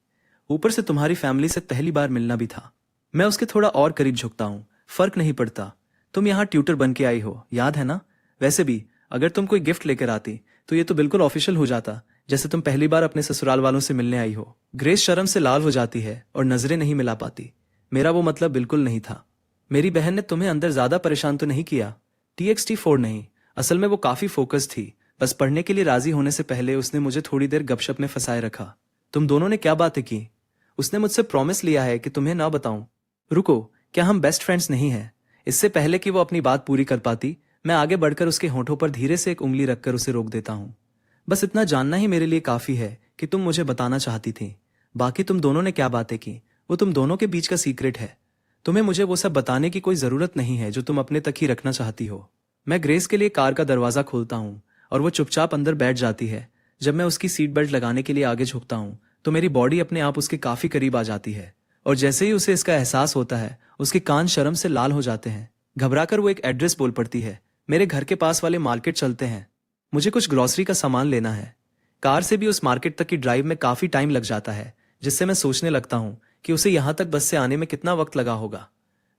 ऊपर से तुम्हारी फैमिली से पहली बार मिलना भी था। मैं उसके थोड़ा और करीब झुकता हूं, फर्क नहीं पड़ता। तुम यहाँ ट्यूटर बन के आई हो, याद है ना? वैसे भी अगर तुम कोई गिफ्ट लेकर आती तो ये तो बिल्कुल ऑफिशियल हो जाता, जैसे तुम पहली बार अपने ससुराल वालों से मिलने आई हो। ग्रेस शर्म से लाल हो जाती है और नजरें नहीं मिला पाती। मेरा वो मतलब बिल्कुल नहीं था। मेरी बहन ने तुम्हें अंदर ज्यादा परेशान तो नहीं किया? TXT4 नहीं, असल में वो काफी फोकस थी। बस पढ़ने के लिए राजी होने से पहले उसने मुझे थोड़ी देर गपशप में फंसाए रखा। तुम दोनों ने क्या बातें की? उसने मुझसे प्रॉमिस लिया है कि तुम्हें ना बताऊं। रुको, क्या हम बेस्ट फ्रेंड्स नहीं हैं? इससे पहले कि वो अपनी बात पूरी कर पाती, मैं आगे बढ़कर उसके होठों पर धीरे से एक उंगली रखकर उसे रोक देता हूँ। बस इतना जानना ही मेरे लिए काफी है कि तुम मुझे बताना चाहती थी। बाकी तुम दोनों ने क्या बातें की, वो तुम दोनों के बीच का सीक्रेट है। तुम्हें मुझे वो सब बताने की कोई जरूरत नहीं है जो तुम अपने तक ही रखना चाहती हो। मैं ग्रेस के लिए कार का दरवाजा खोलता हूँ और वो चुपचाप अंदर बैठ जाती है। जब मैं उसकी सीट बेल्ट लगाने के लिए आगे झुकता हूँ तो मेरी बॉडी अपने आप उसके काफी करीब आ जाती है, और जैसे ही उसे इसका एहसास होता है उसके कान शर्म से लाल हो जाते हैं। घबराकर वो एक एड्रेस बोल पड़ती है। मेरे घर के पास वाले मार्केट चलते हैं, मुझे कुछ ग्रोसरी का सामान लेना है। कार से भी उस मार्केट तक की ड्राइव में काफी टाइम लग जाता है, जिससे मैं सोचने लगता हूँ कि उसे यहाँ तक बस से आने में कितना वक्त लगा होगा।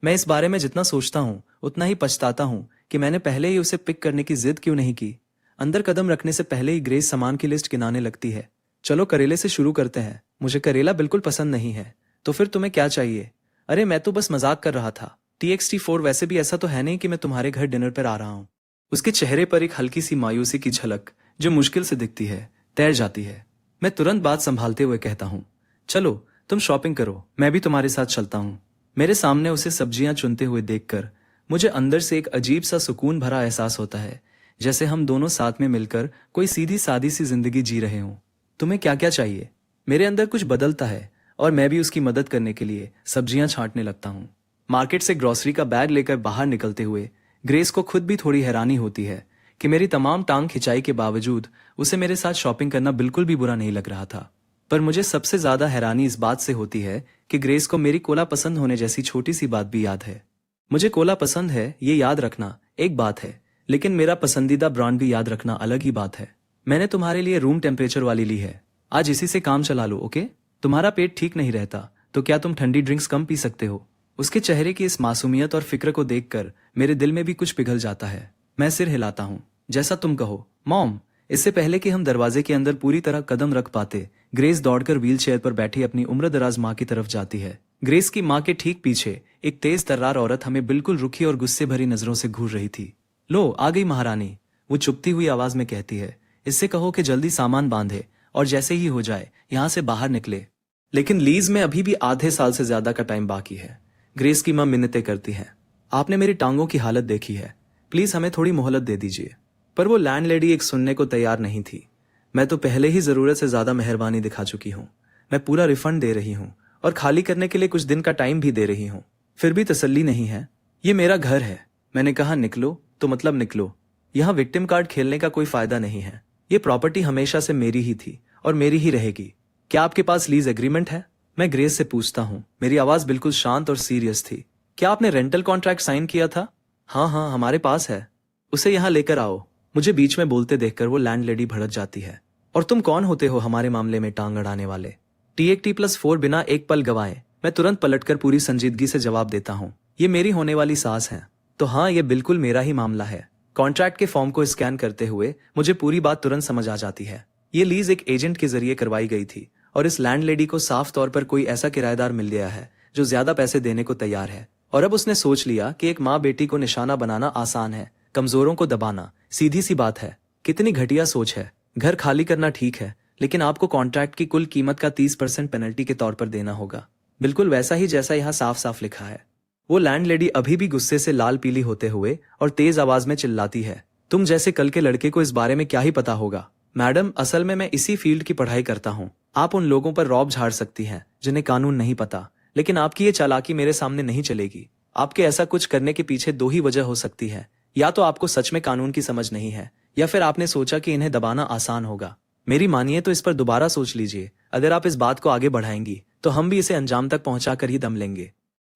मैं इस बारे में जितना सोचता हूँ उतना ही पछताता हूँ कि मैंने पहले ही उसे पिक करने की जिद क्यों नहीं की। अंदर कदम रखने से पहले ही ग्रेस सामान की लिस्ट गिनाने लगती है। चलो करेले से शुरू करते हैं, मुझे करेला बिल्कुल पसंद नहीं है। तो फिर तुम्हें क्या चाहिए? अरे मैं तो बस मजाक कर रहा था। TXT4 वैसे भी ऐसा तो है नहीं कि मैं तुम्हारे घर डिनर पर आ रहा हूँ। उसके चेहरे पर एक हल्की सी मायूसी की झलक, जो मुश्किल से दिखती है, तैर जाती है। मैं तुरंत बात संभालते हुए कहता हूँ, चलो तुम शॉपिंग करो, मैं भी तुम्हारे साथ चलता हूँ। मेरे सामने उसे सब्जियां चुनते हुए देखकर मुझे अंदर से एक अजीब सा सुकून भरा एहसास होता है, जैसे हम दोनों साथ में मिलकर कोई सीधी सादी सी जिंदगी जी रहे हों। तुम्हें क्या क्या चाहिए? मेरे अंदर कुछ बदलता है और मैं भी उसकी मदद करने के लिए सब्जियां छांटने लगता हूँ। मार्केट से ग्रोसरी का बैग लेकर बाहर निकलते हुए ग्रेस को खुद भी थोड़ी हैरानी होती है कि मेरी तमाम टांग खिंचाई के बावजूद उसे मेरे साथ शॉपिंग करना बिल्कुल भी बुरा नहीं लग रहा था। पर मुझे सबसे ज्यादा हैरानी इस बात से होती है कि ग्रेस को मेरी कोला पसंद होने जैसी छोटी सी बात भी याद है। मुझे कोला पसंद है ये याद रखना एक बात है, लेकिन मेरा पसंदीदा ब्रांड भी याद रखना अलग ही बात है। मैंने तुम्हारे लिए रूम टेम्परेचर वाली ली है, आज इसी से काम चला लो, ओके? तुम्हारा पेट ठीक नहीं रहता तो क्या तुम ठंडी ड्रिंक्स कम पी सकते हो? उसके चेहरे की इस मासूमियत और फिक्र को देखकर मेरे दिल में भी कुछ पिघल जाता है। मैं सिर हिलाता हूँ, जैसा तुम कहो मॉम। इससे पहले कि हम दरवाजे के अंदर पूरी तरह कदम रख पाते, ग्रेस दौड़कर व्हीलचेयर पर बैठी अपनी उम्रदराज माँ की तरफ जाती है। ग्रेस की माँ के ठीक पीछे एक तेज तर्रार औरत हमें बिल्कुल रुखी और गुस्से भरी नजरों से घूर रही थी। लो आ गई महारानी, वो चुपती हुई आवाज में कहती है। इससे कहो कि जल्दी सामान बांधे और जैसे ही हो जाए यहाँ से बाहर निकले। लेकिन लीज में अभी भी आधे साल से ज्यादा का टाइम बाकी है। ग्रेस की मां मिन्नतें करती हैं। आपने मेरी टांगों की हालत देखी है, प्लीज हमें थोड़ी मोहलत दे दीजिए। पर वो लैंडलेडी एक सुनने को तैयार नहीं थी। मैं तो पहले ही जरूरत से ज्यादा मेहरबानी दिखा चुकी हूँ। मैं पूरा रिफंड दे रही हूँ और खाली करने के लिए कुछ दिन का टाइम भी दे रही हूँ, फिर भी तसल्ली नहीं है। ये मेरा घर है, मैंने कहा निकलो तो मतलब निकलो। यहाँ विक्टिम कार्ड खेलने का कोई फायदा नहीं है। ये प्रॉपर्टी हमेशा से मेरी ही थी और मेरी ही रहेगी। क्या आपके पास लीज एग्रीमेंट है? मैं ग्रेस से पूछता हूँ। मेरी आवाज बिल्कुल शांत और सीरियस थी। क्या आपने रेंटल कॉन्ट्रैक्ट साइन किया था? हाँ हमारे पास है। उसे यहाँ लेकर आओ। मुझे बीच में बोलते देखकर वो लैंडलेडी भड़क जाती है। और तुम कौन होते हो हमारे मामले में टांग अड़ाने वाले? TXT+4 बिना एक पल गवाए मैं तुरंत पलटकर पूरी संजीदगी से जवाब देता हूँ। ये मेरी होने वाली सास है। तो हाँ, ये बिल्कुल मेरा ही मामला है। कॉन्ट्रैक्ट के फॉर्म को स्कैन करते हुए मुझे पूरी बात तुरंत समझ आ जाती है। ये लीज एक एजेंट के जरिए करवाई गई थी और इस लैंडलेडी को साफ तौर पर कोई ऐसा किराएदार मिल गया है जो ज्यादा पैसे देने को तैयार है। और अब उसने सोच लिया कि एक माँ बेटी को निशाना बनाना आसान है, कमजोरों को दबाना सीधी सी बात है। कितनी घटिया सोच है। घर खाली करना ठीक है, लेकिन आपको कॉन्ट्रैक्ट की कुल कीमत का 30% पेनल्टी के तौर पर देना होगा। बिल्कुल वैसा ही जैसा यहाँ साफ साफ लिखा है। वो लैंडलेडी अभी भी गुस्से से लाल पीली होते हुए और तेज आवाज में चिल्लाती है, तुम जैसे कल के लड़के को इस बारे में क्या ही पता होगा? मैडम, असल में मैं इसी फील्ड की पढ़ाई करता हूँ। आप उन लोगों पर रौब झाड़ सकती हैं जिन्हें कानून नहीं पता, लेकिन आपकी ये चालाकी मेरे सामने नहीं चलेगी। आपके ऐसा कुछ करने के पीछे दो ही वजह हो सकती है। या तो आपको सच में कानून की समझ नहीं है, या फिर आपने सोचा कि इन्हें दबाना आसान होगा। मेरी मानिए तो इस पर दोबारा सोच लीजिए। अगर आप इस बात को आगे बढ़ाएंगी तो हम भी इसे अंजाम तक पहुंचाकर ही दम लेंगे।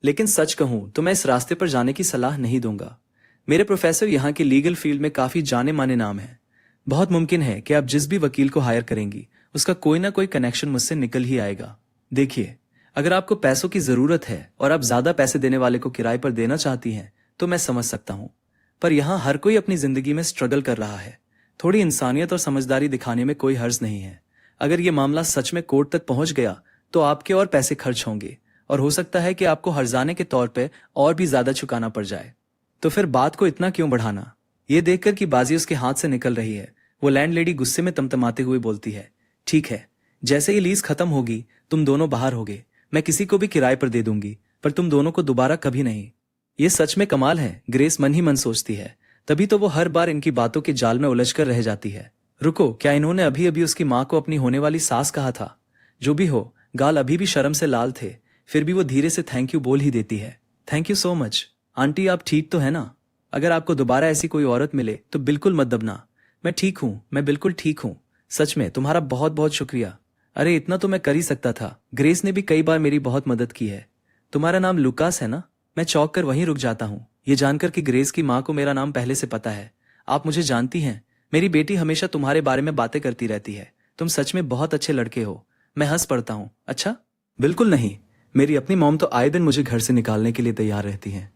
लेकिन सच कहूं तो मैं इस रास्ते पर जाने की सलाह नहीं दूंगा। मेरे प्रोफेसर यहाँ के लीगल फील्ड में काफी जाने माने नाम है। बहुत मुमकिन है कि आप जिस भी वकील को हायर करेंगी उसका कोई ना कोई कनेक्शन मुझसे निकल ही आएगा। देखिए, अगर आपको पैसों की जरूरत है और आप ज्यादा पैसे देने वाले को किराए पर देना चाहती हैं तो मैं समझ सकता हूँ, पर यहाँ हर कोई अपनी जिंदगी में स्ट्रगल कर रहा है। थोड़ी इंसानियत और समझदारी दिखाने में कोई हर्ज नहीं है। अगर ये मामला सच में कोर्ट तक पहुंच गया तो आपके और पैसे खर्च होंगे और हो सकता है कि आपको हर्जाने के तौर पे और भी ज्यादा चुकाना पड़ जाए। तो फिर बात को इतना क्यों बढ़ाना? ये देखकर कि बाजी उसके हाथ से निकल रही है, वो लैंडलेडी गुस्से में तमतमाते हुए बोलती है, ठीक है, जैसे ही लीज खत्म होगी तुम दोनों बाहर होगे। मैं किसी को भी किराए पर दे दूंगी, पर तुम दोनों को दोबारा कभी नहीं। ये सच में कमाल है, ग्रेस मन ही मन सोचती है। तभी तो वो हर बार इनकी बातों के जाल में उलझकर रह जाती है। रुको, क्या इन्होंने अभी अभी उसकी माँ को अपनी होने वाली सास कहा था? जो भी हो, गाल अभी भी शर्म से लाल थे, फिर भी वो धीरे से थैंक यू बोल ही देती है। Thank you so much. Aunty आप ठीक तो है ना? अगर आपको दोबारा ऐसी कोई औरत मिले तो बिल्कुल मत दबना। मैं ठीक हूँ, मैं बिल्कुल ठीक हूँ। सच में तुम्हारा बहुत बहुत शुक्रिया। अरे इतना तो मैं कर ही सकता था। ग्रेस ने भी कई बार मेरी बहुत मदद की है। तुम्हारा नाम लुकास है ना? मैं चौंक कर वहीं रुक जाता हूँ, ये जानकर कि ग्रेस की माँ को मेरा नाम पहले से पता है। आप मुझे जानती हैं, मेरी बेटी हमेशा तुम्हारे बारे में बातें करती रहती है। तुम सच में बहुत अच्छे लड़के हो। मैं हंस पड़ता हूँ। अच्छा? बिल्कुल नहीं, मेरी अपनी मॉम तो आए दिन मुझे घर से निकालने के लिए तैयार रहती हैं।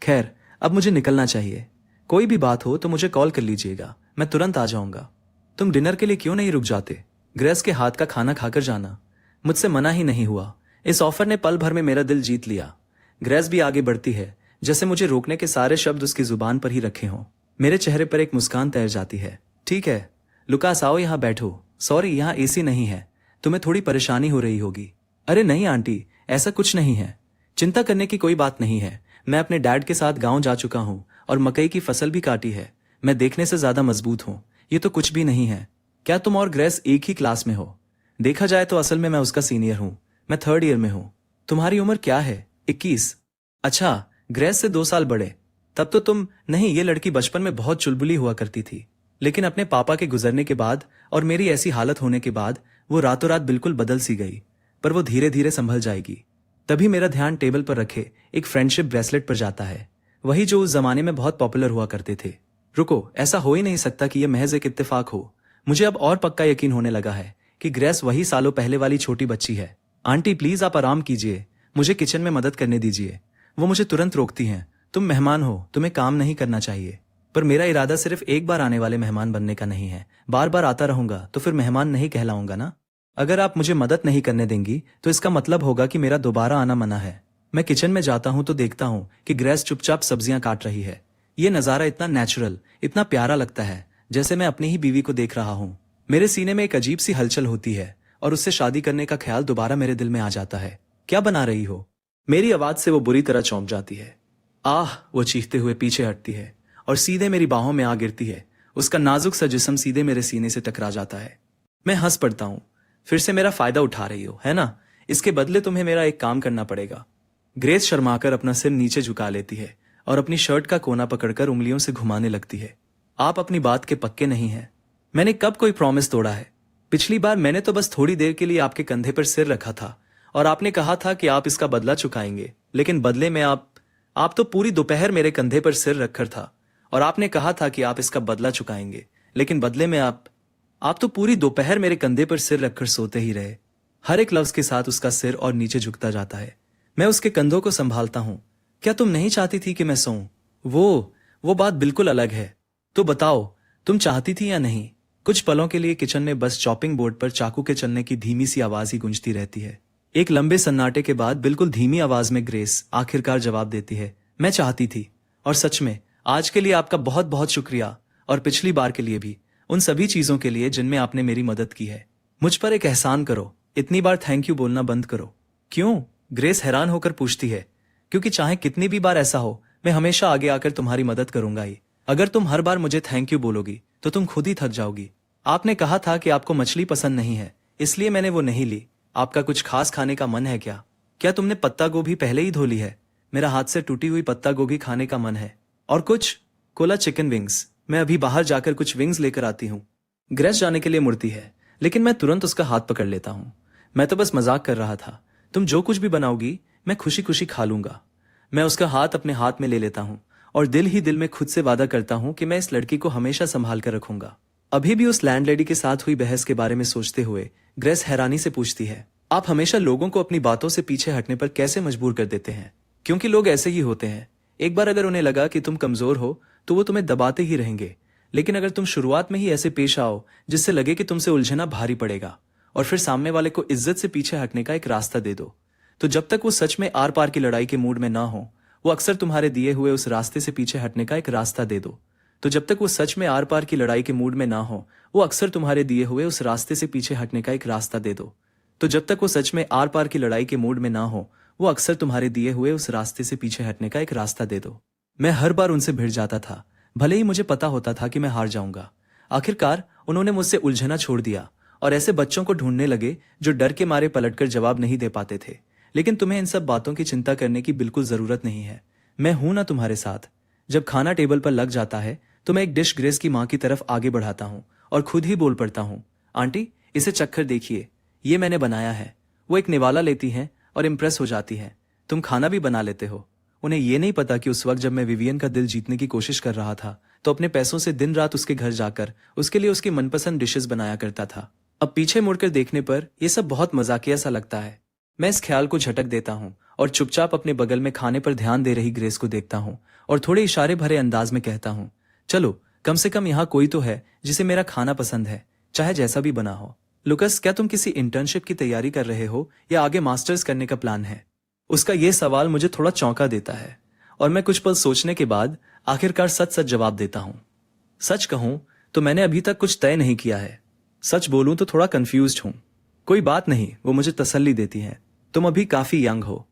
खैर, अब मुझे निकलना चाहिए। कोई भी बात हो तो मुझे कॉल कर लीजिएगा, मैं तुरंत आ जाऊंगा। तुम डिनर के लिए क्यों नहीं रुक जाते? ग्रेस के हाथ का खाना खाकर जाना। मुझसे मना ही नहीं हुआ। इस ऑफर ने पल भर में मेरा दिल जीत लिया। ग्रेस भी आगे बढ़ती है, जैसे मुझे रोकने के सारे शब्द उसकी जुबान पर ही रखे हों। मेरे चेहरे पर एक मुस्कान तैर जाती है। ठीक है लुकास, आओ यहाँ बैठो। सॉरी, यहाँ एसी नहीं है, तुम्हें थोड़ी परेशानी हो रही होगी। अरे नहीं आंटी, ऐसा कुछ नहीं है। चिंता करने की कोई बात नहीं है। मैं अपने डैड के साथ गांव जा चुका हूँ और मकई की फसल भी काटी है। मैं देखने से ज्यादा मजबूत हूँ। ये तो कुछ भी नहीं है। क्या तुम और ग्रेस एक ही क्लास में हो? देखा जाए तो असल में मैं उसका सीनियर हूँ। मैं 3rd ईयर में हूँ। तुम्हारी उम्र क्या है? 21। अच्छा, ग्रेस से 2 साल बड़े। तब तो तुम नहीं, ये लड़की बचपन में बहुत चुलबुली हुआ करती थी, लेकिन अपने पापा के गुजरने के बाद और मेरी ऐसी हालत होने के बाद वो रातों रात बिल्कुल बदल सी गई। पर वो धीरे धीरे संभल जाएगी। तभी मेरा ध्यान टेबल पर रखे एक फ्रेंडशिप ब्रेसलेट पर जाता है, वही जो उस जमाने में बहुत पॉपुलर हुआ करते थे। रुको, ऐसा हो ही नहीं सकता कि यह महज एक इत्तेफाक हो। मुझे अब और पक्का यकीन होने लगा है कि ग्रेस वही सालों पहले वाली छोटी बच्ची है। आंटी प्लीज आप आराम कीजिए, मुझे किचन में मदद करने दीजिए। वो मुझे तुरंत रोकती हैं। तुम मेहमान हो, तुम्हें काम नहीं करना चाहिए। पर मेरा इरादा सिर्फ एक बार आने वाले मेहमान बनने का नहीं है। बार बार आता रहूंगा तो फिर मेहमान नहीं कहलाऊंगा ना। अगर आप मुझे मदद नहीं करने देंगी तो इसका मतलब होगा कि मेरा दोबारा आना मना है। मैं किचन में जाता हूं तो देखता हूं कि ग्रेस चुपचाप सब्जियां काट रही है। ये नजारा इतना नेचुरल, इतना प्यारा लगता है, जैसे मैं अपनी ही बीवी को देख रहा हूं। मेरे सीने में एक अजीब सी हलचल होती है और उससे शादी करने का ख्याल दोबारा मेरे दिल में आ जाता है। क्या बना रही हो? मेरी आवाज से वो बुरी तरह चौंक जाती है। आह, वो चीखते हुए पीछे हटती है और सीधे मेरी बाहों में आ गिरती है। उसका नाजुक सा जिस्म सीधे मेरे सीने से टकरा जाता है। मैं हंस पड़ता हूं। फिर से मेरा फायदा उठा रही हो, है ना? इसके बदले तुम्हें मेरा एक काम करना पड़ेगा। ग्रेस शर्माकर अपना सिर नीचे झुका लेती है और अपनी शर्ट का कोना पकड़कर उंगलियों से घुमाने लगती है। आप अपनी बात के पक्के नहीं हैं। मैंने कब कोई प्रॉमिस तोड़ा है? पिछली बार मैंने तो बस थोड़ी देर के लिए आपके कंधे पर सिर रखा था और आपने कहा था कि आप इसका बदला चुकाएंगे, लेकिन बदले में आप तो पूरी दोपहर मेरे कंधे पर सिर रखकर था और आपने कहा था कि आप इसका बदला चुकाएंगे, लेकिन बदले में आप तो पूरी दोपहर मेरे कंधे पर सिर रखकर सोते ही रहे। हर एक लफ्ज के साथ उसका सिर और नीचे झुकता जाता है। मैं उसके कंधों को संभालता हूं। क्या तुम नहीं चाहती थी कि मैं सोऊं? वो बात बिल्कुल अलग है। तो बताओ, तुम चाहती थी या नहीं? कुछ पलों के लिए किचन में बस चॉपिंग बोर्ड पर चाकू के चलने की धीमी सी आवाज ही गूंजती रहती है। एक लंबे सन्नाटे के बाद बिल्कुल धीमी आवाज में ग्रेस आखिरकार जवाब देती है, मैं चाहती थी। और सच में आज के लिए आपका बहुत बहुत शुक्रिया, और पिछली बार के लिए भी, उन सभी चीजों के लिए जिनमें आपने मेरी मदद की है। मुझ पर एक एहसान करो, इतनी बार थैंक यू बोलना बंद करो। क्यों? ग्रेस हैरान होकर पूछती है। क्योंकि चाहे कितनी भी बार ऐसा हो, मैं हमेशा आगे आकर तुम्हारी मदद करूंगा ही। अगर तुम हर बार मुझे थैंक यू बोलोगी तो तुम खुद ही थक जाओगी। आपने कहा था कि आपको मछली पसंद नहीं है, इसलिए मैंने वो नहीं ली। आपका कुछ खास खाने का मन है क्या? क्या तुमने पत्ता गोभी पहले ही धो ली है? मेरा हाथ से टूटी हुई पत्ता गोभी खाने का मन है। और कुछ कोला चिकन विंग्स। मैं अभी बाहर जाकर कुछ विंग्स लेकर आती हूँ। ग्रेस जाने के लिए मुड़ती है, लेकिन मैं तुरंत उसका हाथ पकड़ लेता हूँ। मैं तो बस मजाक कर रहा था। तुम जो कुछ भी बनाओगी मैं खुशी खुशी खा लूंगा। मैं उसका हाथ अपने हाथ में ले लेता हूँ और दिल ही दिल में खुद से वादा करता हूँ कि मैं इस लड़की को हमेशा संभाल कर रखूंगा। अभी भी उस लैंडलेडी के साथ हुई बहस के बारे में सोचते हुए ग्रेस हैरानी से पूछती है, आप हमेशा लोगों को अपनी बातों से पीछे हटने पर कैसे मजबूर कर देते हैं? क्योंकि लोग ऐसे ही होते हैं। एक बार अगर उन्हें लगा कि तुम कमजोर हो तो वो तुम्हें दबाते ही रहेंगे, लेकिन अगर तुम शुरुआत में ही ऐसे पेश आओ जिससे लगे कि तुमसे उलझना भारी पड़ेगा, और फिर सामने वाले को इज्जत से पीछे हटने का एक रास्ता दे दो, तो जब तक वो सच में आर पार की लड़ाई के मूड में ना हो, वो अक्सर तुम्हारे दिए हुए उस रास्ते से पीछे हटने का एक रास्ता दे दो। तो जब तक वो सच में आर पार की लड़ाई के मूड में ना हो, वो अक्सर तुम्हारे दिए हुए उस रास्ते से पीछे हटने का एक रास्ता दे दो। तो जब तक वो सच में आर पार की लड़ाई के मूड में ना हो, वो अक्सर तुम्हारे दिए हुए उस रास्ते से पीछे हटने का एक रास्ता दे दो। मैं हर बार उनसे भिड़ जाता था, भले ही मुझे पता होता था कि मैं हार जाऊंगा। आखिरकार उन्होंने मुझसे उलझना छोड़ दिया और ऐसे बच्चों को ढूंढने लगे जो डर के मारे पलटकर जवाब नहीं दे पाते थे। लेकिन तुम्हें इन सब बातों की चिंता करने की बिल्कुल जरूरत नहीं है। मैं हूं ना तुम्हारे साथ। जब खाना टेबल पर लग जाता है तो मैं एक डिश ग्रेस की माँ की तरफ आगे बढ़ाता हूँ और खुद ही बोल पड़ता हूँ, आंटी इसे चक्कर देखिए, ये मैंने बनाया है। वो एक निवाला लेती हैं और इम्प्रेस हो जाती हैं। तुम खाना भी बना लेते हो। उन्हें ये नहीं पता कि उस वक्त जब मैं विवियन का दिल जीतने की कोशिश कर रहा था तो अपने पैसों से दिन रात उसके घर जाकर उसके लिए उसकी मनपसंद डिशेस बनाया करता था। अब पीछे मुड़कर देखने पर यह सब बहुत मजाकिया सा लगता है। मैं इस ख्याल को झटक देता हूँ और चुपचाप अपने बगल में खाने पर ध्यान दे रही ग्रेस को देखता हूँ और थोड़े इशारे भरे अंदाज में कहता हूँ, चलो कम से कम यहाँ कोई तो है जिसे मेरा खाना पसंद है, चाहे जैसा भी बना हो। लुकस, क्या तुम किसी इंटर्नशिप की तैयारी कर रहे हो या आगे मास्टर्स करने का प्लान है? उसका यह सवाल मुझे थोड़ा चौंका देता है और मैं कुछ पल सोचने के बाद आखिरकार सच सच जवाब देता हूँ। सच कहूं तो मैंने अभी तक कुछ तय नहीं किया है। सच बोलूं तो थोड़ा कंफ्यूज्ड हूं। कोई बात नहीं, वो मुझे तसल्ली देती है। तुम अभी काफी यंग हो,